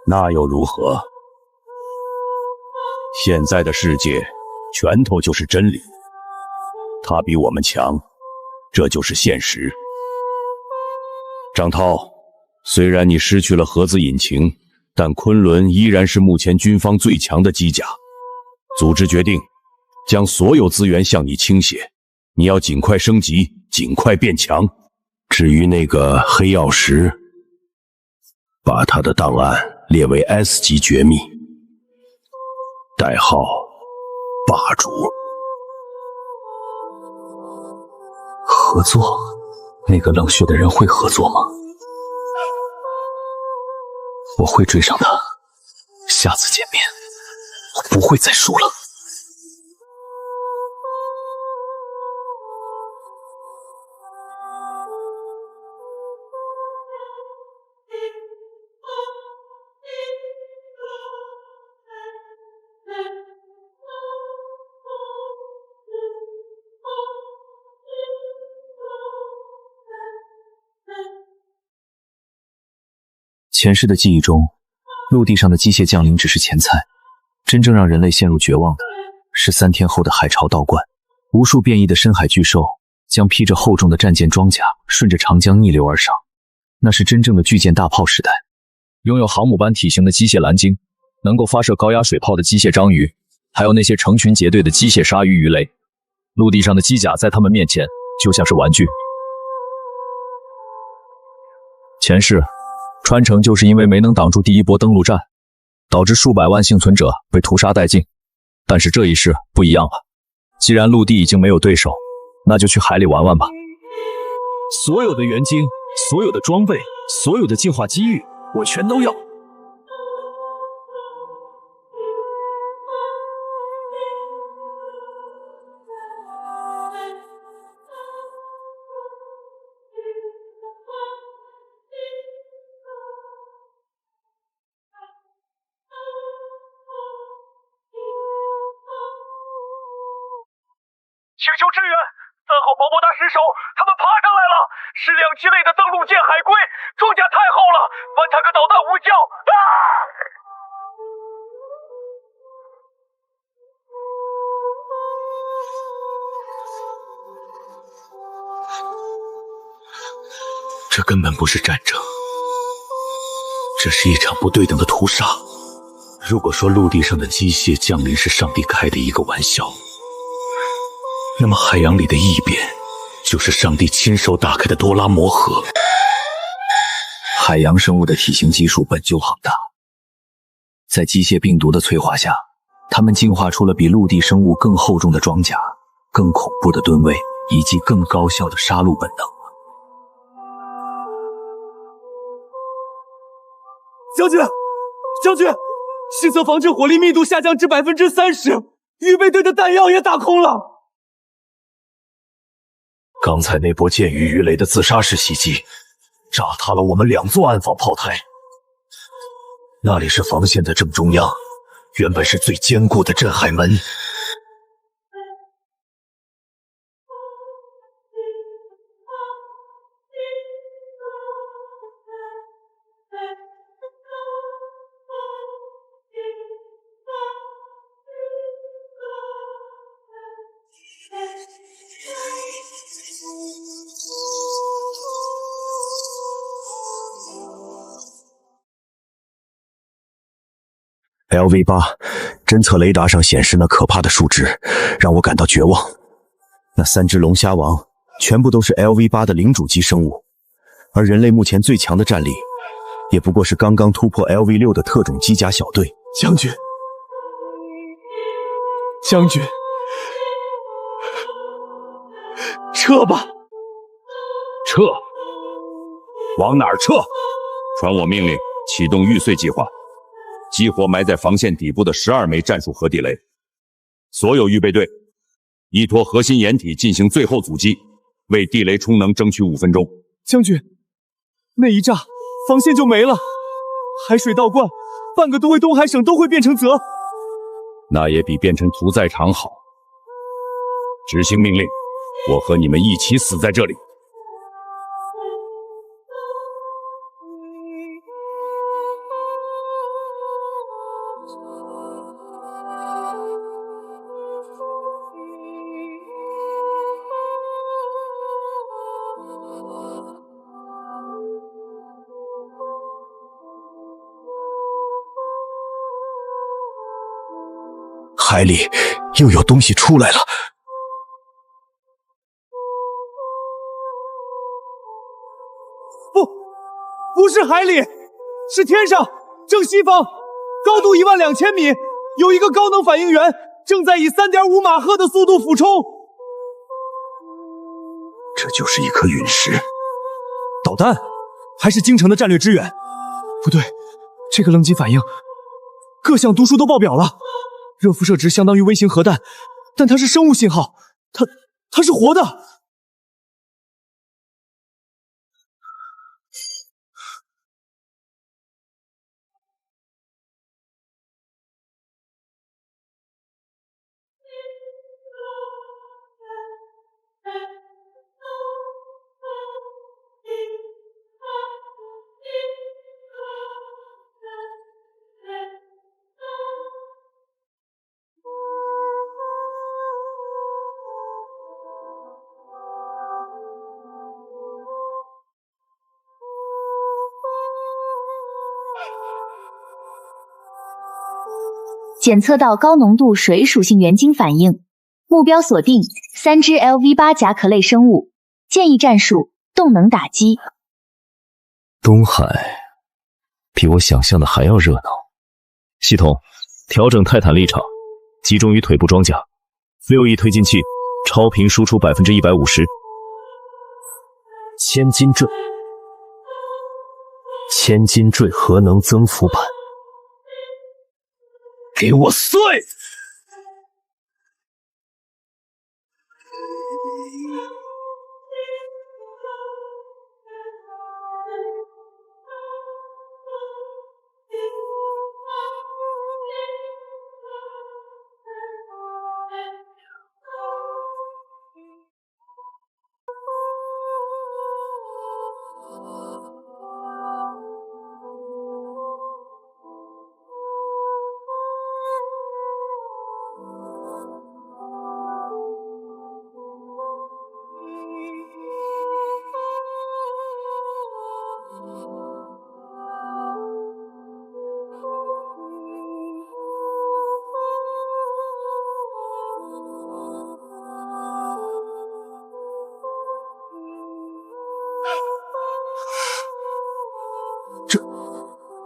那又如何？现在的世界，拳头就是真理。他比我们强，这就是现实。张涛，虽然你失去了核子引擎，但昆仑依然是目前军方最强的机甲。组织决定，将所有资源向你倾斜，你要尽快升级，尽快变强。至于那个黑曜石，把他的档案列为 S 级绝密，代号霸主。合作？那个冷血的人会合作吗？我会追上他，下次见面，我不会再输了。前世的记忆中，陆地上的机械降临只是前菜，真正让人类陷入绝望的是3天后的海潮倒灌。无数变异的深海巨兽将披着厚重的战舰装甲顺着长江逆流而上，那是真正的巨舰大炮时代。拥有航母般体型的机械蓝鲸，能够发射高压水炮的机械章鱼，还有那些成群结队的机械鲨鱼鱼雷，陆地上的机甲在他们面前就像是玩具。前世川城就是因为没能挡住第一波登陆战，导致数百万幸存者被屠杀殆尽。但是这一世不一样了，既然陆地已经没有对手，那就去海里玩玩吧。所有的元晶，所有的装备，所有的进化机遇，我全都要。请求支援！3号毛博达失守，他们爬上来了！是2栖类的登陆舰海龟，装甲太厚了，反坦克导弹无效！啊！这根本不是战争，这是一场不对等的屠杀。如果说陆地上的机械降临是上帝开的一个玩笑，那么海洋里的异变就是上帝亲手打开的多拉摩河。海洋生物的体型基数本就庞大，在机械病毒的催化下，它们进化出了比陆地生物更厚重的装甲、更恐怖的吨位以及更高效的杀戮本能。将军，将军，西侧防阵火力密度下降至30%，预备队的弹药也打空了。刚才那波剑与鱼雷的自杀式袭击，炸塌了我们2座暗防炮台。那里是防线的正中央，原本是最坚固的镇海门。LV8 侦测雷达上显示那可怕的数值，让我感到绝望。那3只龙虾王全部都是 LV8 的领主级生物，而人类目前最强的战力，也不过是刚刚突破 LV6 的特种机甲小队。将军，将军，撤吧！撤！往哪儿撤？传我命令，启动玉碎计划。激活埋在防线底部的12枚战术核地雷，所有预备队依托核心掩体进行最后阻击，为地雷充能争取5分钟。将军，那一炸防线就没了，海水倒灌，半个多维东海省都会变成泽。那也比变成屠宰场好。执行命令，我和你们一起死在这里。海里又有东西出来了。不是海里，是天上，正西方，高度12000米，有一个高能反应员正在以3.5马赫的速度俯冲。这就是一颗陨石。导弹，还是京城的战略支援？不对，这个冷级反应，各项读数都爆表了。热辐射值相当于微型核弹，但它是生物信号，它是活的。检测到高浓度水属性原晶反应，目标锁定3只 LV8 甲壳类生物，建议战术动能打击。东海比我想象的还要热闹。系统调整泰坦立场，集中于腿部装甲，6亿推进器，超频输出150%。千斤坠核能增幅版。给我碎！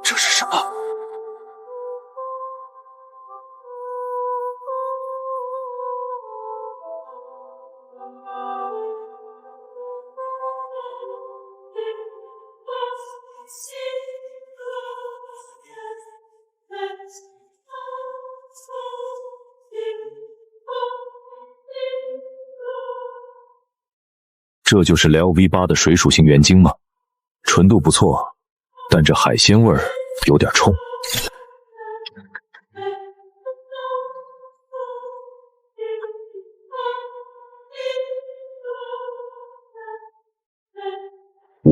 这是什么？这就是 LV8 的水属性原晶吗？纯度不错，但这海鲜味儿有点冲。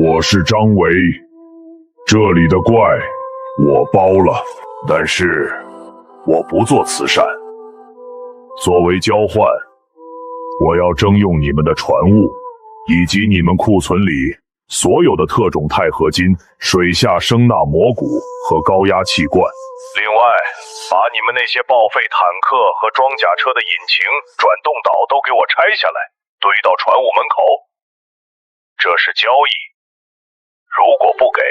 我是张维，这里的怪我包了，但是我不做慈善。作为交换，我要征用你们的船物，以及你们库存里所有的特种钛合金、水下声纳魔骨和高压气罐。另外，把你们那些报废坦克和装甲车的引擎、转动岛都给我拆下来，堆到船坞门口。这是交易，如果不给，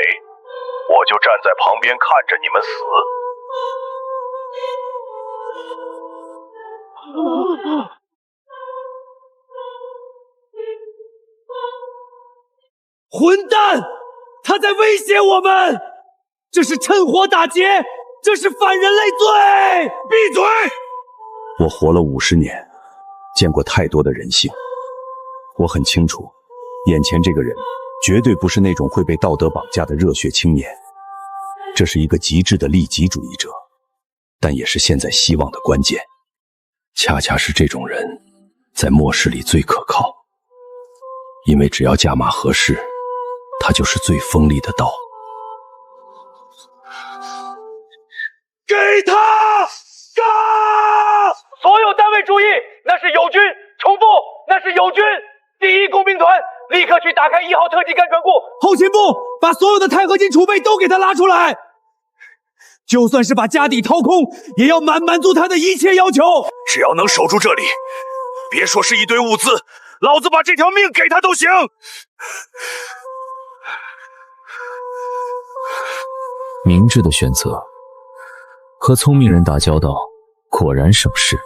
我就站在旁边看着你们死。混蛋！他在威胁我们！这是趁火打劫！这是反人类罪！闭嘴！我活了50年，见过太多的人性。我很清楚，眼前这个人绝对不是那种会被道德绑架的热血青年，这是一个极致的利己主义者，但也是现在希望的关键。恰恰是这种人，在末世里最可靠，因为只要价码合适，他就是最锋利的刀。给他！干！所有单位注意，那是友军！重复，那是友军！第1工兵团，立刻去打开1号特级干船库。后勤部，把所有的钛合金储备都给他拉出来，就算是把家底掏空，也要满足他的一切要求。只要能守住这里，别说是一堆物资，老子把这条命给他都行。明智的选择，和聪明人打交道，果然省事。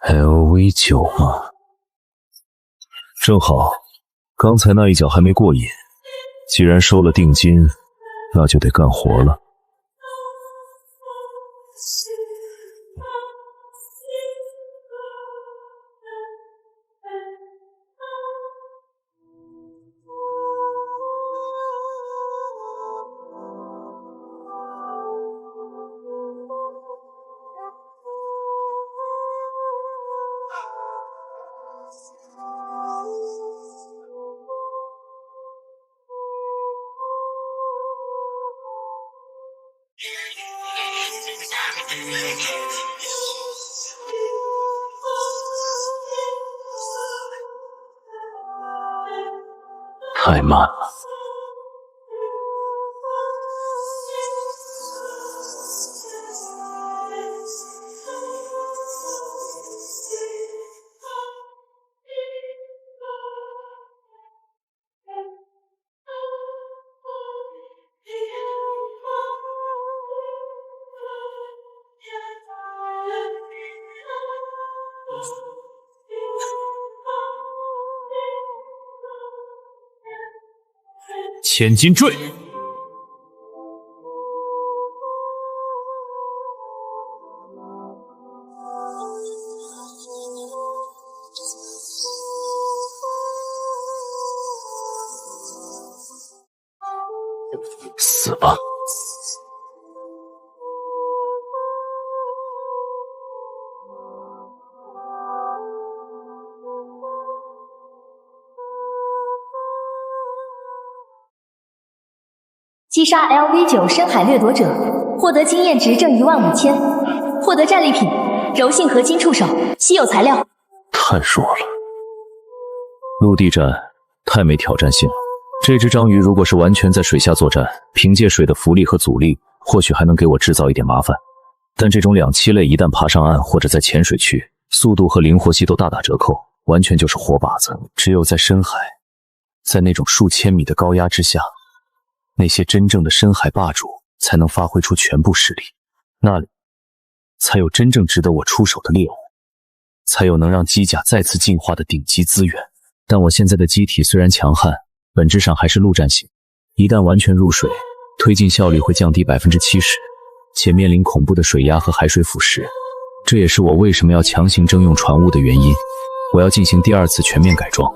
LV9吗？正好，刚才那一脚还没过瘾，既然收了定金，那就得干活了。太慢了。千斤坠，死吧！击杀 LV9 深海掠夺者，获得经验值正15000，获得战利品柔性合金触手，稀有材料。太弱了，陆地战太没挑战性了。这只章鱼如果是完全在水下作战，凭借水的浮力和阻力，或许还能给我制造一点麻烦。但这种两栖类一旦爬上岸或者在浅水区，速度和灵活性都大打折扣，完全就是活靶子。只有在深海，在那种数千米的高压之下，那些真正的深海霸主才能发挥出全部实力，那里才有真正值得我出手的猎物，才有能让机甲再次进化的顶级资源。但我现在的机体虽然强悍，本质上还是陆战型，一旦完全入水，推进效率会降低70%，且面临恐怖的水压和海水腐蚀。这也是我为什么要强行征用船坞的原因。我要进行第2次全面改装。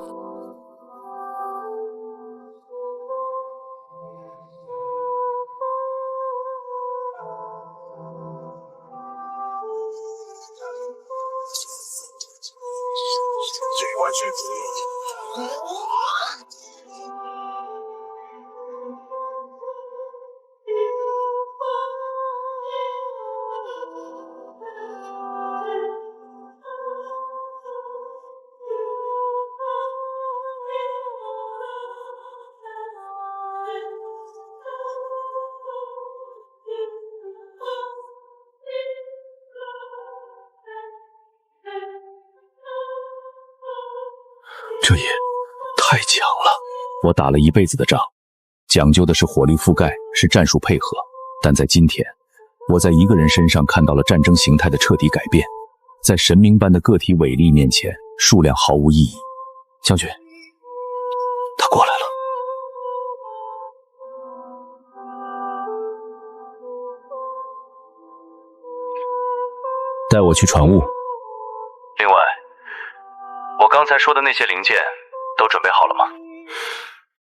这也太强了！我打了一辈子的仗，讲究的是火力覆盖，是战术配合。但在今天，我在一个人身上看到了战争形态的彻底改变。在神明般的个体伟力面前，数量毫无意义。将军，他过来了。带我去船坞。另外，我刚才说的那些零件都准备好了吗？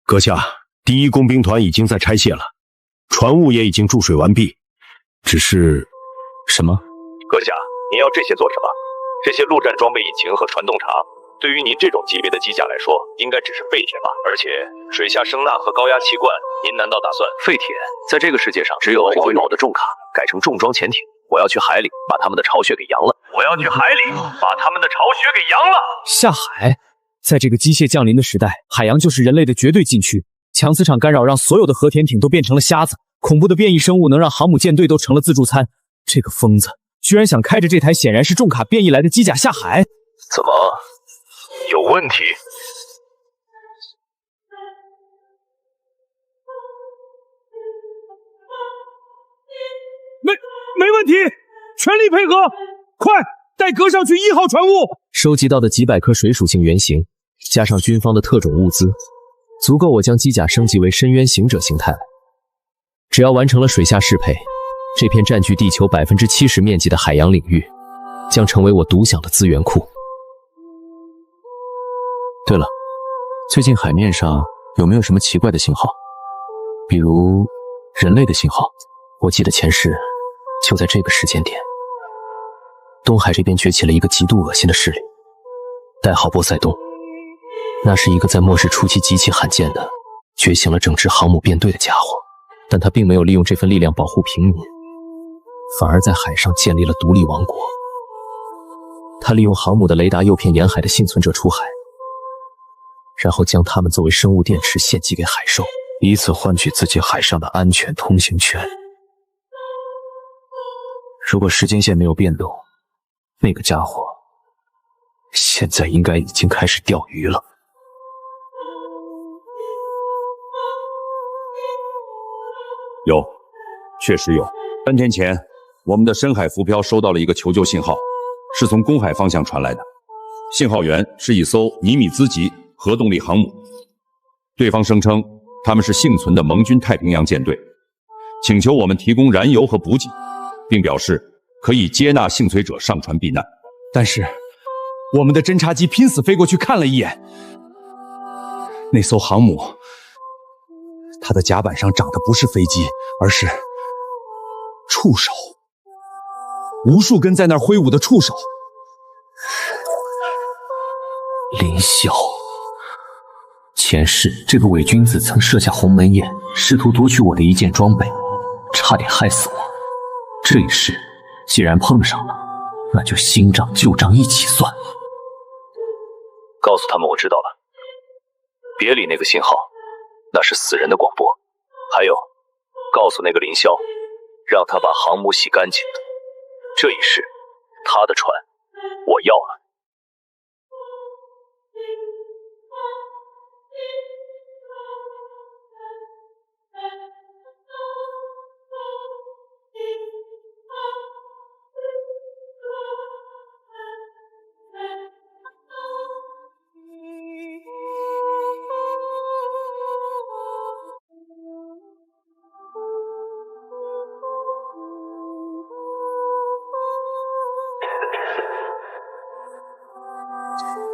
阁下，第一工兵团已经在拆卸了，船坞也已经注水完毕，只是……什么？阁下，你要这些做什么？这些陆战装备引擎和传动闸，对于您这种级别的机甲来说，应该只是废铁吧？而且水下声呐和高压气罐，您难道打算废铁？在这个世界上，只有后悔把我的重卡改成重装潜艇。我要去海里把他们的巢穴给扬了！我要去海里把他们的巢穴给扬了！下海，在这个机械降临的时代，海洋就是人类的绝对禁区。强磁场干扰让所有的核潜艇都变成了瞎子，恐怖的变异生物能让航母舰队都成了自助餐。这个疯子居然想开着这台显然是重卡变异来的机甲下海，怎么有问题？没问题，全力配合！快带阁上去1号船坞。收集到的几百颗水属性原型，加上军方的特种物资，足够我将机甲升级为深渊行者形态。只要完成了水下适配，这片占据地球70%面积的海洋领域，将成为我独享的资源库。对了，最近海面上有没有什么奇怪的信号？比如人类的信号？我记得前世就在这个时间点，东海这边崛起了一个极度恶心的势力，代号波塞冬。那是一个在末世初期极其罕见的觉醒了整支航母编队的家伙，但他并没有利用这份力量保护平民，反而在海上建立了独立王国。他利用航母的雷达诱骗沿海的幸存者出海，然后将他们作为生物电池献祭给海兽，以此换取自己海上的安全通行权。如果时间线没有变动，那个家伙现在应该已经开始钓鱼了。有，确实有。3天前，我们的深海浮漂收到了一个求救信号，是从公海方向传来的。信号源是一艘尼米兹级核动力航母，对方声称他们是幸存的盟军太平洋舰队，请求我们提供燃油和补给，并表示可以接纳幸存者上船避难。但是我们的侦察机拼死飞过去看了一眼，那艘航母，它的甲板上长的不是飞机，而是触手，无数根在那儿挥舞的触手。林霄，前世这个伪君子曾设下鸿门宴，试图夺取我的一件装备，差点害死我。这一世既然碰上了，那就新账旧账一起算。告诉他们我知道了，别理那个信号，那是死人的广播。还有，告诉那个林霄，让他把航母洗干净。这一世，他的船我要了。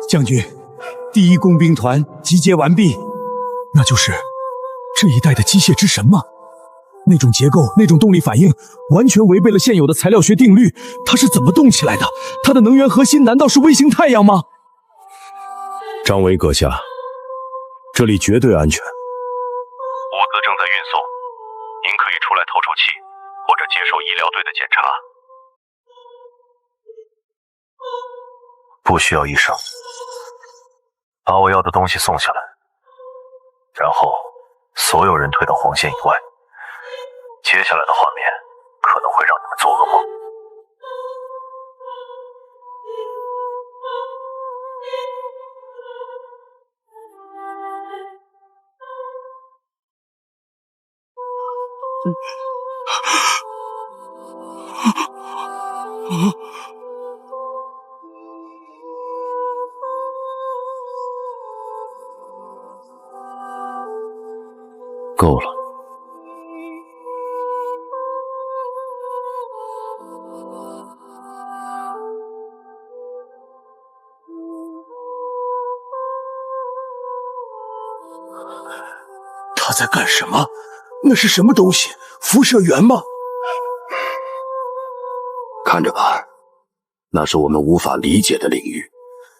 将军，第一工兵团集结完毕。那就是这一代的机械之神吗？那种结构，那种动力反应，完全违背了现有的材料学定律。它是怎么动起来的？它的能源核心难道是卫星太阳吗？张维阁下，这里绝对安全。物资正在运送，您可以出来透透气，或者接受医疗队的检查。不需要医生，把我要的东西送下来，然后所有人退到黄线以外。接下来的画面可能会让你们做噩梦。够了。他在干什么？那是什么东西？辐射源吗？看着吧，那是我们无法理解的领域。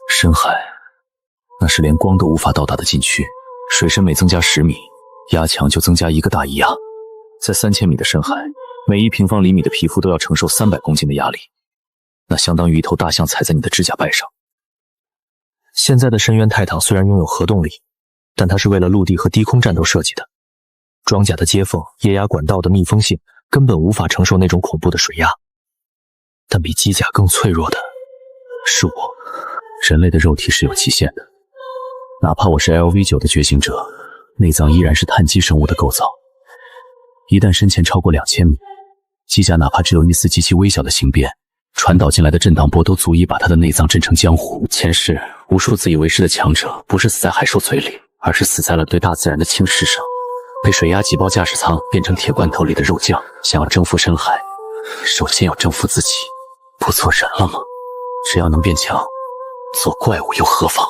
深海，那是连光都无法到达的禁区，水深每增加10米，压强就增加1个大液压。在3000米的深海，每1平方厘米的皮肤都要承受300公斤的压力，那相当于一头大象踩在你的指甲盖上。现在的深渊泰坦虽然拥有核动力，但它是为了陆地和低空战斗设计的。装甲的接缝、液压管道的密封性根本无法承受那种恐怖的水压。但比机甲更脆弱的是我。人类的肉体是有极限的，哪怕我是 LV9 的觉醒者，内脏依然是碳基生物的构造。一旦深潜超过2000米，机甲哪怕只有一丝极其微小的形变，传导进来的震荡波都足以把它的内脏震成浆糊。前世无数自以为是的强者，不是死在海兽嘴里，而是死在了对大自然的轻视上，被水压挤爆驾驶舱，变成铁罐头里的肉酱。想要征服深海，首先要征服自己。不做人了吗？只要能变强，做怪物又何妨？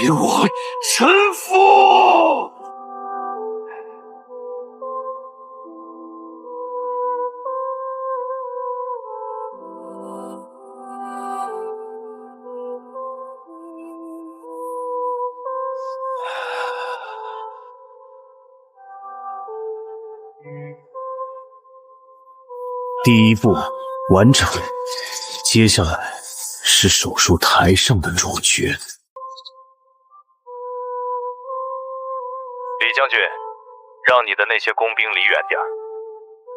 给我臣服！第一步完成，接下来是手术台上的主角。李将军，让你的那些工兵离远点儿，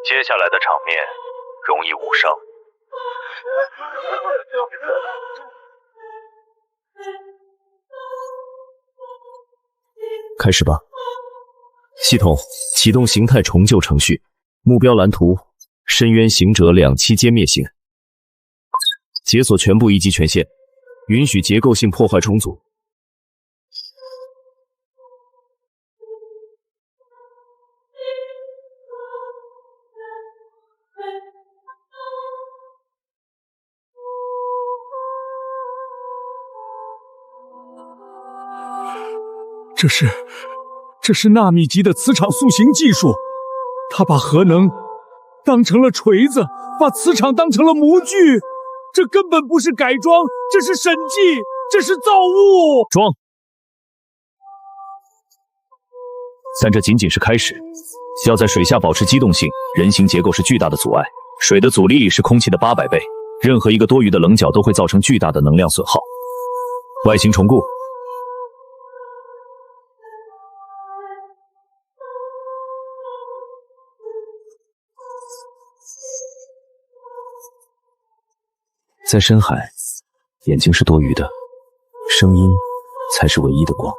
接下来的场面容易误伤。开始吧。系统启动形态重旧程序，目标蓝图：深渊行者2期歼灭型，解锁全部一级权限，允许结构性破坏重组。这是纳米级的磁场塑形技术，他把核能当成了锤子，把磁场当成了模具，这根本不是改装，这是审计，这是造物。装！但这仅仅是开始，要在水下保持机动性，人形结构是巨大的阻碍，水的阻力是空气的800倍，任何一个多余的棱角都会造成巨大的能量损耗。外形重构。在深海，眼睛是多余的，声音才是唯一的光。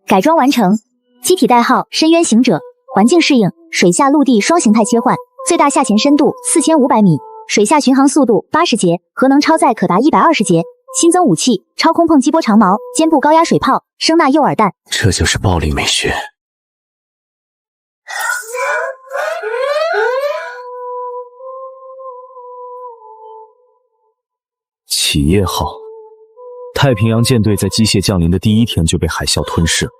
改装完成，机体代号深渊行者，环境适应，水下陆地双形态切换，最大下潜深度4500米，水下巡航速度80节，核能超载可达120节，新增武器超空碰击波长矛、肩部高压水炮、声纳诱饵弹。这就是暴力美学。企业号，太平洋舰队在机械降临的第一天就被海啸吞噬了。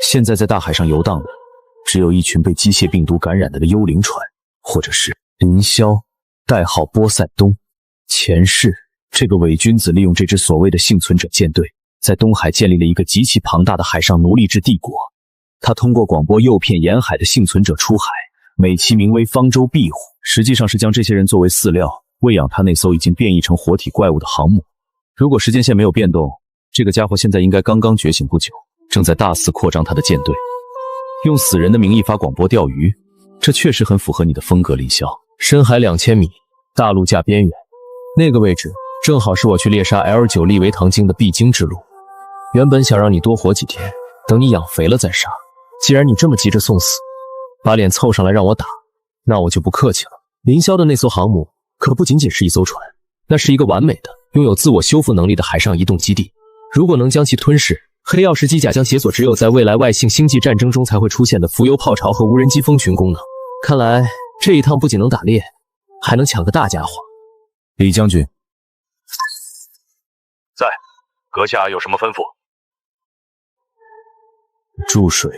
现在在大海上游荡的，只有一群被机械病毒感染的幽灵船，或者是凌霄，代号波塞冬。前世，这个伪君子利用这支所谓的幸存者舰队，在东海建立了一个极其庞大的海上奴隶制帝国。他通过广播诱骗沿海的幸存者出海，美其名为方舟庇护，实际上是将这些人作为饲料，喂养他那艘已经变异成活体怪物的航母。如果时间线没有变动，这个家伙现在应该刚刚觉醒不久，正在大肆扩张他的舰队，用死人的名义发广播钓鱼，这确实很符合你的风格，凌霄。深海2000米，大陆架边缘，那个位置正好是我去猎杀 L9 利维唐鲸的必经之路。原本想让你多活几天，等你养肥了再杀。既然你这么急着送死，把脸凑上来让我打，那我就不客气了。凌霄的那艘航母可不仅仅是一艘船，那是一个完美的拥有自我修复能力的海上移动基地。如果能将其吞噬，黑曜石机甲将解锁只有在未来外星星际战争中才会出现的浮游炮巢和无人机蜂群功能。看来这一趟不仅能打猎，还能抢个大家伙。李将军，在，阁下有什么吩咐？注水。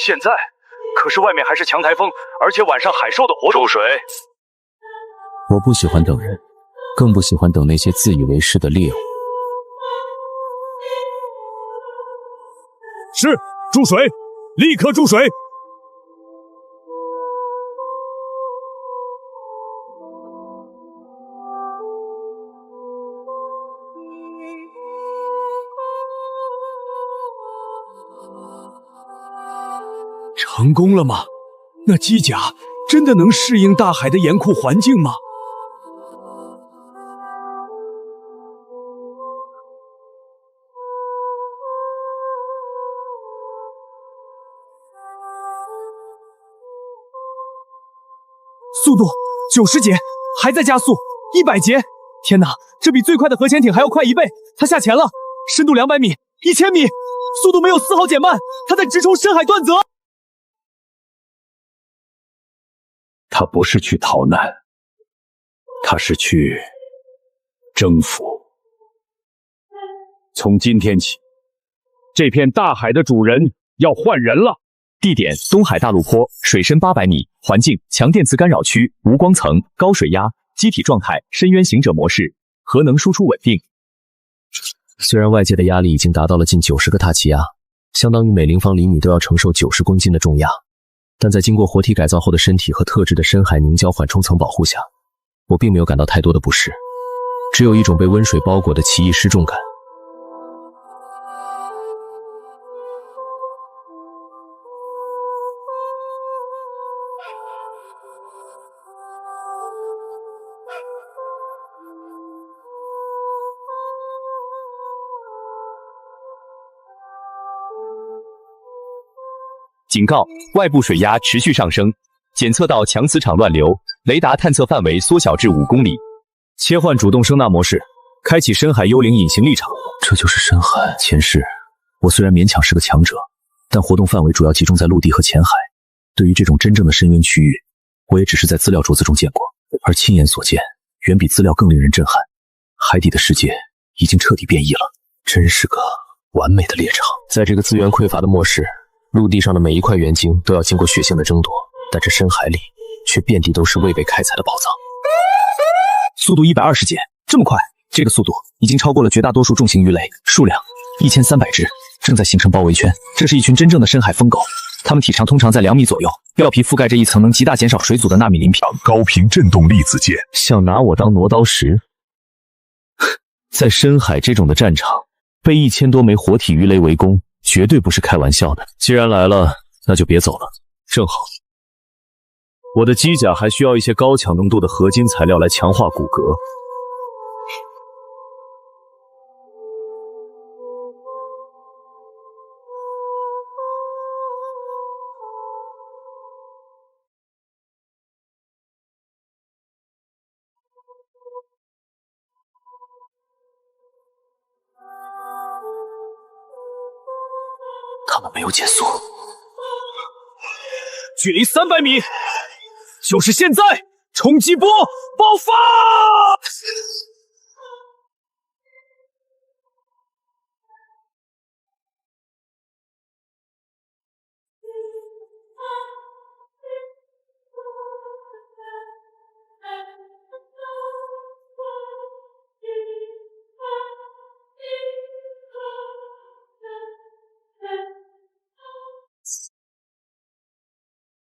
现在？可是外面还是强台风，而且晚上海兽的活动。注水。我不喜欢等人，更不喜欢等那些自以为是的猎物。是，注水，立刻注水。成功了吗？那机甲真的能适应大海的严酷环境吗？速度90节，还在加速100节。天哪，这比最快的核潜艇还要快1倍！它下潜了，深度200米、1000米，速度没有丝毫减慢，它在直冲深海断泽。他不是去逃难，他是去征服。从今天起，这片大海的主人要换人了。地点：东海大陆坡，水深800米，环境：强电磁干扰区，无光层，高水压，机体状态：深渊行者模式，核能输出稳定。虽然外界的压力已经达到了近90个大气压，相当于每立方厘米都要承受90公斤的重压，但在经过活体改造后的身体和特制的深海凝胶缓冲层保护下，我并没有感到太多的不适，只有一种被温水包裹的奇异失重感。警告：外部水压持续上升，检测到强磁场乱流，雷达探测范围缩小至5公里。切换主动声纳模式，开启深海幽灵隐形立场。这就是深海。前世，我虽然勉强是个强者，但活动范围主要集中在陆地和浅海。对于这种真正的深渊区域，我也只是在资料竹子中见过，而亲眼所见，远比资料更令人震撼。海底的世界已经彻底变异了，真是个完美的猎场。在这个资源匮乏的末世，陆地上的每一块原晶都要经过血腥的争夺，但这深海里却遍地都是未被开采的宝藏。速度120节，这么快？这个速度已经超过了绝大多数重型鱼雷，数量1300只，正在形成包围圈。这是一群真正的深海疯狗，它们体长通常在2米左右，表皮覆盖着一层能极大减少水阻的纳米鳞片。高频振动粒子剑，想拿我当挪刀石？在深海这种的战场，被1000多枚活体鱼雷围攻，绝对不是开玩笑的。既然来了，那就别走了。正好，我的机甲还需要一些高强浓度的合金材料来强化骨骼。他们没有减速，距离300米，就是现在！冲击波爆发！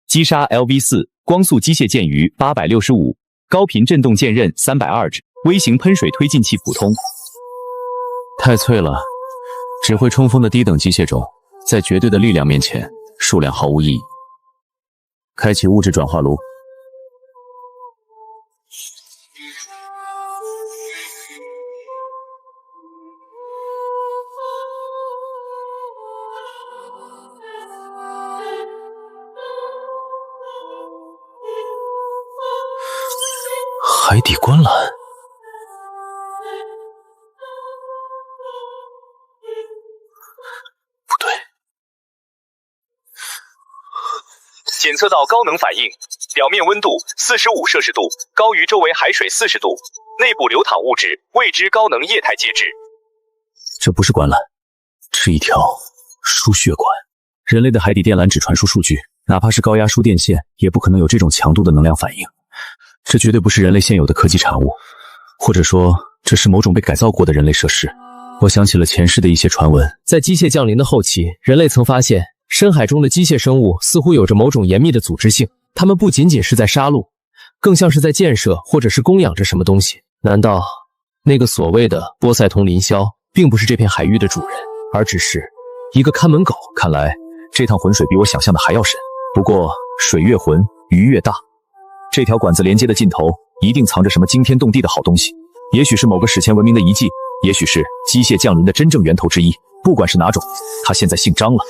击杀 LV4 光速机械剑鱼865，高频振动剑刃320指，微型喷水推进器普通。太脆了，只会冲锋的低等机械种，在绝对的力量面前，数量毫无意义。开启物质转化炉。海底观澜，不对，检测到高能反应，表面温度45摄氏度，高于周围海水40度，内部流淌物质，未知高能液态介质。这不是观澜，是一条输血管。人类的海底电缆只传输数据，哪怕是高压输电线，也不可能有这种强度的能量反应。这绝对不是人类现有的科技产物，或者说，这是某种被改造过的人类设施。我想起了前世的一些传闻，在机械降临的后期，人类曾发现深海中的机械生物似乎有着某种严密的组织性，它们不仅仅是在杀戮，更像是在建设或者是供养着什么东西。难道那个所谓的波塞冬林霄并不是这片海域的主人，而只是一个看门狗？看来这趟浑水比我想象的还要深。不过水越浑，鱼越大。这条管子连接的尽头，一定藏着什么惊天动地的好东西。也许是某个史前文明的遗迹，也许是机械降临的真正源头之一。不管是哪种，他现在姓张了。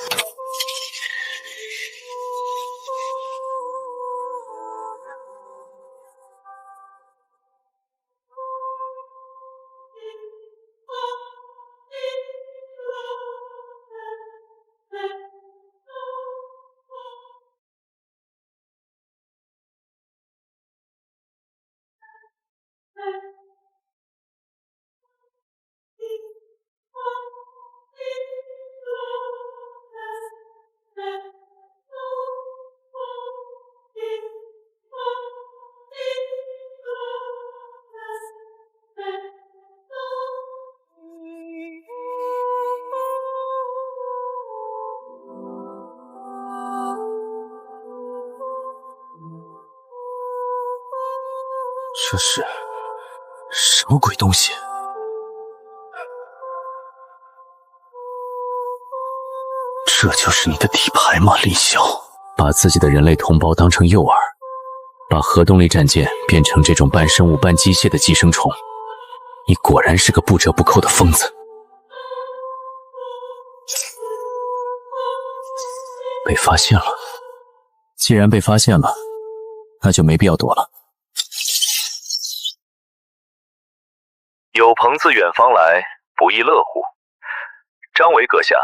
这是什么鬼东西？这就是你的底牌吗，林霄？把自己的人类同胞当成诱饵，把核动力战舰变成这种半生物半机械的寄生虫，你果然是个不折不扣的疯子。被发现了，既然被发现了，那就没必要躲了。有朋自远方来，不亦乐乎。张维阁下，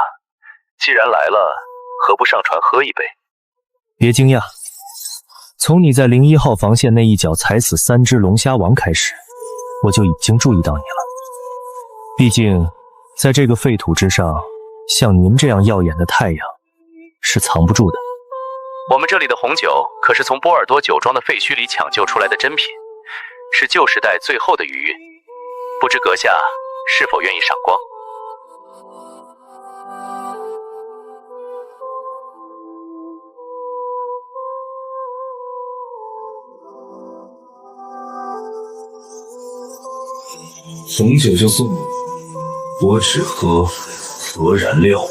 既然来了，何不上船喝一杯？别惊讶，从你在01号防线那一脚踩死3只龙虾王开始，我就已经注意到你了。毕竟，在这个废土之上，像您这样耀眼的太阳是藏不住的。我们这里的红酒可是从波尔多酒庄的废墟里抢救出来的珍品，是旧时代最后的余韵。不知阁下是否愿意赏光？红酒就送你，我只喝核燃料。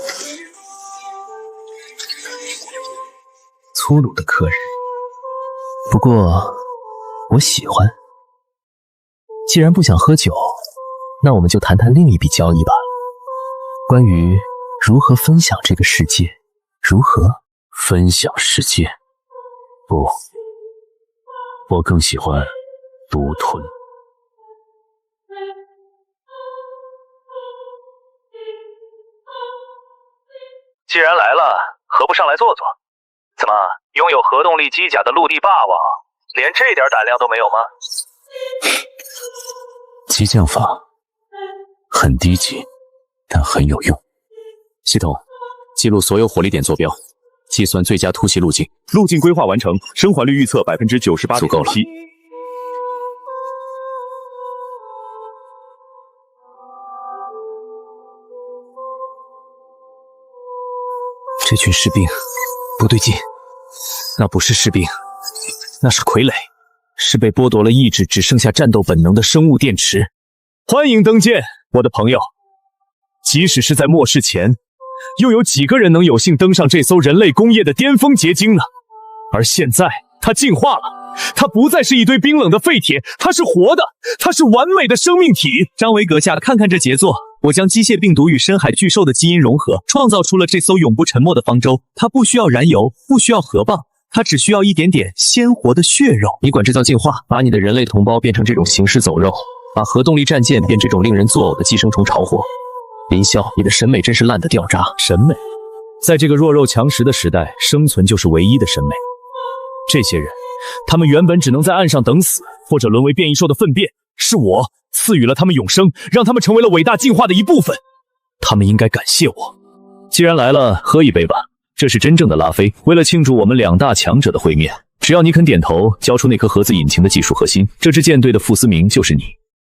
粗鲁的客人，不过我喜欢。既然不想喝酒，那我们就谈谈另一笔交易吧，关于如何分享这个世界。如何分享世界？不，我更喜欢独吞。既然来了，何不上来坐坐？怎么，拥有核动力机甲的陆地霸王，连这点胆量都没有吗？激将法很低级，但很有用。系统，记录所有火力点坐标，计算最佳突袭路径。路径规划完成，生还率预测98.7%，足够了。这群士兵不对劲，那不是士兵，那是傀儡，是被剥夺了意志只剩下战斗本能的生物电池。欢迎登舰，我的朋友。即使是在末世前，又有几个人能有幸登上这艘人类工业的巅峰结晶呢？而现在，它进化了，它不再是一堆冰冷的废铁，它是活的，它是完美的生命体。张维阁下，看看这杰作。我将机械病毒与深海巨兽的基因融合，创造出了这艘永不沉没的方舟。它不需要燃油，不需要核棒，它只需要一点点鲜活的血肉。你管这叫进化？把你的人类同胞变成这种行尸走肉，把核动力战舰变这种令人作呕的寄生虫炒火。林霄，你的审美真是烂得掉渣。审美，在这个弱肉强食的时代，生存就是唯一的审美。这些人，他们原本只能在岸上等死，或者沦为变异兽的粪便，是我赐予了他们永生，让他们成为了伟大进化的一部分。他们应该感谢我。既然来了，喝一杯吧。这是真正的拉菲。为了庆祝我们两大强者的会面，只要你肯点头，交出那颗核子引擎的技术核心，这支舰队的副司明就是你。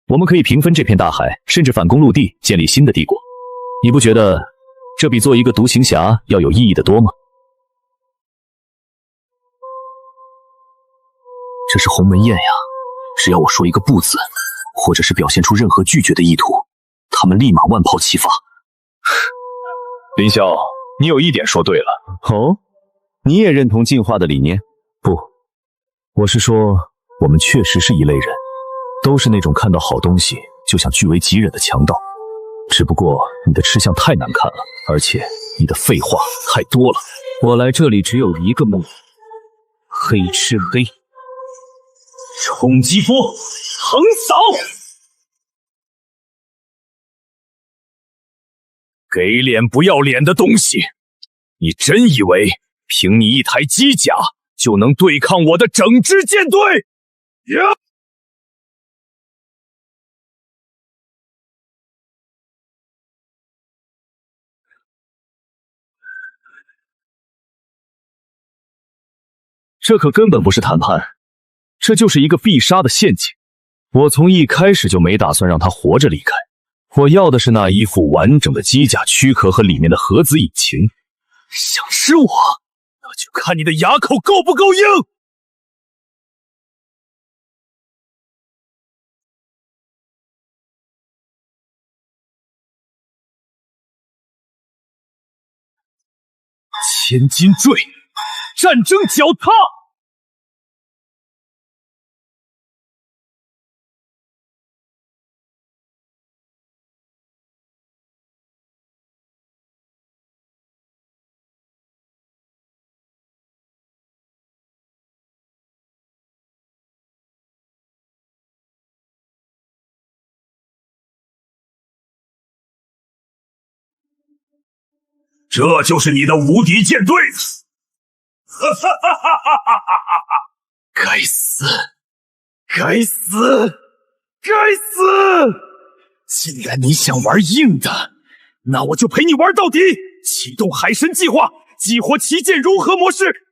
我们可以平分这片大海，甚至反攻陆地，建立新的帝国。你不觉得这比做一个独行侠要有意义的多吗？这是鸿门宴呀，只要我说一个不字，或者是表现出任何拒绝的意图，他们立马万炮齐发。林霄，你有一点说对了。哦，你也认同进化的理念？不，我是说，我们确实是一类人，都是那种看到好东西就想据为己任的强盗。只不过你的吃相太难看了，而且你的废话太多了。我来这里只有一个目的，黑吃黑。冲击波，横扫！给脸不要脸的东西！你真以为凭你一台机甲就能对抗我的整支舰队？呀！这可根本不是谈判，这就是一个必杀的陷阱。我从一开始就没打算让他活着离开，我要的是那一副完整的机甲躯壳和里面的核子引擎。想吃我，那就看你的牙口够不够硬！千斤坠，战争脚踏。这就是你的无敌舰队！哈哈哈哈哈哈！该死！该死！该死！既然你想玩硬的，那我就陪你玩到底！启动海神计划，激活旗舰融合模式。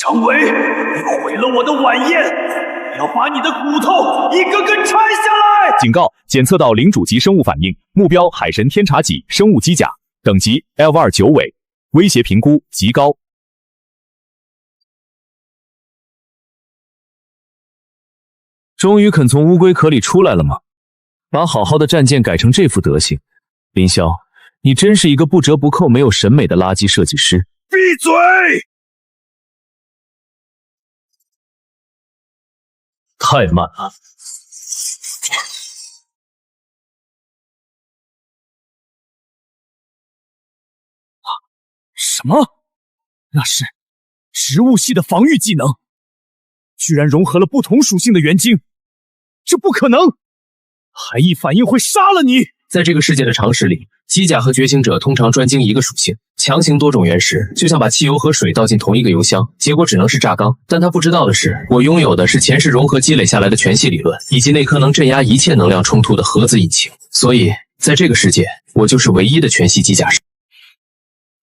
张伟，你毁了我的晚宴，要把你的骨头一个个拆下来！警告：检测到领主级生物反应，目标海神天茶脊生物机甲，等级 L2 9尾，威胁评估极高。终于肯从乌龟壳里出来了吗？把好好的战舰改成这副德行，林霄，你真是一个不折不扣、没有审美的垃圾设计师！闭嘴！太慢了。什么？那是植物系的防御技能，居然融合了不同属性的元晶，这不可能！海翼反应会杀了你！在这个世界的常识里，机甲和觉醒者通常专精一个属性，强行多种原石，就像把汽油和水倒进同一个油箱，结果只能是榨缸。但他不知道的是，我拥有的是前世融合积累下来的全系理论，以及那颗能镇压一切能量冲突的核子引擎。所以，在这个世界，我就是唯一的全系机甲师。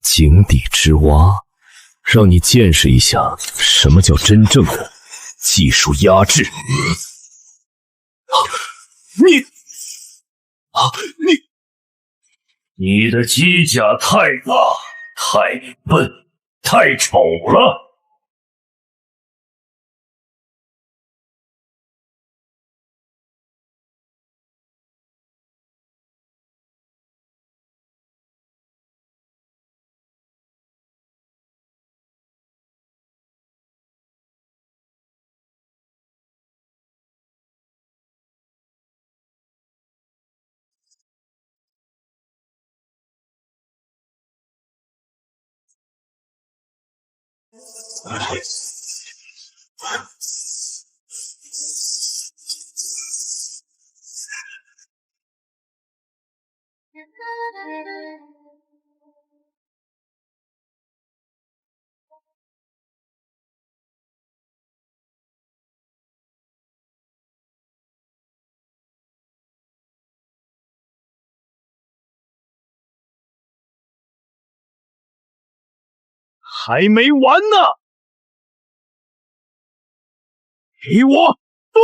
井底之蛙，让你见识一下什么叫真正的技术压制。你的机甲太大、太笨、太丑了。还没完呢！给我断！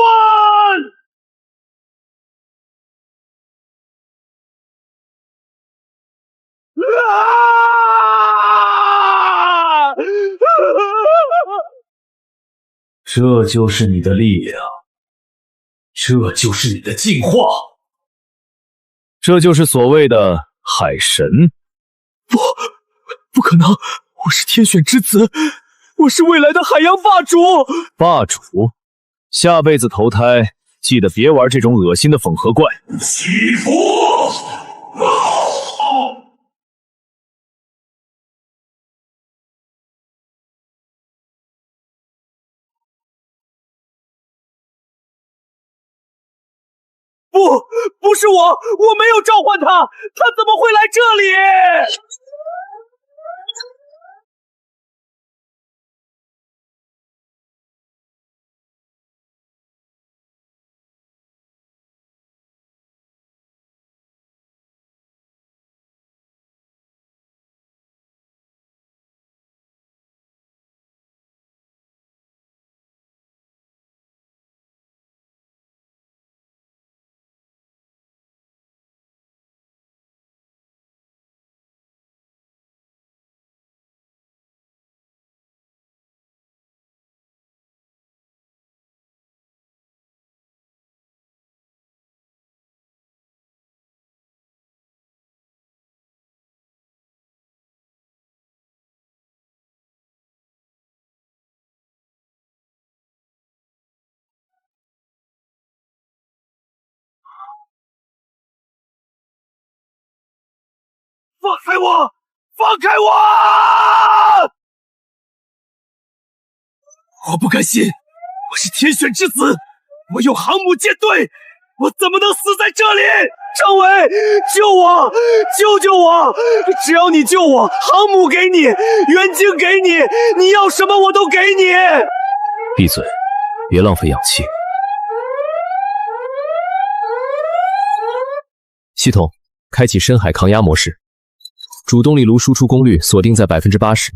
啊！这就是你的力量，这就是你的进化，这就是所谓的海神。不可能！我是天选之子，我是未来的海洋霸主！霸主，下辈子投胎记得别玩这种恶心的缝合怪。起伏！不是我没有召唤他，他怎么会来这里？放开我！放开我！我不甘心，我是天选之子，我有航母舰队，我怎么能死在这里？张伟，救我！救救我！只要你救我，航母给你，元晶给你，你要什么我都给你。闭嘴，别浪费氧气。系统开启深海抗压模式。主动力炉输出功率锁定在 80%，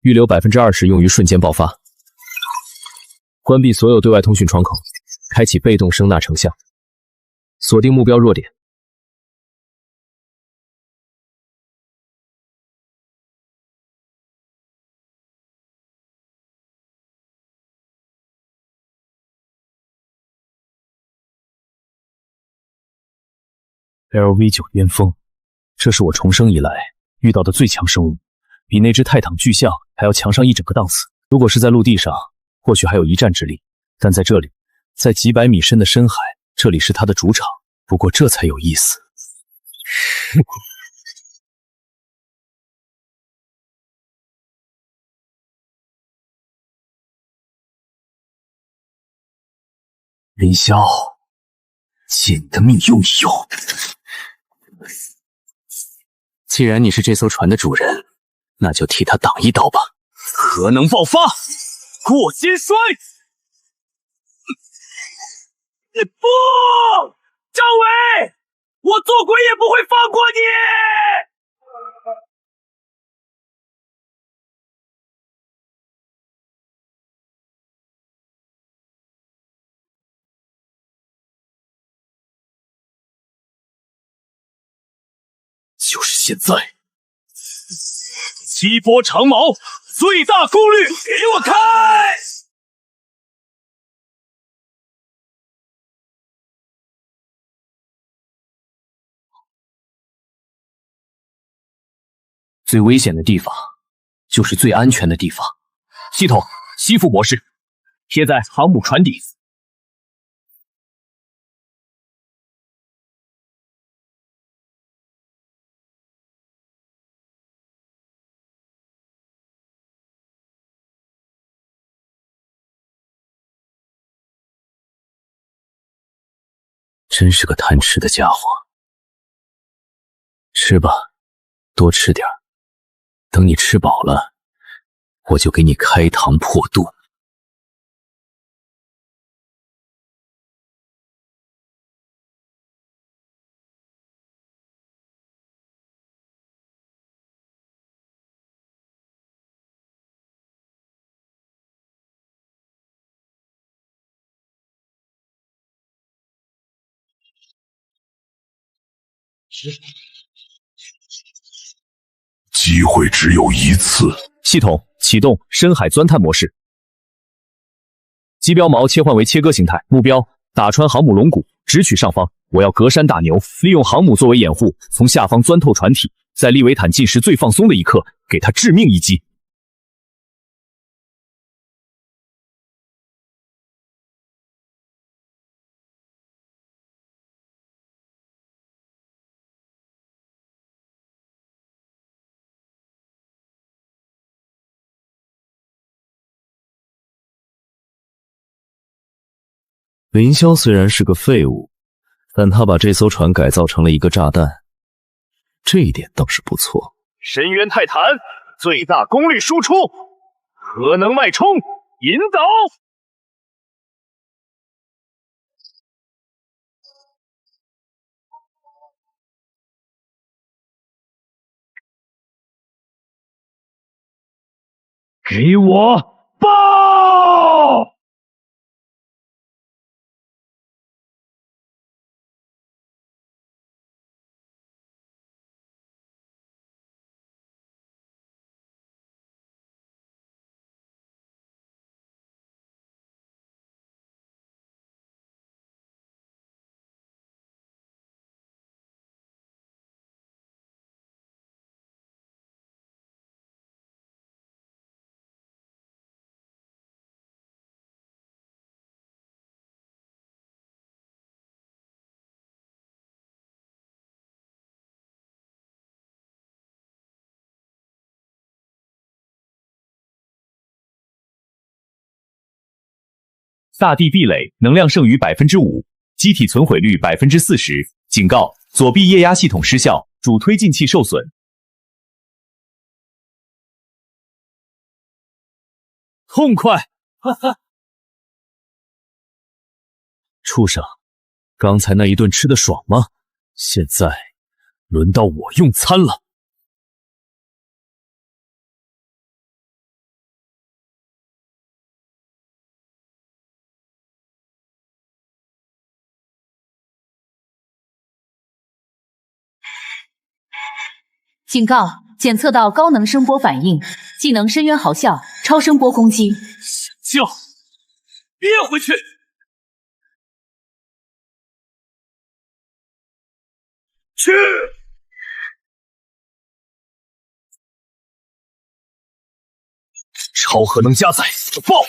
预留 20% 用于瞬间爆发。关闭所有对外通讯窗口，开启被动声纳成像，锁定目标弱点。LV9巅峰，这是我重生以来遇到的最强生物，比那只泰坦巨象还要强上一整个档次。如果是在陆地上，或许还有一战之力，但在这里，在几百米深的深海，这里是它的主场。不过这才有意思。林霄，借你的命用一用。既然你是这艘船的主人，那就替他挡一刀吧。核能爆发，过肩摔！不，张伟，我做鬼也不会放过你！就是现在！七波长矛，最大功率，给我开！最危险的地方，就是最安全的地方。系统吸附模式，贴在航母船底。真是个贪吃的家伙。吃吧，多吃点儿。等你吃饱了，我就给你开膛破肚。机会只有一次。系统启动深海钻探模式，机标锚切换为切割形态，目标打穿航母龙骨，直取上方。我要隔山打牛，利用航母作为掩护，从下方钻透船体，在利维坦进食最放松的一刻，给他致命一击。林霄虽然是个废物，但他把这艘船改造成了一个炸弹，这一点倒是不错。深渊泰坦，最大功率输出，核能脉冲，引导。给我爆！大地壁垒能量剩余 5%， 机体存毁率 40%。警告：左臂液压系统失效，主推进器受损。痛快！哈哈！畜生，刚才那一顿吃的爽吗？现在轮到我用餐了。警告：检测到高能声波反应，技能深渊咆哮，超声波攻击。叫，憋回去！去！超核能加载，爆！